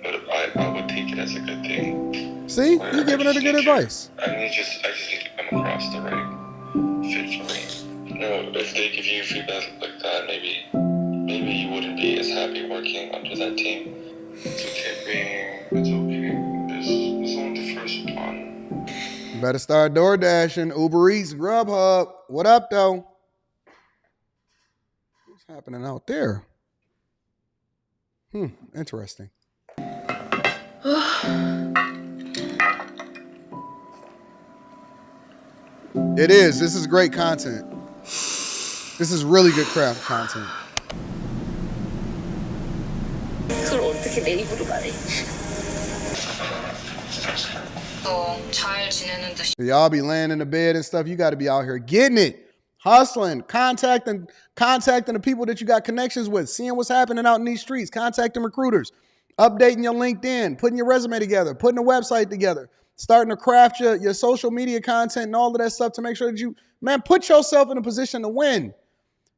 But I would take it as a good thing. See, you're giving her the good advice. I just need to come across the right fit for me. You know, if they give you feedback like that, maybe you wouldn't be as happy working under that team. It's okay. It's only the first one. You better start door dashing, Uber Eats, Grubhub. What up, though? What's happening out there? Interesting. It is. This is great content. This is really good craft content. Y'all be laying in the bed and stuff. You got to be out here getting it, hustling, contacting the people that you got connections with, seeing what's happening out in these streets, contacting recruiters, updating your LinkedIn, putting your resume together, putting a website together, starting to craft your social media content and all of that stuff to make sure that you, man, put yourself in a position to win.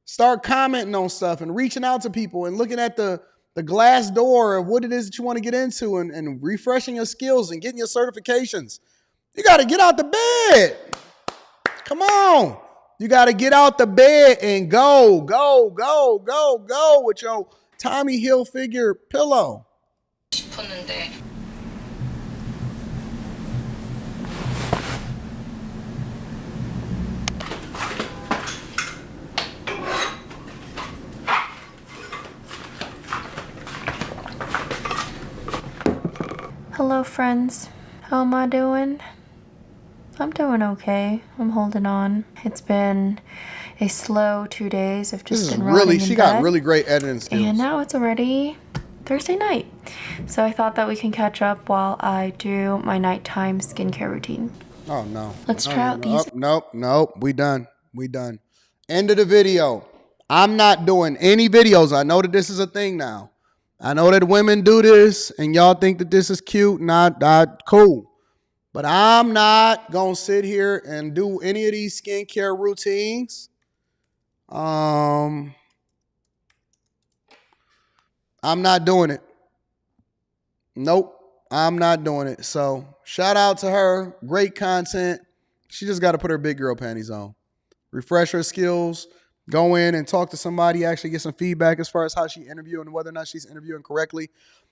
Start commenting on stuff and reaching out to people and looking at the glass door of what it is that you want to get into and refreshing your skills and getting your certifications. You got to get out the bed. Come on. You got to get out the bed and go with your Tommy Hilfiger pillow. Hello, friends. How am I doing? I'm doing okay. I'm holding on. It's been a slow 2 days. I've just been rolling in she bed. got really great editing skills. And now it's already Thursday night. So I thought that we can catch up while I do my nighttime skincare routine. Oh, no. Let's try out these. Nope. We done. End of the video. I'm not doing any videos. I know that this is a thing now. I know that women do this and y'all think that this is cute. Not cool. But I'm not going to sit here and do any of these skincare routines. I'm not doing it. Nope, I'm not doing it. So shout out to her. Great content. She just got to put her big girl panties on. Refresh her skills. Go in and talk to somebody. Actually get some feedback as far as how she interviewed and whether or not she's interviewing correctly.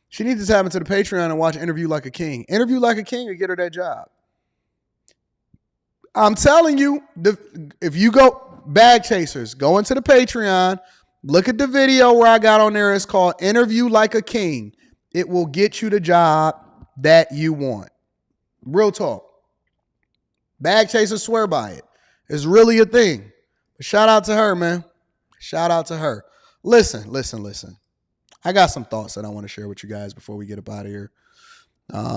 She needs to tap into the Patreon and watch Interview Like a King. Interview Like a King or get her that job. I'm telling you, if you go, Bag Chasers, go into the Patreon, look at the video where I got on there. It's called Interview Like a King. It will get you the job that you want. Real talk. Bag Chasers swear by it. It's really a thing. But shout out to her, man. Shout out to her. Listen. I got some thoughts that I want to share with you guys before we get up out of here.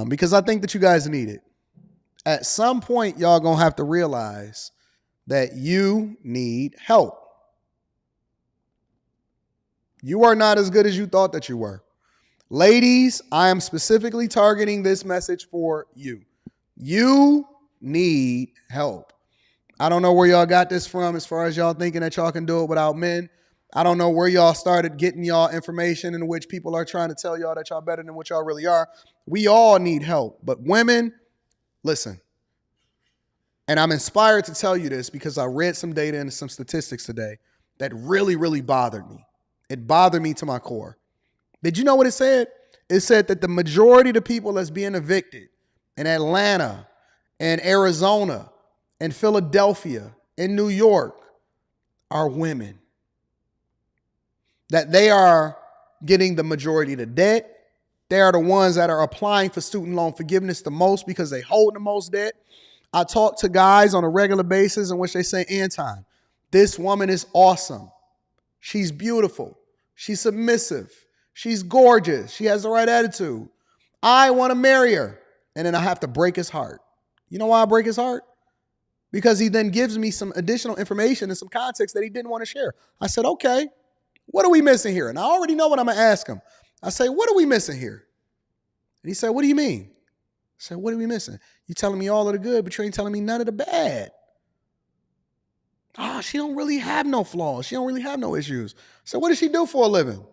Because I think that you guys need it. At some point, y'all going to have to realize that you need help. You are not as good as you thought that you were. Ladies, I am specifically targeting this message for you. You need help. I don't know where y'all got this from as far as y'all thinking that y'all can do it without men. I don't know where y'all started getting y'all information in which people are trying to tell y'all that y'all better than what y'all really are. We all need help. But women, listen. And I'm inspired to tell you this because I read some data and some statistics today that really, really bothered me. It bothered me to my core. Did you know what it said? It said that the majority of the people that's being evicted in Atlanta and Arizona and Philadelphia and New York are women. That they are getting the majority of the debt. They are the ones that are applying for student loan forgiveness the most because they hold the most debt. I talk to guys on a regular basis in which they say, Anton, this woman is awesome. She's beautiful. She's submissive. She's gorgeous. She has the right attitude. I want to marry her. And then I have to break his heart. You know why I break his heart? Because he then gives me some additional information and some context that he didn't want to share. I said, okay, what are we missing here? And I already know what I'm going to ask him. I say, what are we missing here? And he said, what do you mean? I said, what are we missing? You telling me all of the good, but you ain't telling me none of the bad. Oh, she don't really have no flaws. She don't really have no issues. So what does she do for a living?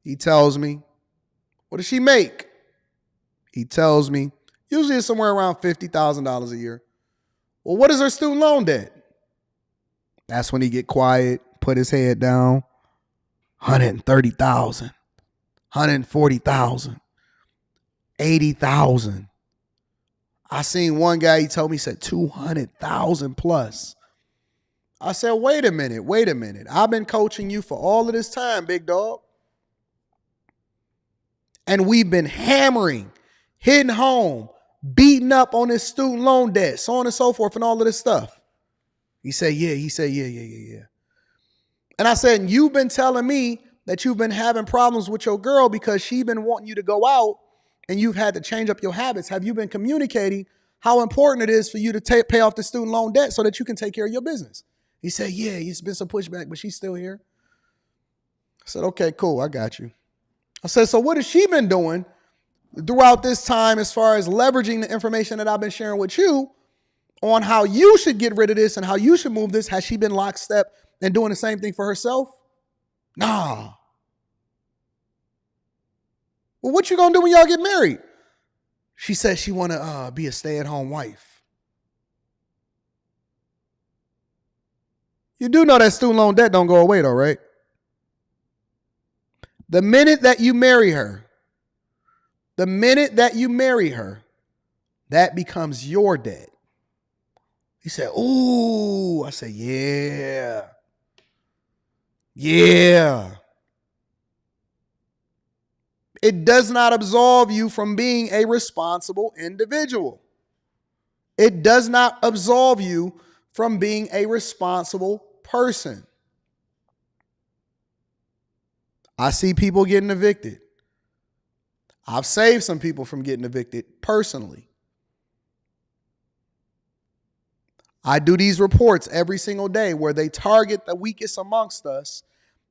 He tells me. What does she make? He tells me. Usually it's somewhere around $50,000 a year. Well, what is her student loan debt? That's when he get quiet, put his head down. 130,000, 140,000, 80,000. I seen one guy, he told me, he said 200,000 plus. I said, wait a minute. I've been coaching you for all of this time, big dog. And we've been hammering, hitting home, beating up on this student loan debt, so on and so forth, and all of this stuff. He said, yeah. And I said, and you've been telling me that you've been having problems with your girl because she's been wanting you to go out and you've had to change up your habits. Have you been communicating how important it is for you to pay off the student loan debt so that you can take care of your business? He said, yeah, it's been some pushback, but she's still here. I said, okay, cool, I got you. I said, so what has she been doing throughout this time as far as leveraging the information that I've been sharing with you on how you should get rid of this and how you should move this? Has she been lockstep and doing the same thing for herself? Nah. Well, what you gonna do when y'all get married? She said she wanna be a stay-at-home wife. You do know that student loan debt don't go away though, right? The minute that you marry her, that becomes your debt. He said, ooh. I said, yeah. It does not absolve you from being a responsible individual. It does not absolve you from being a responsible person. I see people getting evicted. I've saved some people from getting evicted personally. I do these reports every single day where they target the weakest amongst us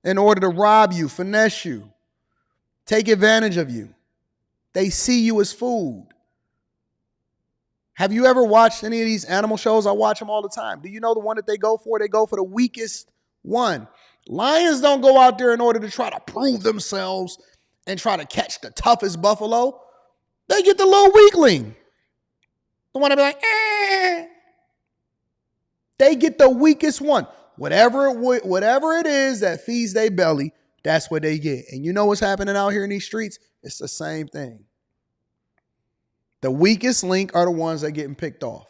in order to rob you, finesse you, take advantage of you. They see you as food. Have you ever watched any of these animal shows? I watch them all the time. Do you know the one that they go for? They go for the weakest one. Lions don't go out there in order to try to prove themselves and try to catch the toughest buffalo. They get the little weakling. The one that be like, eh. They get the weakest one. Whatever it is that feeds their belly, that's what they get. And you know what's happening out here in these streets? It's the same thing. The weakest link are the ones that are getting picked off.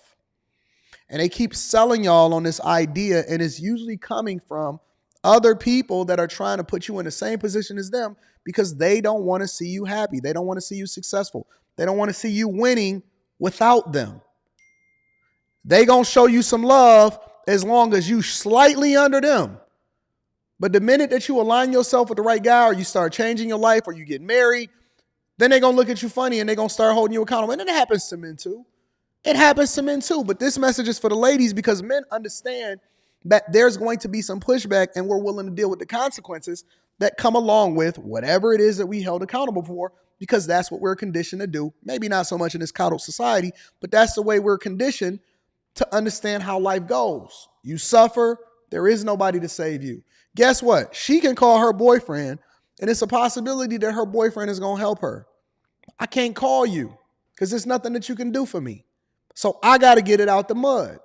And they keep selling y'all on this idea, and it's usually coming from other people that are trying to put you in the same position as them because they don't want to see you happy. They don't want to see you successful. They don't want to see you winning without them. They gonna show you some love as long as you slightly under them. But the minute that you align yourself with the right guy, or you start changing your life, or you get married, then they're going to look at you funny and they're going to start holding you accountable. And then it happens to men too. It happens to men too. But this message is for the ladies because men understand that there's going to be some pushback and we're willing to deal with the consequences that come along with whatever it is that we held accountable for, because that's what we're conditioned to do. Maybe not so much in this coddled society, but that's the way we're conditioned to understand how life goes. You suffer. There is nobody to save you. Guess what? She can call her boyfriend, and it's a possibility that her boyfriend is going to help her. I can't call you because there's nothing that you can do for me. So I got to get it out the mud.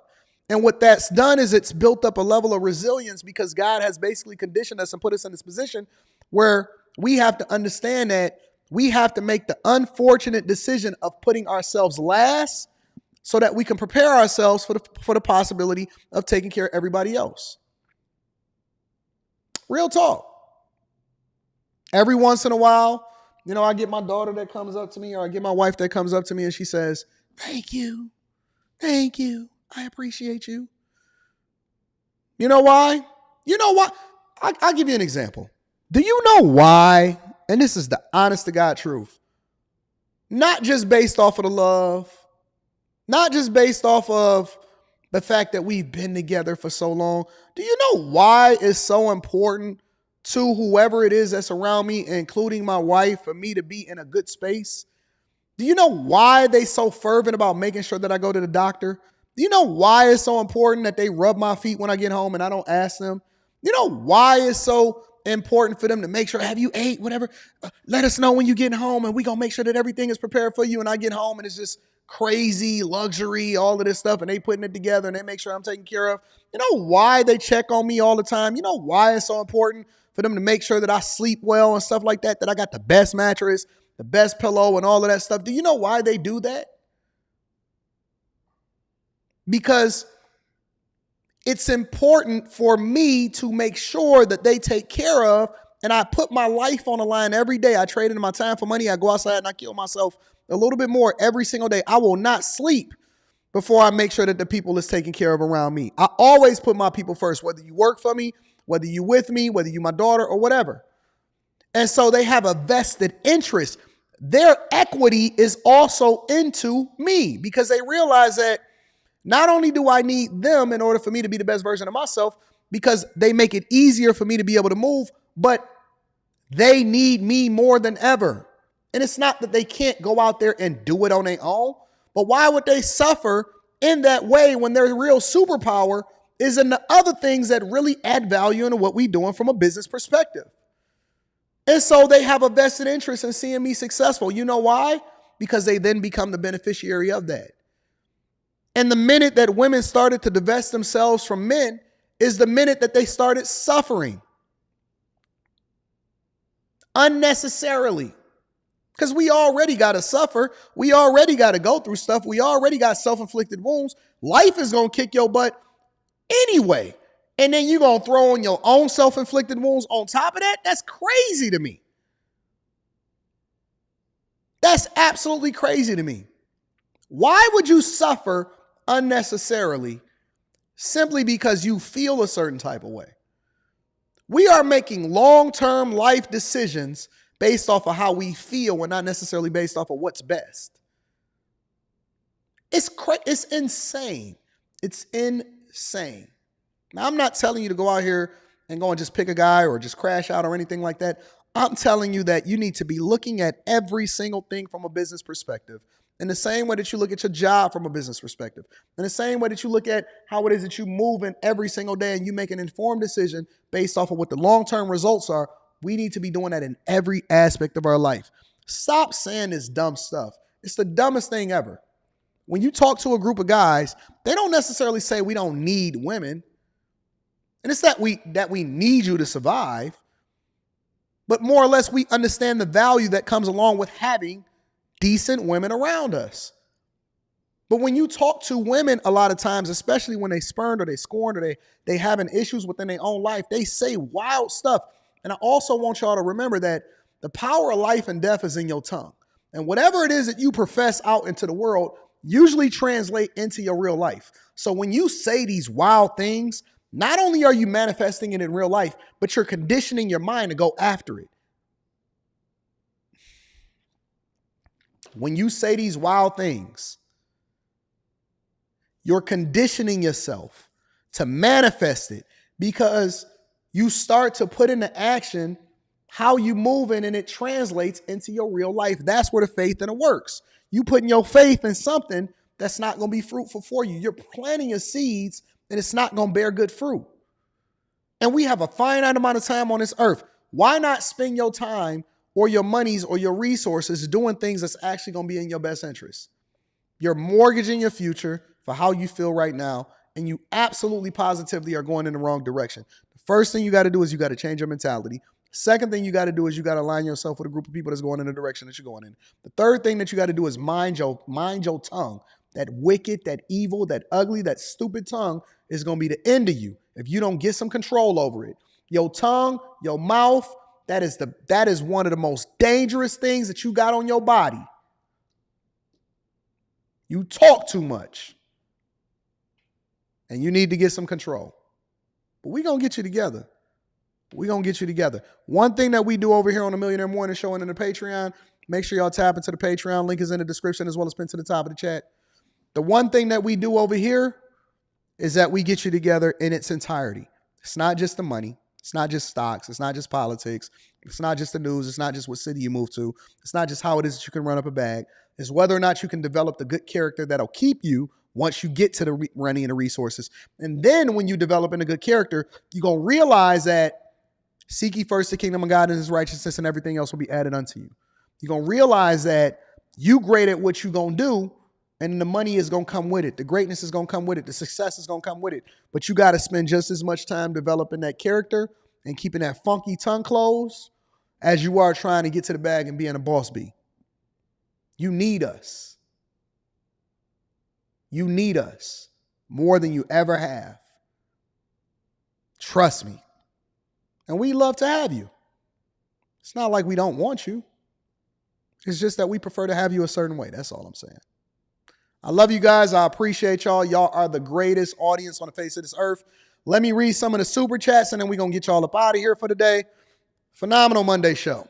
And what that's done is it's built up a level of resilience because God has basically conditioned us and put us in this position where we have to understand that we have to make the unfortunate decision of putting ourselves last so that we can prepare ourselves for the possibility of taking care of everybody else. Real talk. Every once in a while, I get my daughter that comes up to me, or I get my wife that comes up to me and she says, thank you. Thank you. I appreciate you. You know why? You know why? I'll give you an example. Do you know why? And this is the honest to God truth. Not just based off of the love, not just based off of the fact that we've been together for so long. Do you know why it's so important to whoever it is that's around me, including my wife, for me to be in a good space? Do you know why they so fervent about making sure that I go to the doctor? Do you know why it's so important that they rub my feet when I get home and I don't ask them? You know why it's so important for them to make sure, have you ate, whatever? Let us know when you get home and we're going to make sure that everything is prepared for you. And I get home and it's just crazy luxury, all of this stuff, and they putting it together and they make sure I'm taken care of. You know why they check on me all the time? You know why it's so important for them to make sure that I sleep well and stuff like that I got the best mattress, the best pillow, and all of that stuff? Do you know why they do that? Because it's important for me to make sure that they take care of, and I put my life on the line every day. I trade in my time for money. I go outside and I kill myself a little bit more every single day. I will not sleep before I make sure that the people is taken care of around me. I always put my people first, whether you work for me, whether you with me, whether you my daughter or whatever. And so they have a vested interest. Their equity is also into me because they realize that not only do I need them in order for me to be the best version of myself, because they make it easier for me to be able to move, but they need me more than ever. And it's not that they can't go out there and do it on their own, but why would they suffer in that way when their real superpower is in the other things that really add value into what we're doing from a business perspective? And so they have a vested interest in seeing me successful. You know why? Because they then become the beneficiary of that. And the minute that women started to divest themselves from men is the minute that they started suffering unnecessarily. Because we already got to suffer. We already got to go through stuff. We already got self-inflicted wounds. Life is going to kick your butt anyway. And then you're going to throw on your own self-inflicted wounds on top of that? That's crazy to me. That's absolutely crazy to me. Why would you suffer unnecessarily simply because you feel a certain type of way? We are making long-term life decisions based off of how we feel and not necessarily based off of what's best. It's insane. It's insane. Now, I'm not telling you to go out here and go and just pick a guy or just crash out or anything like that. I'm telling you that you need to be looking at every single thing from a business perspective. In the same way that you look at your job from a business perspective. In the same way that you look at how it is that you move in every single day and you make an informed decision based off of what the long-term results are, we need to be doing that in every aspect of our life. Stop saying this dumb stuff. It's the dumbest thing ever. When you talk to a group of guys, they don't necessarily say we don't need women. And it's that we need you to survive. But more or less, we understand the value that comes along with having decent women around us. But when you talk to women a lot of times, especially when they spurned or they scorned or they having issues within their own life, they say wild stuff. And I also want y'all to remember that the power of life and death is in your tongue. And whatever it is that you profess out into the world usually translate into your real life. So when you say these wild things, not only are you manifesting it in real life, but you're conditioning your mind to go after it. When you say these wild things, you're conditioning yourself to manifest it because you start to put into action how you moving and it translates into your real life. That's where the faith in it works. You putting your faith in something that's not going to be fruitful for you. You're planting your seeds and it's not going to bear good fruit. And we have a finite amount of time on this earth. Why not spend your time or your monies or your resources doing things that's actually going to be in your best interest? You're mortgaging your future for how you feel right now, and you absolutely positively are going in the wrong direction. The first thing you got to do is you got to change your mentality. Second thing you got to do is you got to align yourself with a group of people that's going in the direction that you're going in. The third thing that you got to do is mind your tongue. That wicked, that evil, that ugly, that stupid tongue is going to be the end of you if you don't get some control over it. Your tongue, your mouth, that is one of the most dangerous things that you got on your body. You talk too much. And you need to get some control. But we're going to get you together. We're going to get you together. One thing that we do over here on the Millionaire Morning Show and in the Patreon, make sure y'all tap into the Patreon. Link is in the description as well as pinned to the top of the chat. The one thing that we do over here is that we get you together in its entirety. It's not just the money. It's not just stocks. It's not just politics. It's not just the news. It's not just what city you move to. It's not just how it is that you can run up a bag. It's whether or not you can develop the good character that'll keep you once you get to the money and the resources. And then when you develop in a good character, you're going to realize that seek ye first the kingdom of God and his righteousness, and everything else will be added unto you. You're going to realize that you great at what you're going to do, and the money is going to come with it. The greatness is going to come with it. The success is going to come with it. But you got to spend just as much time developing that character and keeping that funky tongue closed as you are trying to get to the bag and being a boss bee. You need us. You need us more than you ever have. Trust me. And we love to have you. It's not like we don't want you. It's just that we prefer to have you a certain way. That's all I'm saying. I love you guys. I appreciate y'all. Y'all are the greatest audience on the face of this earth. Let me read some of the super chats and then we're going to get y'all up out of here for today. Phenomenal Monday show.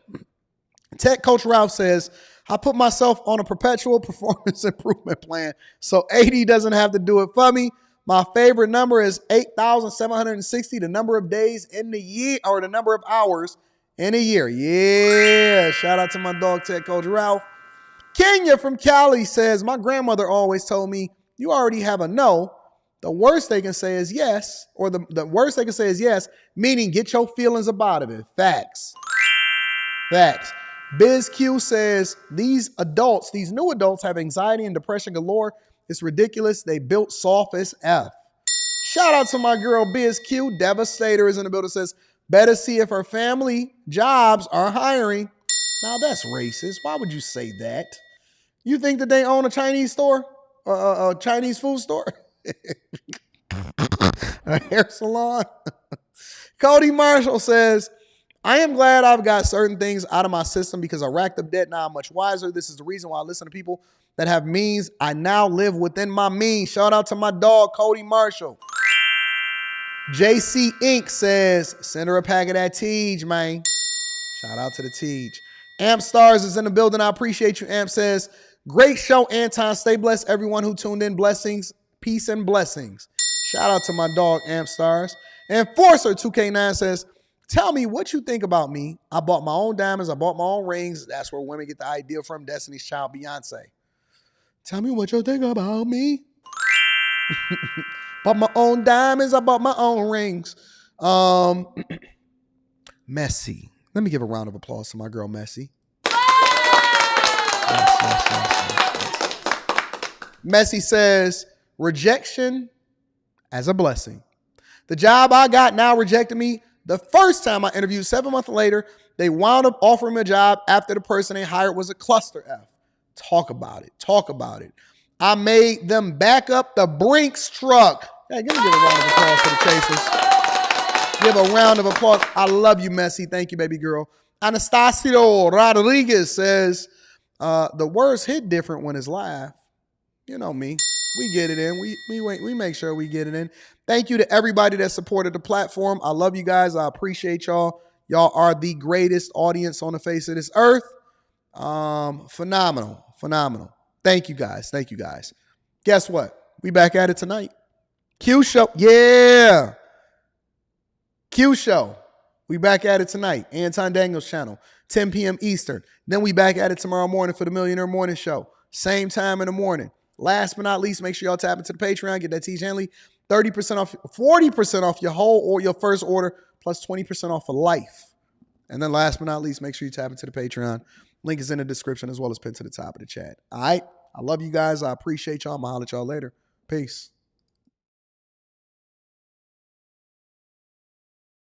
Tech Coach Ralph says, I put myself on a perpetual performance improvement plan so AD doesn't have to do it for me. My favorite number is 8,760, the number of days in the year, or the number of hours in a year. Yeah. Shout out to my dog, Tech Coach Ralph. Kenya from Cali says, my grandmother always told me, you already have a no. The worst they can say is yes, or the worst they can say is yes, meaning get your feelings about it. Facts. Facts. Biz Q says, these new adults have anxiety and depression galore. It's ridiculous. They built soft as F. Shout out to my girl Biz Q. Devastator is in the building, says, better see if her family jobs are hiring. Now that's racist. Why would you say that? You think that they own a Chinese store? A Chinese food store? A hair salon? Cody Marshall says, I am glad I've got certain things out of my system because I racked up debt. Now I'm much wiser. This is the reason why I listen to people that have means. I now live within my means. Shout out to my dog, Cody Marshall. JC Inc. says, send her a pack of that Tiege, man. Shout out to the Tiege. Amp Stars is in the building. I appreciate you. Amp says, great show, Anton. Stay blessed, everyone who tuned in. Blessings, peace, and blessings. Shout out to my dog, Amp Stars. Enforcer 2K9 says, tell me what you think about me. I bought my own diamonds. I bought my own rings. That's where women get the idea from. Destiny's Child, Beyonce. Tell me what you think about me. Bought my own diamonds. I bought my own rings. Messy. Let me give a round of applause to my girl, Messy. Messy says, rejection as a blessing. The job I got now rejected me the first time I interviewed. 7 months later, they wound up offering me a job after the person they hired was a cluster F. Talk about it. Talk about it. I made them back up the Brinks truck. Hey, give a round of applause for the Chasers. Give a round of applause. I love you, Messy. Thank you, baby girl. Anastasio Rodriguez says, the words hit different when it's live. You know me. We get it in. We make sure we get it in. Thank you to everybody that supported the platform. I love you guys. I appreciate y'all. Y'all are the greatest audience on the face of this earth. Phenomenal. Thank you guys. Guess what? We back at it tonight. Q show. Yeah. Q show. We back at it tonight. Anton Daniels channel. 10 p.m. Eastern. Then we back at it tomorrow morning for the Millionaire Morning Show. Same time in the morning. Last but not least, make sure y'all tap into the Patreon. Get that Tiege Hanley 30% off, 40% off your whole or your first order, plus 20% off for life. And then last but not least, make sure you tap into the Patreon. Link is in the description as well as pinned to the top of the chat. All right. I love you guys. I appreciate y'all. I'm going to holler at y'all later. Peace.